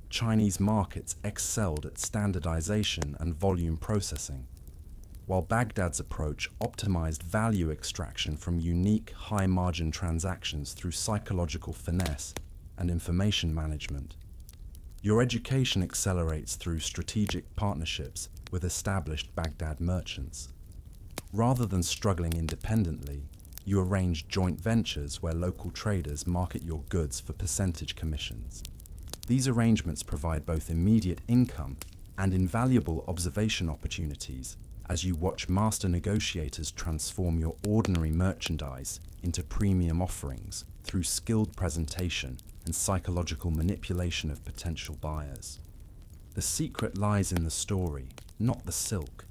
Chinese markets excelled at standardization and volume processing, while Baghdad's approach optimized value extraction from unique high-margin transactions through psychological finesse and information management. Your education accelerates through strategic partnerships with established Baghdad merchants. Rather than struggling independently, you arrange joint ventures where local traders market your goods for percentage commissions. These arrangements provide both immediate income and invaluable observation opportunities as you watch master negotiators transform your ordinary merchandise into premium offerings through skilled presentation and psychological manipulation of potential buyers. The secret lies in the story, not the silk,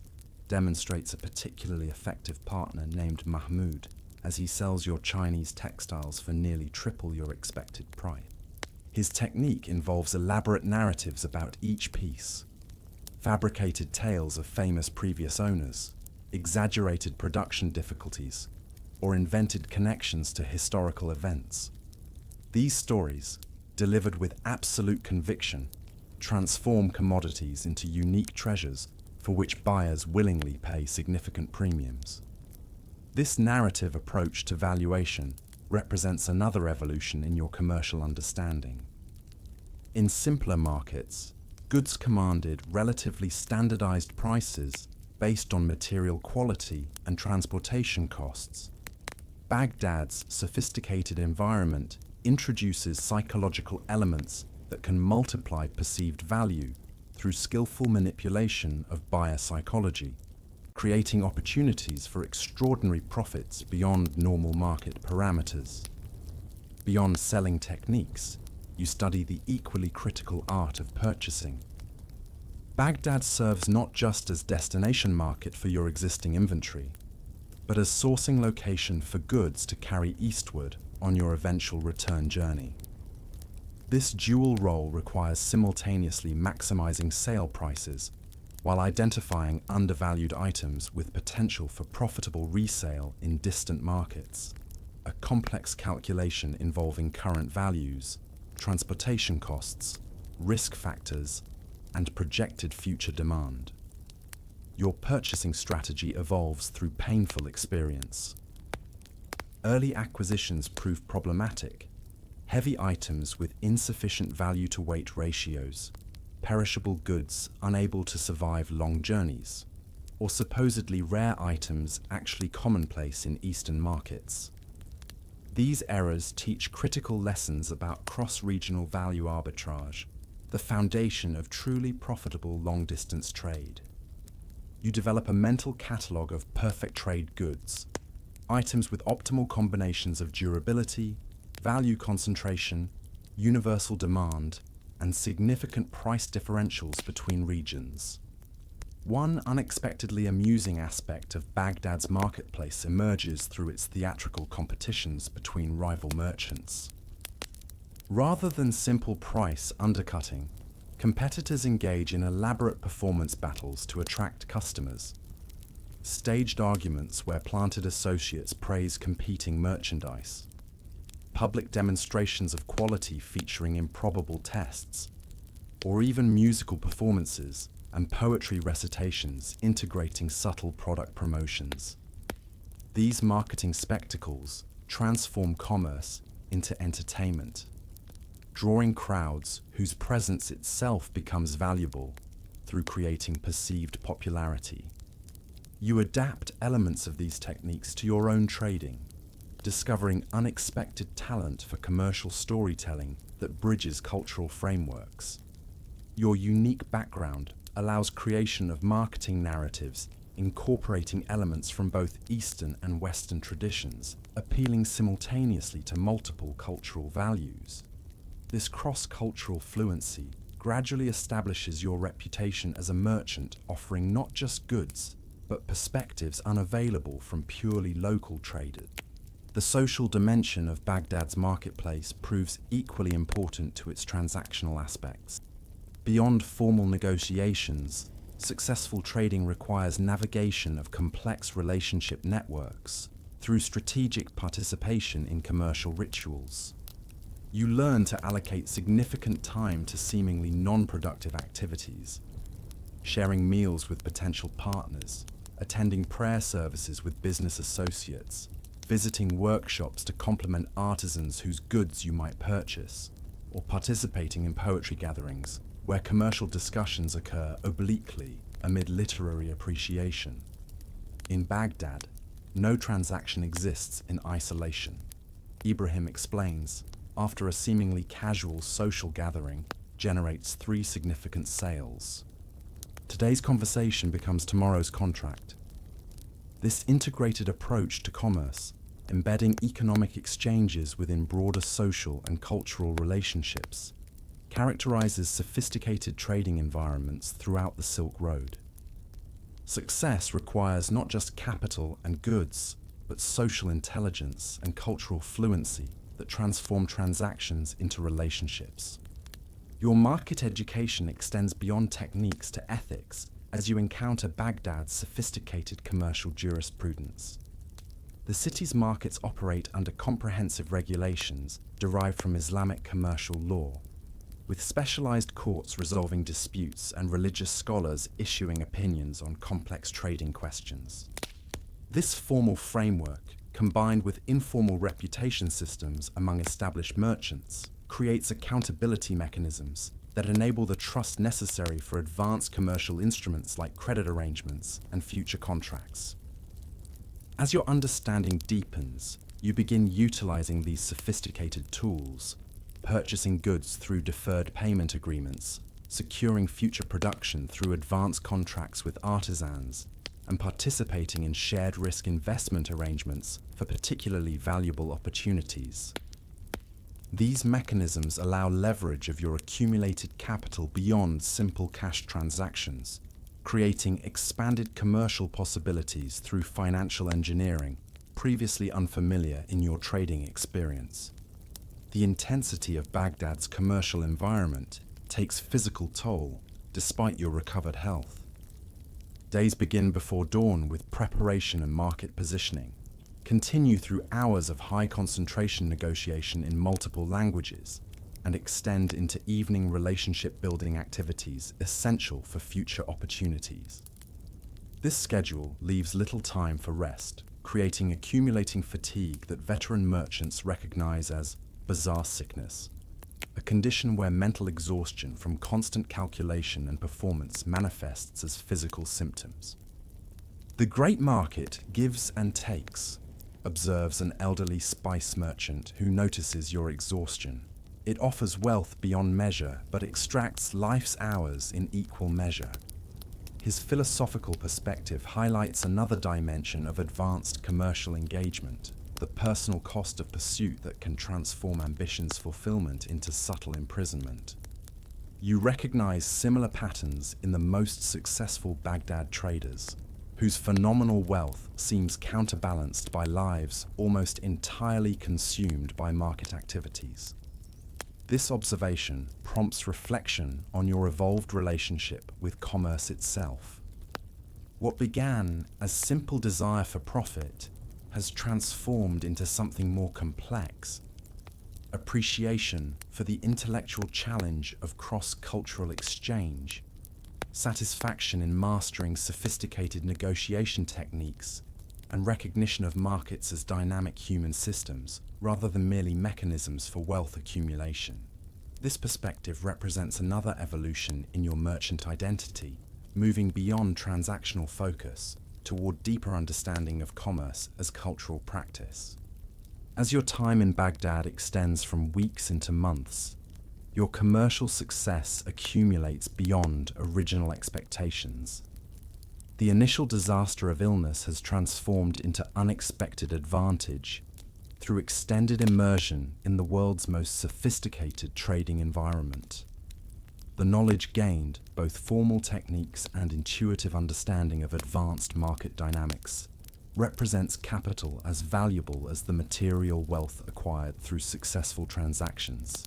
demonstrates a particularly effective partner named Mahmoud as he sells your Chinese textiles for nearly triple your expected price. His technique involves elaborate narratives about each piece, fabricated tales of famous previous owners, exaggerated production difficulties, or invented connections to historical events. These stories, delivered with absolute conviction, transform commodities into unique treasures for which buyers willingly pay significant premiums. This narrative approach to valuation represents another evolution in your commercial understanding. In simpler markets, goods commanded relatively standardized prices based on material quality and transportation costs. Baghdad's sophisticated environment introduces psychological elements that can multiply perceived value through skillful manipulation of buyer psychology, creating opportunities for extraordinary profits beyond normal market parameters. Beyond selling techniques, you study the equally critical art of purchasing. Baghdad serves not just as destination market for your existing inventory, but as sourcing location for goods to carry eastward on your eventual return journey. This dual role requires simultaneously maximizing sale prices while identifying undervalued items with potential for profitable resale in distant markets, a complex calculation involving current values, transportation costs, risk factors, and projected future demand. Your purchasing strategy evolves through painful experience. Early acquisitions prove problematic. Heavy items with insufficient value-to-weight ratios, perishable goods unable to survive long journeys, or supposedly rare items actually commonplace in Eastern markets. These errors teach critical lessons about cross-regional value arbitrage, the foundation of truly profitable long-distance trade. You develop a mental catalogue of perfect trade goods, items with optimal combinations of durability, value concentration, universal demand, and significant price differentials between regions. One unexpectedly amusing aspect of Baghdad's marketplace emerges through its theatrical competitions between rival merchants. Rather than simple price undercutting, competitors engage in elaborate performance battles to attract customers. Staged arguments where planted associates praise competing merchandise. Public demonstrations of quality featuring improbable tests, or even musical performances and poetry recitations integrating subtle product promotions. These marketing spectacles transform commerce into entertainment, drawing crowds whose presence itself becomes valuable through creating perceived popularity. You adapt elements of these techniques to your own trading, discovering unexpected talent for commercial storytelling that bridges cultural frameworks. Your unique background allows creation of marketing narratives incorporating elements from both Eastern and Western traditions, appealing simultaneously to multiple cultural values. This cross-cultural fluency gradually establishes your reputation as a merchant offering not just goods, but perspectives unavailable from purely local traders. The social dimension of Baghdad's marketplace proves equally important to its transactional aspects. Beyond formal negotiations, successful trading requires navigation of complex relationship networks through strategic participation in commercial rituals. You learn to allocate significant time to seemingly non-productive activities, sharing meals with potential partners, attending prayer services with business associates, visiting workshops to complement artisans whose goods you might purchase, or participating in poetry gatherings where commercial discussions occur obliquely amid literary appreciation. In Baghdad, no transaction exists in isolation. Ibrahim explains, after a seemingly casual social gathering generates 3 significant sales. Today's conversation becomes tomorrow's contract. This integrated approach to commerce, embedding economic exchanges within broader social and cultural relationships, characterizes sophisticated trading environments throughout the Silk Road. Success requires not just capital and goods, but social intelligence and cultural fluency that transform transactions into relationships. Your market education extends beyond techniques to ethics as you encounter Baghdad's sophisticated commercial jurisprudence. The city's markets operate under comprehensive regulations derived from Islamic commercial law, with specialized courts resolving disputes and religious scholars issuing opinions on complex trading questions. This formal framework, combined with informal reputation systems among established merchants, creates accountability mechanisms that enable the trust necessary for advanced commercial instruments like credit arrangements and future contracts. As your understanding deepens, you begin utilizing these sophisticated tools, purchasing goods through deferred payment agreements, securing future production through advanced contracts with artisans, and participating in shared risk investment arrangements for particularly valuable opportunities. These mechanisms allow leverage of your accumulated capital beyond simple cash transactions, creating expanded commercial possibilities through financial engineering, previously unfamiliar in your trading experience. The intensity of Baghdad's commercial environment takes physical toll despite your recovered health. Days begin before dawn with preparation and market positioning, continue through hours of high concentration negotiation in multiple languages, and extend into evening relationship building activities essential for future opportunities. This schedule leaves little time for rest, creating accumulating fatigue that veteran merchants recognize as bazaar sickness, a condition where mental exhaustion from constant calculation and performance manifests as physical symptoms. The great market gives and takes, observes an elderly spice merchant who notices your exhaustion. It offers wealth beyond measure, but extracts life's hours in equal measure. His philosophical perspective highlights another dimension of advanced commercial engagement, the personal cost of pursuit that can transform ambition's fulfillment into subtle imprisonment. You recognize similar patterns in the most successful Baghdad traders, whose phenomenal wealth seems counterbalanced by lives almost entirely consumed by market activities. This observation prompts reflection on your evolved relationship with commerce itself. What began as simple desire for profit has transformed into something more complex: appreciation for the intellectual challenge of cross-cultural exchange, satisfaction in mastering sophisticated negotiation techniques, and recognition of markets as dynamic human systems rather than merely mechanisms for wealth accumulation. This perspective represents another evolution in your merchant identity, moving beyond transactional focus toward deeper understanding of commerce as cultural practice. As your time in Baghdad extends from weeks into months, your commercial success accumulates beyond original expectations. The initial disaster of illness has transformed into unexpected advantage through extended immersion in the world's most sophisticated trading environment. The knowledge gained, both formal techniques and intuitive understanding of advanced market dynamics, represents capital as valuable as the material wealth acquired through successful transactions.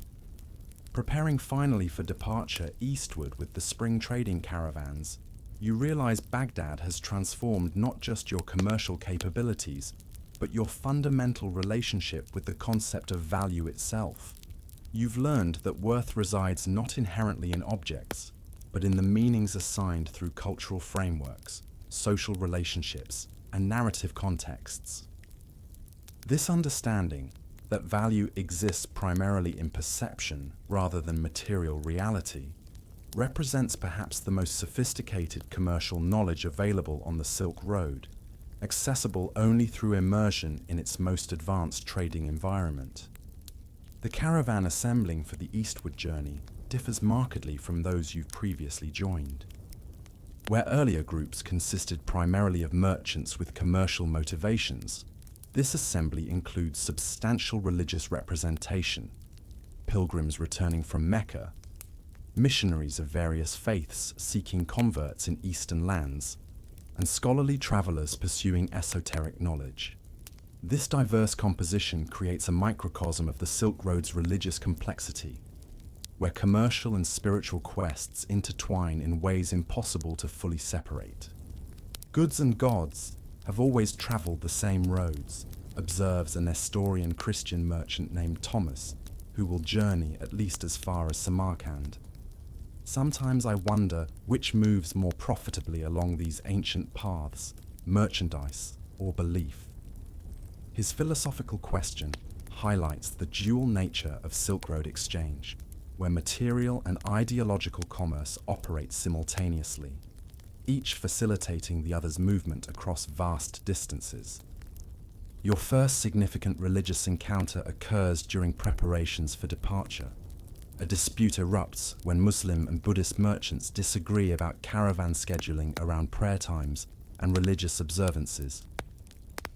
Preparing finally for departure eastward with the spring trading caravans, you realize Baghdad has transformed not just your commercial capabilities, but your fundamental relationship with the concept of value itself. You've learned that worth resides not inherently in objects, but in the meanings assigned through cultural frameworks, social relationships, and narrative contexts. This understanding that value exists primarily in perception rather than material reality represents perhaps the most sophisticated commercial knowledge available on the Silk Road, accessible only through immersion in its most advanced trading environment. The caravan assembling for the eastward journey differs markedly from those you've previously joined. Where earlier groups consisted primarily of merchants with commercial motivations, this assembly includes substantial religious representation, pilgrims returning from Mecca, missionaries of various faiths seeking converts in eastern lands, and scholarly travelers pursuing esoteric knowledge. This diverse composition creates a microcosm of the Silk Road's religious complexity, where commercial and spiritual quests intertwine in ways impossible to fully separate. Goods and gods have always traveled the same roads, observes a Nestorian Christian merchant named Thomas, who will journey at least as far as Samarkand. Sometimes I wonder which moves more profitably along these ancient paths, merchandise or belief. His philosophical question highlights the dual nature of Silk Road exchange, where material and ideological commerce operate simultaneously, each facilitating the other's movement across vast distances. Your first significant religious encounter occurs during preparations for departure. A dispute erupts when Muslim and Buddhist merchants disagree about caravan scheduling around prayer times and religious observances.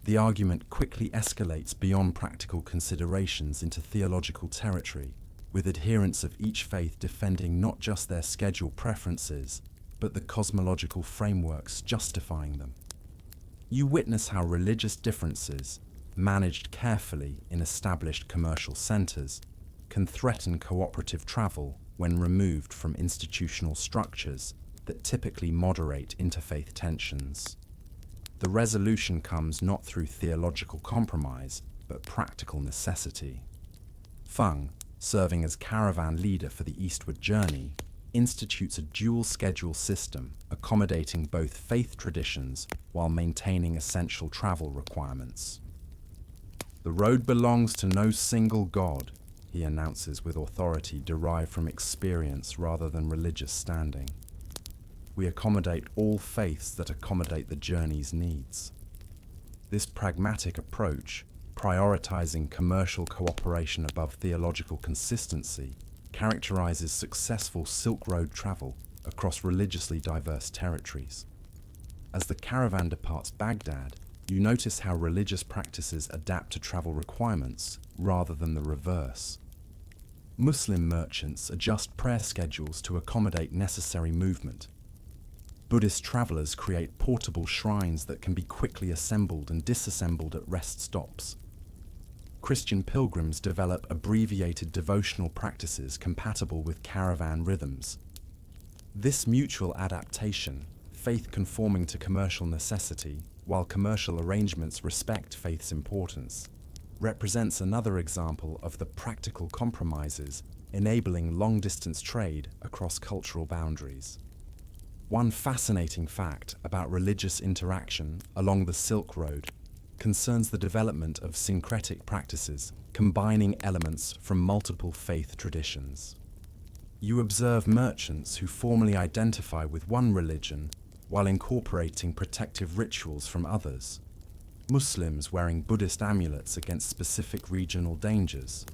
The argument quickly escalates beyond practical considerations into theological territory, with adherents of each faith defending not just their schedule preferences, but the cosmological frameworks justifying them. You witness how religious differences, managed carefully in established commercial centers, can threaten cooperative travel when removed from institutional structures that typically moderate interfaith tensions. The resolution comes not through theological compromise, but practical necessity. Feng, serving as caravan leader for the eastward journey, institutes a dual schedule system accommodating both faith traditions while maintaining essential travel requirements. "The road belongs to no single god," he announces with authority derived from experience rather than religious standing. "We accommodate all faiths that accommodate the journey's needs." This pragmatic approach, prioritizing commercial cooperation above theological consistency, characterizes successful Silk Road travel across religiously diverse territories. As the caravan departs Baghdad, you notice how religious practices adapt to travel requirements rather than the reverse. Muslim merchants adjust prayer schedules to accommodate necessary movement. Buddhist travelers create portable shrines that can be quickly assembled and disassembled at rest stops. Christian pilgrims develop abbreviated devotional practices compatible with caravan rhythms. This mutual adaptation, faith conforming to commercial necessity, while commercial arrangements respect faith's importance, represents another example of the practical compromises enabling long-distance trade across cultural boundaries. One fascinating fact about religious interaction along the Silk Road concerns the development of syncretic practices, combining elements from multiple faith traditions. You observe merchants who formally identify with one religion while incorporating protective rituals from others. Muslims wearing Buddhist amulets against specific regional dangers.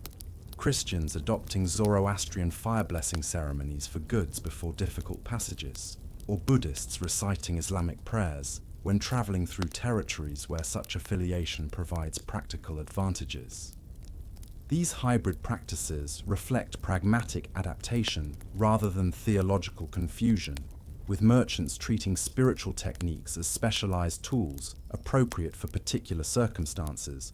Christians adopting Zoroastrian fire blessing ceremonies for goods before difficult passages. Or Buddhists reciting Islamic prayers when traveling through territories where such affiliation provides practical advantages. These hybrid practices reflect pragmatic adaptation rather than theological confusion, with merchants treating spiritual techniques as specialized tools appropriate for particular circumstances.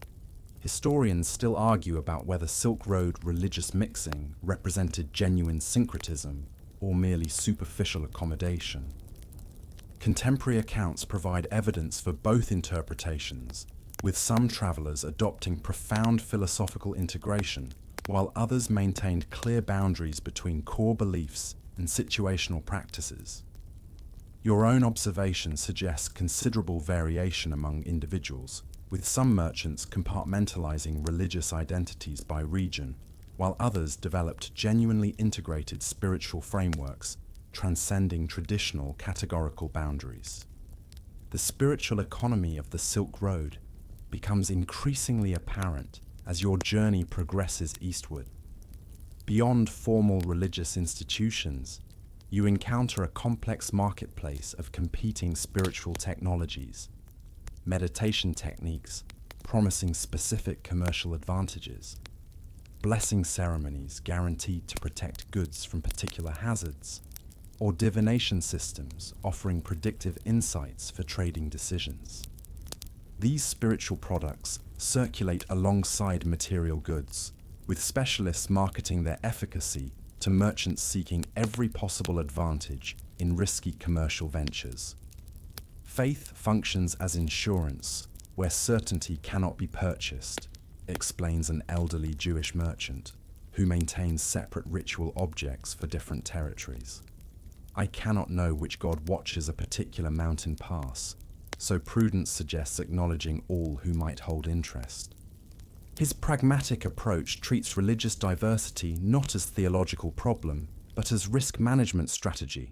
Historians still argue about whether Silk Road religious mixing represented genuine syncretism or merely superficial accommodation. Contemporary accounts provide evidence for both interpretations, with some travelers adopting profound philosophical integration, while others maintained clear boundaries between core beliefs and situational practices. Your own observation suggests considerable variation among individuals, with some merchants compartmentalizing religious identities by region, while others developed genuinely integrated spiritual frameworks, transcending traditional categorical boundaries. The spiritual economy of the Silk Road becomes increasingly apparent as your journey progresses eastward. Beyond formal religious institutions, you encounter a complex marketplace of competing spiritual technologies, meditation techniques promising specific commercial advantages, blessing ceremonies guaranteed to protect goods from particular hazards, or divination systems offering predictive insights for trading decisions. These spiritual products circulate alongside material goods, with specialists marketing their efficacy to merchants seeking every possible advantage in risky commercial ventures. Faith functions as insurance, where certainty cannot be purchased, explains an elderly Jewish merchant who maintains separate ritual objects for different territories. I cannot know which god watches a particular mountain pass, so prudence suggests acknowledging all who might hold interest. His pragmatic approach treats religious diversity not as theological problem, but as risk management strategy,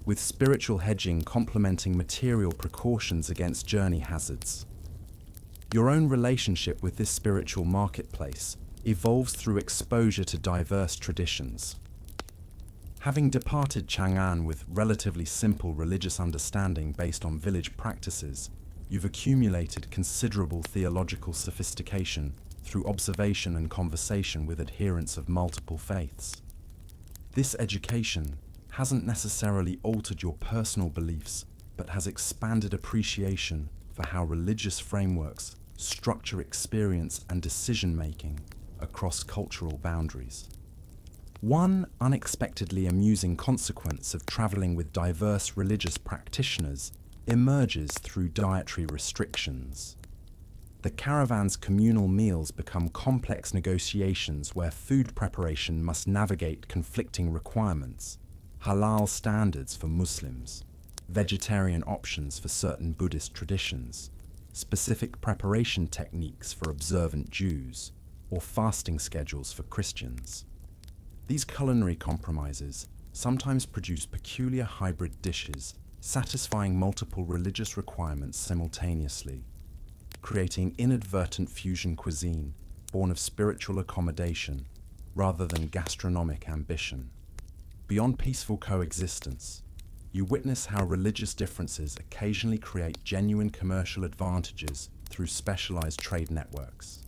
with spiritual hedging complementing material precautions against journey hazards. Your own relationship with this spiritual marketplace evolves through exposure to diverse traditions. Having departed Chang'an with relatively simple religious understanding based on village practices, you've accumulated considerable theological sophistication through observation and conversation with adherents of multiple faiths. This education hasn't necessarily altered your personal beliefs, but has expanded appreciation for how religious frameworks structure experience and decision-making across cultural boundaries. One unexpectedly amusing consequence of traveling with diverse religious practitioners emerges through dietary restrictions. The caravan's communal meals become complex negotiations where food preparation must navigate conflicting requirements, halal standards for Muslims, vegetarian options for certain Buddhist traditions, specific preparation techniques for observant Jews, or fasting schedules for Christians. These culinary compromises sometimes produce peculiar hybrid dishes satisfying multiple religious requirements simultaneously, creating inadvertent fusion cuisine born of spiritual accommodation rather than gastronomic ambition. Beyond peaceful coexistence, you witness how religious differences occasionally create genuine commercial advantages through specialized trade networks.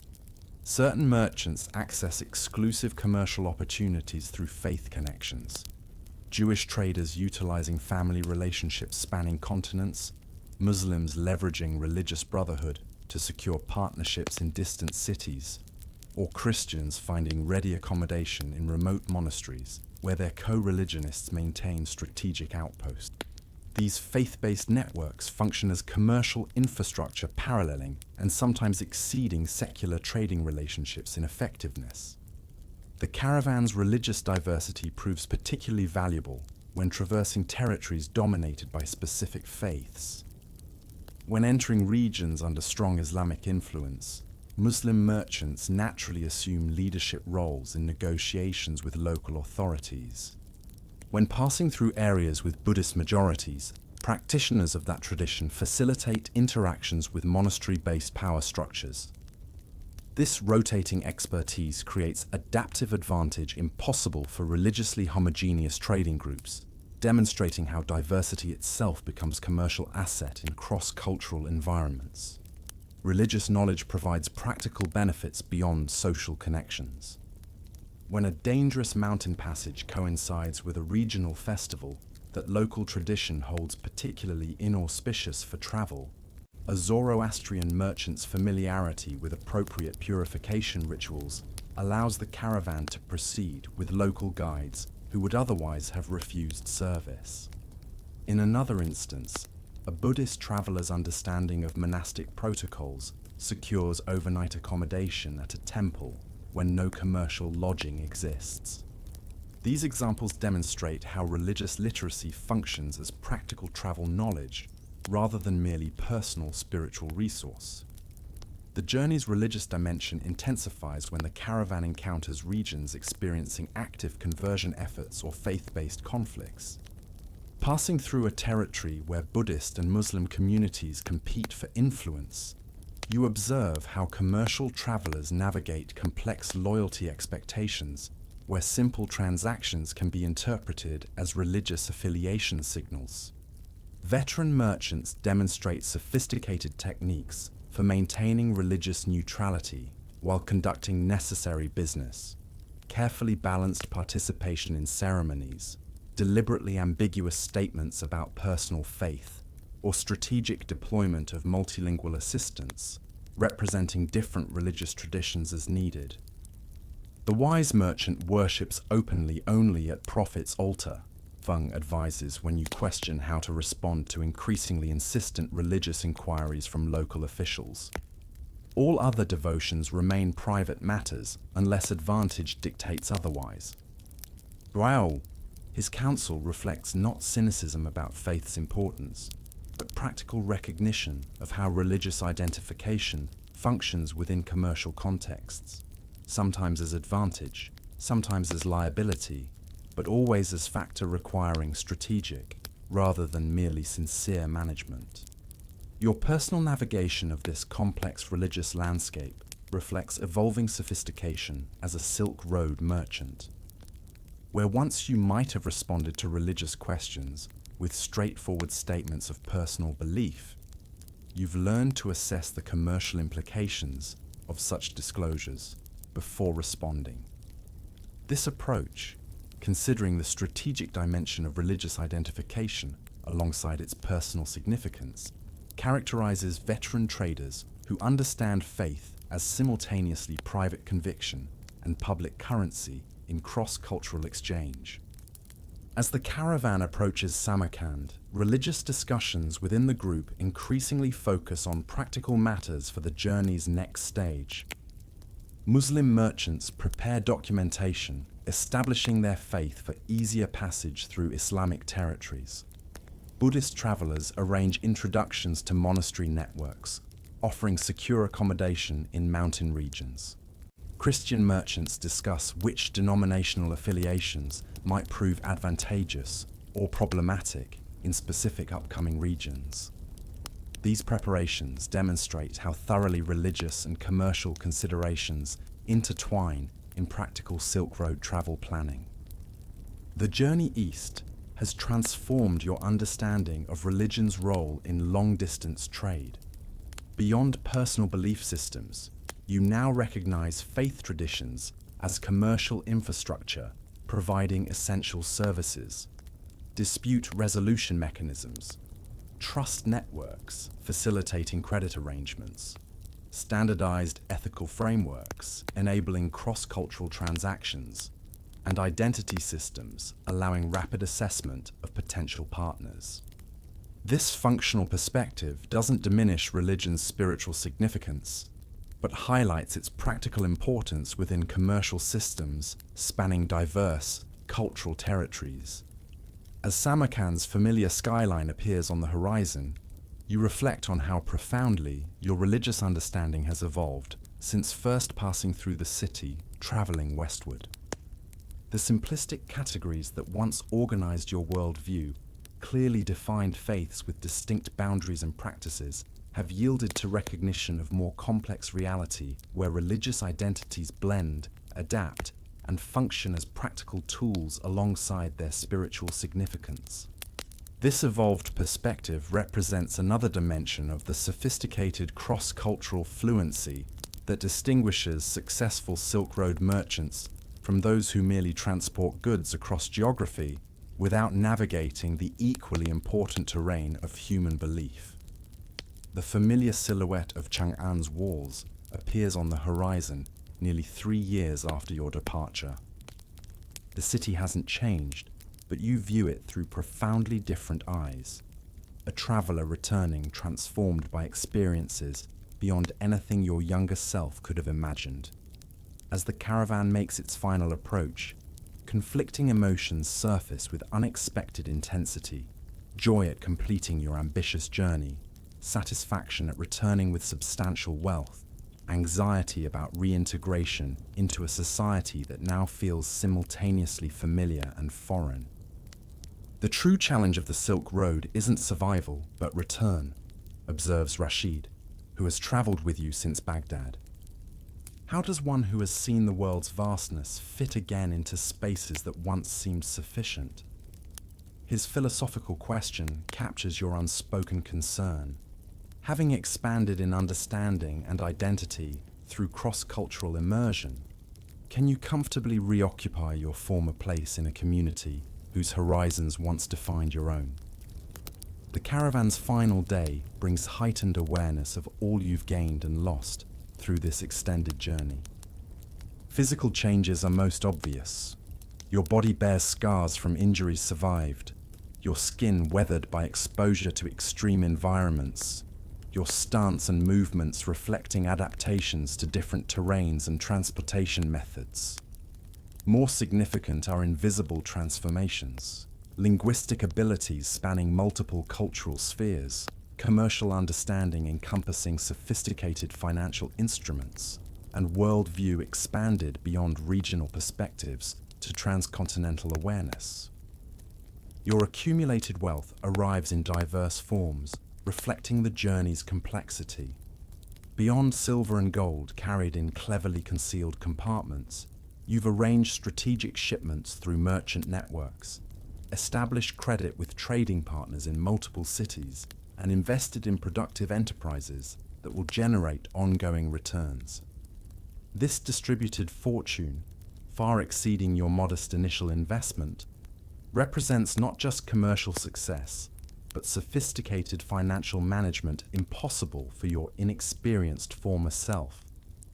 Certain merchants access exclusive commercial opportunities through faith connections. Jewish traders utilizing family relationships spanning continents, Muslims leveraging religious brotherhood to secure partnerships in distant cities, or Christians finding ready accommodation in remote monasteries where their co-religionists maintain strategic outposts. These faith-based networks function as commercial infrastructure paralleling and sometimes exceeding secular trading relationships in effectiveness. The caravan's religious diversity proves particularly valuable when traversing territories dominated by specific faiths. When entering regions under strong Islamic influence, Muslim merchants naturally assume leadership roles in negotiations with local authorities. When passing through areas with Buddhist majorities, practitioners of that tradition facilitate interactions with monastery-based power structures. This rotating expertise creates adaptive advantage impossible for religiously homogeneous trading groups, demonstrating how diversity itself becomes a commercial asset in cross-cultural environments. Religious knowledge provides practical benefits beyond social connections. When a dangerous mountain passage coincides with a regional festival that local tradition holds particularly inauspicious for travel, a Zoroastrian merchant's familiarity with appropriate purification rituals allows the caravan to proceed with local guides who would otherwise have refused service. In another instance, a Buddhist traveler's understanding of monastic protocols secures overnight accommodation at a temple when no commercial lodging exists. These examples demonstrate how religious literacy functions as practical travel knowledge rather than merely personal spiritual resource. The journey's religious dimension intensifies when the caravan encounters regions experiencing active conversion efforts or faith-based conflicts. Passing through a territory where Buddhist and Muslim communities compete for influence, you observe how commercial travelers navigate complex loyalty expectations, where simple transactions can be interpreted as religious affiliation signals. Veteran merchants demonstrate sophisticated techniques for maintaining religious neutrality while conducting necessary business, carefully balanced participation in ceremonies, deliberately ambiguous statements about personal faith, or strategic deployment of multilingual assistants, representing different religious traditions as needed. The wise merchant worships openly only at prophet's altar, Feng advises when you question how to respond to increasingly insistent religious inquiries from local officials. All other devotions remain private matters unless advantage dictates otherwise. Raoul, his counsel reflects not cynicism about faith's importance, but practical recognition of how religious identification functions within commercial contexts, sometimes as advantage, sometimes as liability, but always as factor requiring strategic, rather than merely sincere management. Your personal navigation of this complex religious landscape reflects evolving sophistication as a Silk Road merchant. Where once you might have responded to religious questions with straightforward statements of personal belief, you've learned to assess the commercial implications of such disclosures before responding. This approach, considering the strategic dimension of religious identification alongside its personal significance, characterizes veteran traders who understand faith as simultaneously private conviction and public currency in cross-cultural exchange. As the caravan approaches Samarkand, religious discussions within the group increasingly focus on practical matters for the journey's next stage. Muslim merchants prepare documentation, establishing their faith for easier passage through Islamic territories. Buddhist travelers arrange introductions to monastery networks, offering secure accommodation in mountain regions. Christian merchants discuss which denominational affiliations might prove advantageous or problematic in specific upcoming regions. These preparations demonstrate how thoroughly religious and commercial considerations intertwine in practical Silk Road travel planning. The journey east has transformed your understanding of religion's role in long-distance trade. Beyond personal belief systems, you now recognize faith traditions as commercial infrastructure providing essential services, dispute resolution mechanisms, trust networks facilitating credit arrangements, standardized ethical frameworks enabling cross-cultural transactions, and identity systems allowing rapid assessment of potential partners. This functional perspective doesn't diminish religion's spiritual significance, but highlights its practical importance within commercial systems spanning diverse cultural territories. As Samarkand's familiar skyline appears on the horizon, you reflect on how profoundly your religious understanding has evolved since first passing through the city, traveling westward. The simplistic categories that once organized your worldview, clearly defined faiths with distinct boundaries and practices, have yielded to recognition of more complex reality where religious identities blend, adapt, and function as practical tools alongside their spiritual significance. This evolved perspective represents another dimension of the sophisticated cross-cultural fluency that distinguishes successful Silk Road merchants from those who merely transport goods across geography without navigating the equally important terrain of human belief. The familiar silhouette of Chang'an's walls appears on the horizon nearly 3 years after your departure. The city hasn't changed, but you view it through profoundly different eyes. A traveler returning transformed by experiences beyond anything your younger self could have imagined. As the caravan makes its final approach, conflicting emotions surface with unexpected intensity. Joy at completing your ambitious journey, satisfaction at returning with substantial wealth, anxiety about reintegration into a society that now feels simultaneously familiar and foreign. The true challenge of the Silk Road isn't survival, but return, observes Rashid, who has traveled with you since Baghdad. How does one who has seen the world's vastness fit again into spaces that once seemed sufficient? His philosophical question captures your unspoken concern. Having expanded in understanding and identity through cross-cultural immersion, can you comfortably reoccupy your former place in a community whose horizons once defined your own? The caravan's final day brings heightened awareness of all you've gained and lost through this extended journey. Physical changes are most obvious. Your body bears scars from injuries survived, your skin weathered by exposure to extreme environments, your stance and movements reflecting adaptations to different terrains and transportation methods. More significant are invisible transformations, linguistic abilities spanning multiple cultural spheres, commercial understanding encompassing sophisticated financial instruments, and worldview expanded beyond regional perspectives to transcontinental awareness. Your accumulated wealth arrives in diverse forms, reflecting the journey's complexity. Beyond silver and gold carried in cleverly concealed compartments, you've arranged strategic shipments through merchant networks, established credit with trading partners in multiple cities, and invested in productive enterprises that will generate ongoing returns. This distributed fortune, far exceeding your modest initial investment, represents not just commercial success, but sophisticated financial management impossible for your inexperienced former self.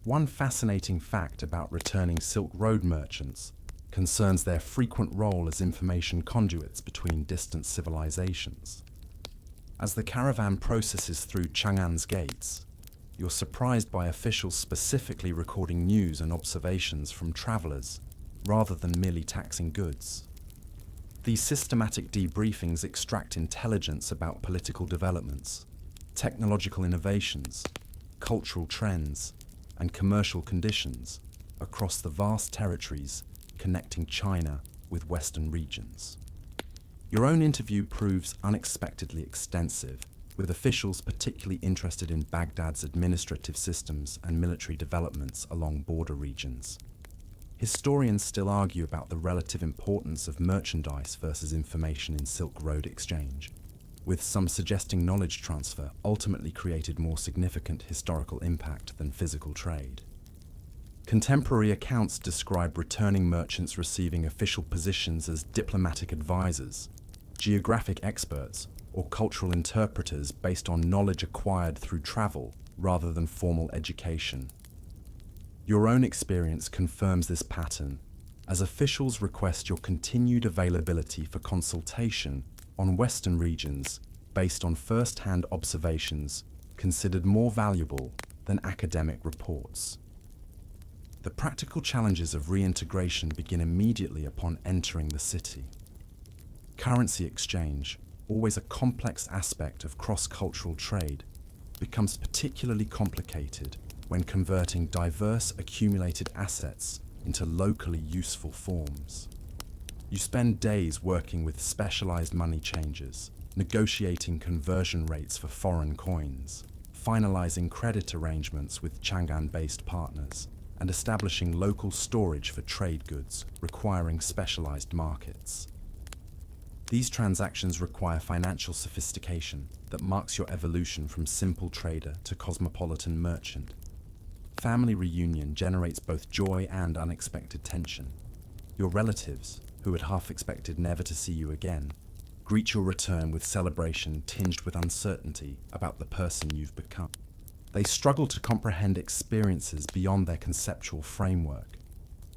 One fascinating fact about returning Silk Road merchants concerns their frequent role as information conduits between distant civilizations. As the caravan processes through Chang'an's gates, you're surprised by officials specifically recording news and observations from travelers, rather than merely taxing goods. These systematic debriefings extract intelligence about political developments, technological innovations, cultural trends, and commercial conditions across the vast territories connecting China with Western regions. Your own interview proves unexpectedly extensive, with officials particularly interested in Baghdad's administrative systems and military developments along border regions. Historians still argue about the relative importance of merchandise versus information in Silk Road exchange, with some suggesting knowledge transfer ultimately created more significant historical impact than physical trade. Contemporary accounts describe returning merchants receiving official positions as diplomatic advisors, geographic experts, or cultural interpreters based on knowledge acquired through travel rather than formal education. Your own experience confirms this pattern, as officials request your continued availability for consultation on Western regions based on first-hand observations considered more valuable than academic reports. The practical challenges of reintegration begin immediately upon entering the city. Currency exchange, always a complex aspect of cross-cultural trade, becomes particularly complicated when converting diverse accumulated assets into locally useful forms. You spend days working with specialized money changers, negotiating conversion rates for foreign coins, finalizing credit arrangements with Chang'an-based partners, and establishing local storage for trade goods requiring specialized markets. These transactions require financial sophistication that marks your evolution from simple trader to cosmopolitan merchant. Family reunion generates both joy and unexpected tension. Your relatives, who had half expected never to see you again, greet your return with celebration tinged with uncertainty about the person you've become. They struggle to comprehend experiences beyond their conceptual framework,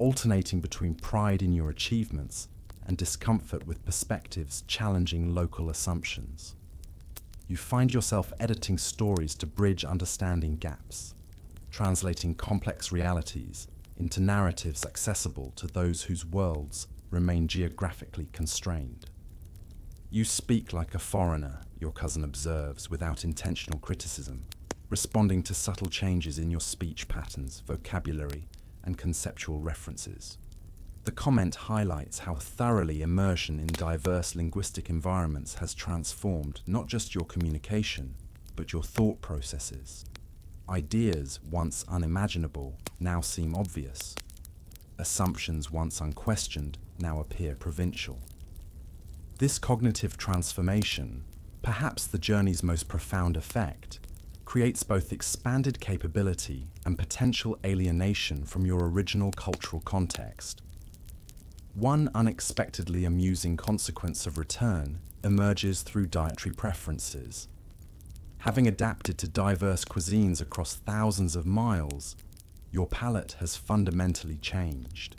alternating between pride in your achievements and discomfort with perspectives challenging local assumptions. You find yourself editing stories to bridge understanding gaps, translating complex realities into narratives accessible to those whose worlds remain geographically constrained. You speak like a foreigner, your cousin observes without intentional criticism, responding to subtle changes in your speech patterns, vocabulary, and conceptual references. The comment highlights how thoroughly immersion in diverse linguistic environments has transformed not just your communication, but your thought processes. Ideas once unimaginable now seem obvious. Assumptions once unquestioned now appear provincial. This cognitive transformation, perhaps the journey's most profound effect, creates both expanded capability and potential alienation from your original cultural context. One unexpectedly amusing consequence of return emerges through dietary preferences. Having adapted to diverse cuisines across thousands of miles, your palate has fundamentally changed.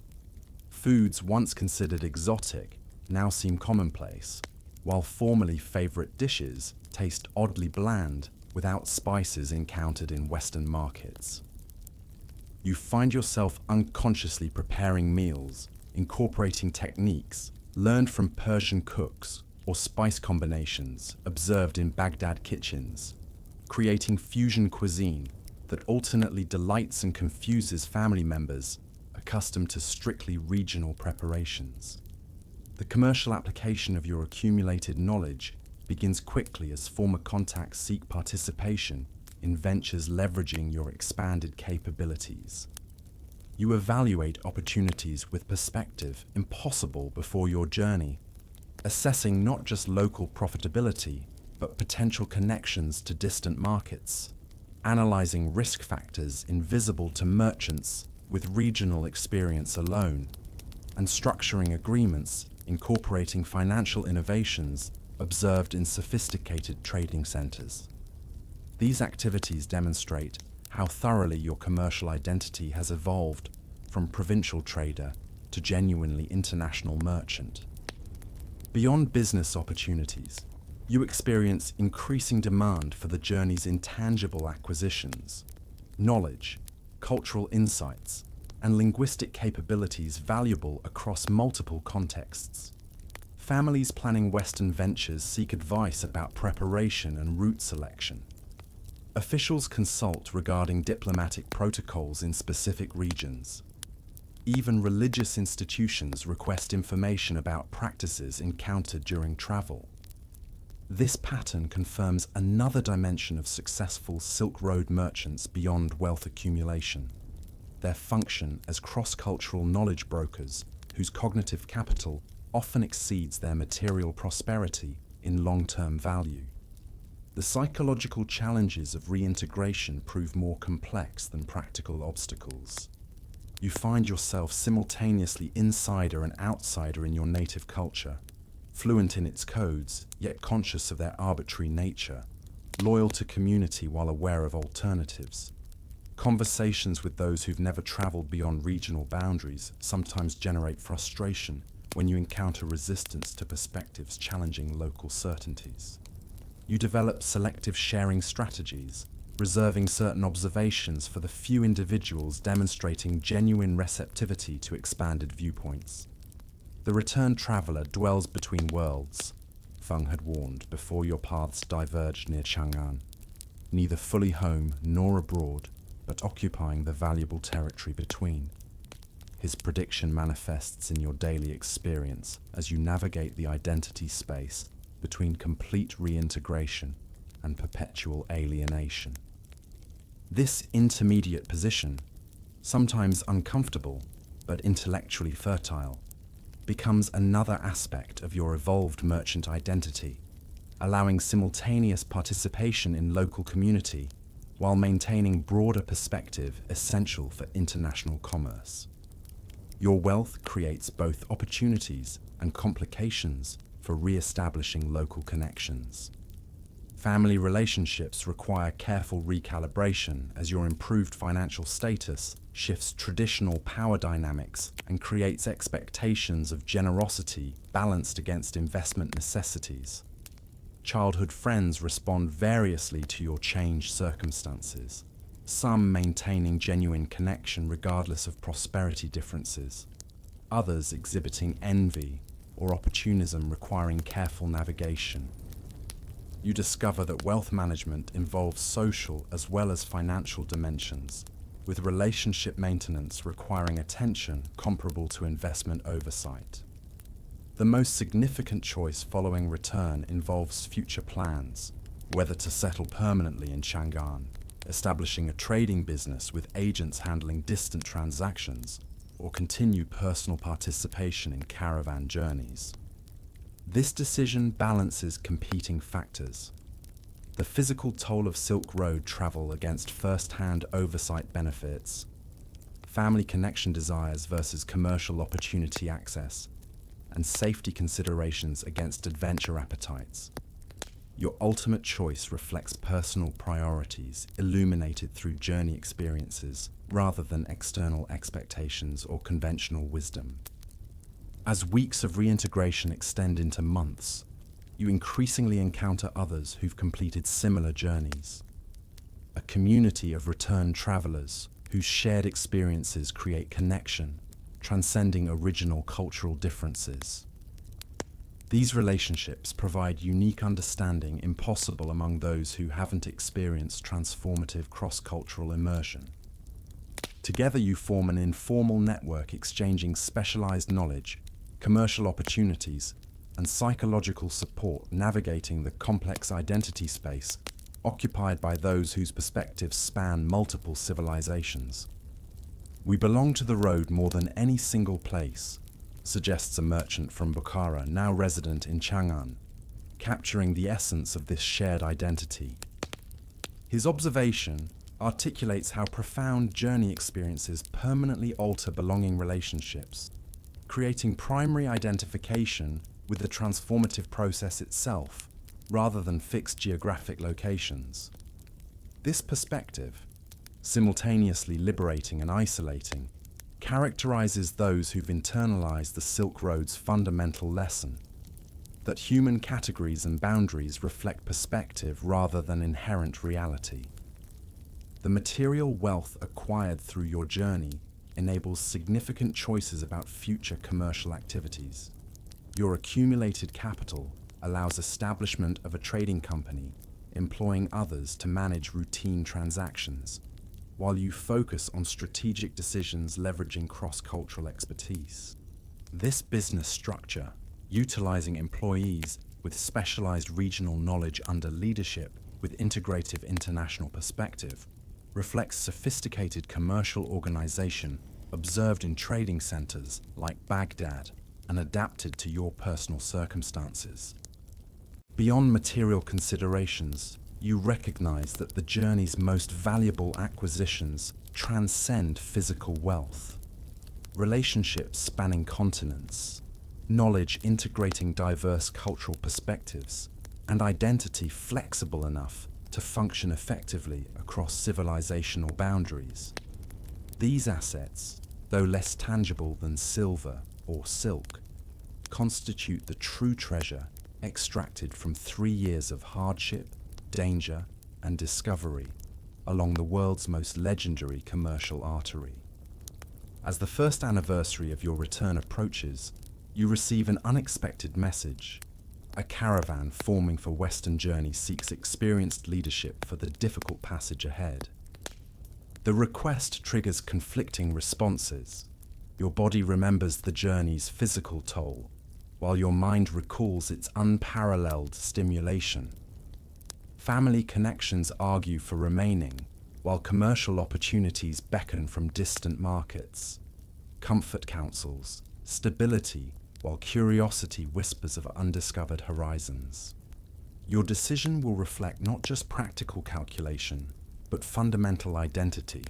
Foods once considered exotic now seem commonplace, while formerly favorite dishes taste oddly bland without spices encountered in Western markets. You find yourself unconsciously preparing meals, incorporating techniques learned from Persian cooks or spice combinations observed in Baghdad kitchens, creating fusion cuisine that alternately delights and confuses family members accustomed to strictly regional preparations. The commercial application of your accumulated knowledge begins quickly as former contacts seek participation in ventures leveraging your expanded capabilities. You evaluate opportunities with perspective impossible before your journey, assessing not just local profitability, but potential connections to distant markets, analyzing risk factors invisible to merchants with regional experience alone, and structuring agreements incorporating financial innovations observed in sophisticated trading centers. These activities demonstrate how thoroughly your commercial identity has evolved from provincial trader to genuinely international merchant. Beyond business opportunities, you experience increasing demand for the journey's intangible acquisitions, knowledge, cultural insights, and linguistic capabilities valuable across multiple contexts. Families planning Western ventures seek advice about preparation and route selection. Officials consult regarding diplomatic protocols in specific regions. Even religious institutions request information about practices encountered during travel. This pattern confirms another dimension of successful Silk Road merchants beyond wealth accumulation: their function as cross-cultural knowledge brokers whose cognitive capital often exceeds their material prosperity in long-term value. The psychological challenges of reintegration prove more complex than practical obstacles. You find yourself simultaneously insider and outsider in your native culture, fluent in its codes, yet conscious of their arbitrary nature, loyal to community while aware of alternatives. Conversations with those who've never traveled beyond regional boundaries sometimes generate frustration when you encounter resistance to perspectives challenging local certainties. You develop selective sharing strategies, reserving certain observations for the few individuals demonstrating genuine receptivity to expanded viewpoints. The returned traveler dwells between worlds, Feng had warned before your paths diverged near Chang'an, neither fully home nor abroad, but occupying the valuable territory between. His prediction manifests in your daily experience as you navigate the identity space between complete reintegration and perpetual alienation. This intermediate position, sometimes uncomfortable but intellectually fertile, becomes another aspect of your evolved merchant identity, allowing simultaneous participation in local community while maintaining broader perspective essential for international commerce. Your wealth creates both opportunities and complications for re-establishing local connections. Family relationships require careful recalibration as your improved financial status shifts traditional power dynamics and creates expectations of generosity balanced against investment necessities. Childhood friends respond variously to your changed circumstances, some maintaining genuine connection regardless of prosperity differences, others exhibiting envy or opportunism requiring careful navigation. You discover that wealth management involves social as well as financial dimensions, with relationship maintenance requiring attention comparable to investment oversight. The most significant choice following return involves future plans, whether to settle permanently in Chang'an, establishing a trading business with agents handling distant transactions, or continue personal participation in caravan journeys. This decision balances competing factors: The physical toll of Silk Road travel against first-hand oversight benefits, family connection desires versus commercial opportunity access, and safety considerations against adventure appetites. Your ultimate choice reflects personal priorities illuminated through journey experiences rather than external expectations or conventional wisdom. As weeks of reintegration extend into months, you increasingly encounter others who've completed similar journeys. A community of returned travelers whose shared experiences create connection, transcending original cultural differences. These relationships provide unique understanding impossible among those who haven't experienced transformative cross-cultural immersion. Together you form an informal network exchanging specialized knowledge, commercial opportunities, and psychological support navigating the complex identity space occupied by those whose perspectives span multiple civilizations. We belong to the road more than any single place, suggests a merchant from Bukhara, now resident in Chang'an, capturing the essence of this shared identity. His observation articulates how profound journey experiences permanently alter belonging relationships, creating primary identification with the transformative process itself, rather than fixed geographic locations. This perspective, simultaneously liberating and isolating, characterizes those who've internalized the Silk Road's fundamental lesson, that human categories and boundaries reflect perspective rather than inherent reality. The material wealth acquired through your journey enables significant choices about future commercial activities. Your accumulated capital allows establishment of a trading company, employing others to manage routine transactions, while you focus on strategic decisions leveraging cross-cultural expertise. This business structure, utilizing employees with specialized regional knowledge under leadership with integrative international perspective, reflects sophisticated commercial organization observed in trading centers like Baghdad and adapted to your personal circumstances. Beyond material considerations, you recognize that the journey's most valuable acquisitions transcend physical wealth. Relationships spanning continents, knowledge integrating diverse cultural perspectives, and identity flexible enough to function effectively across civilizational boundaries. These assets, though less tangible than silver or silk, constitute the true treasure extracted from 3 years of hardship, danger, and discovery along the world's most legendary commercial artery. As the first anniversary of your return approaches, you receive an unexpected message. A caravan forming for Western journey seeks experienced leadership for the difficult passage ahead. The request triggers conflicting responses. Your body remembers the journey's physical toll, while your mind recalls its unparalleled stimulation. Family connections argue for remaining, while commercial opportunities beckon from distant markets. Comfort counsels stability, while curiosity whispers of undiscovered horizons. Your decision will reflect not just practical calculation, but fundamental identity,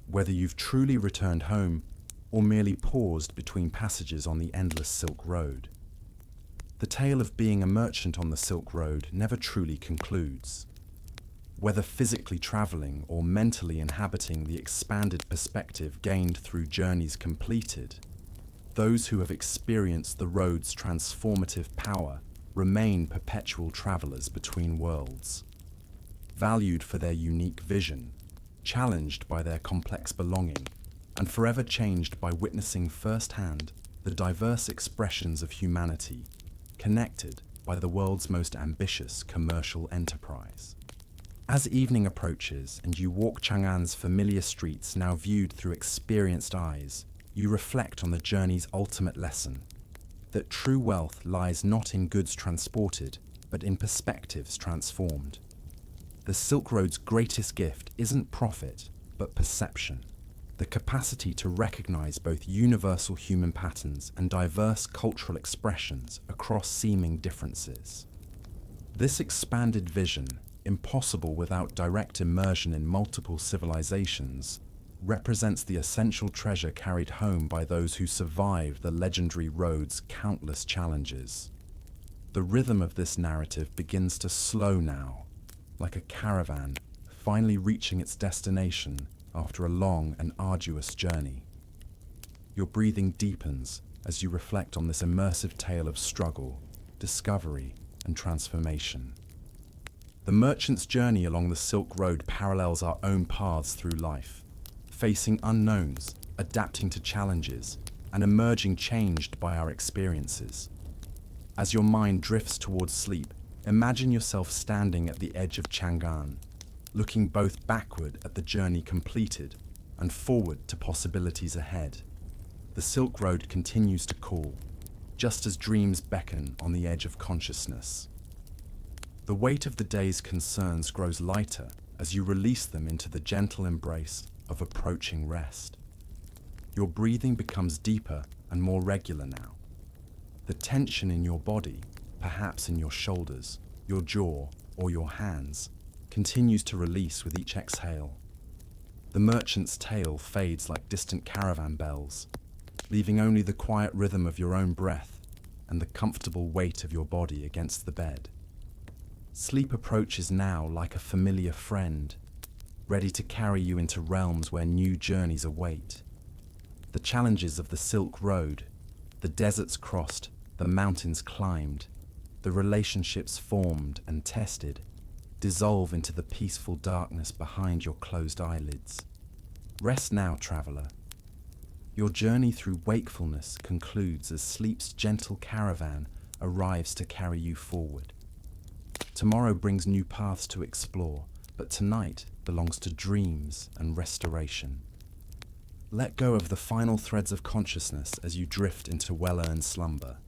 whether you've truly returned home or merely paused between passages on the endless Silk Road. The tale of being a merchant on the Silk Road never truly concludes. Whether physically traveling or mentally inhabiting the expanded perspective gained through journeys completed, those who have experienced the road's transformative power remain perpetual travelers between worlds, valued for their unique vision, challenged by their complex belonging, and forever changed by witnessing firsthand the diverse expressions of humanity, connected by the world's most ambitious commercial enterprise. As evening approaches and you walk Chang'an's familiar streets now viewed through experienced eyes, you reflect on the journey's ultimate lesson, that true wealth lies not in goods transported, but in perspectives transformed. The Silk Road's greatest gift isn't profit, but perception, the capacity to recognize both universal human patterns and diverse cultural expressions across seeming differences. This expanded vision impossible without direct immersion in multiple civilizations, represents the essential treasure carried home by those who survived the legendary road's countless challenges. The rhythm of this narrative begins to slow now, like a caravan finally reaching its destination after a long and arduous journey. Your breathing deepens as you reflect on this immersive tale of struggle, discovery, and transformation. The merchant's journey along the Silk Road parallels our own paths through life, facing unknowns, adapting to challenges, and emerging changed by our experiences. As your mind drifts towards sleep, imagine yourself standing at the edge of Chang'an, looking both backward at the journey completed and forward to possibilities ahead. The Silk Road continues to call, just as dreams beckon on the edge of consciousness. The weight of the day's concerns grows lighter as you release them into the gentle embrace of approaching rest. Your breathing becomes deeper and more regular now. The tension in your body, perhaps in your shoulders, your jaw, or your hands, continues to release with each exhale. The merchant's tale fades like distant caravan bells, leaving only the quiet rhythm of your own breath and the comfortable weight of your body against the bed. Sleep approaches now like a familiar friend, ready to carry you into realms where new journeys await. The challenges of the Silk Road, the deserts crossed, the mountains climbed, the relationships formed and tested, dissolve into the peaceful darkness behind your closed eyelids. Rest now, traveler. Your journey through wakefulness concludes as sleep's gentle caravan arrives to carry you forward. Tomorrow brings new paths to explore, but tonight belongs to dreams and restoration. Let go of the final threads of consciousness as you drift into well-earned slumber.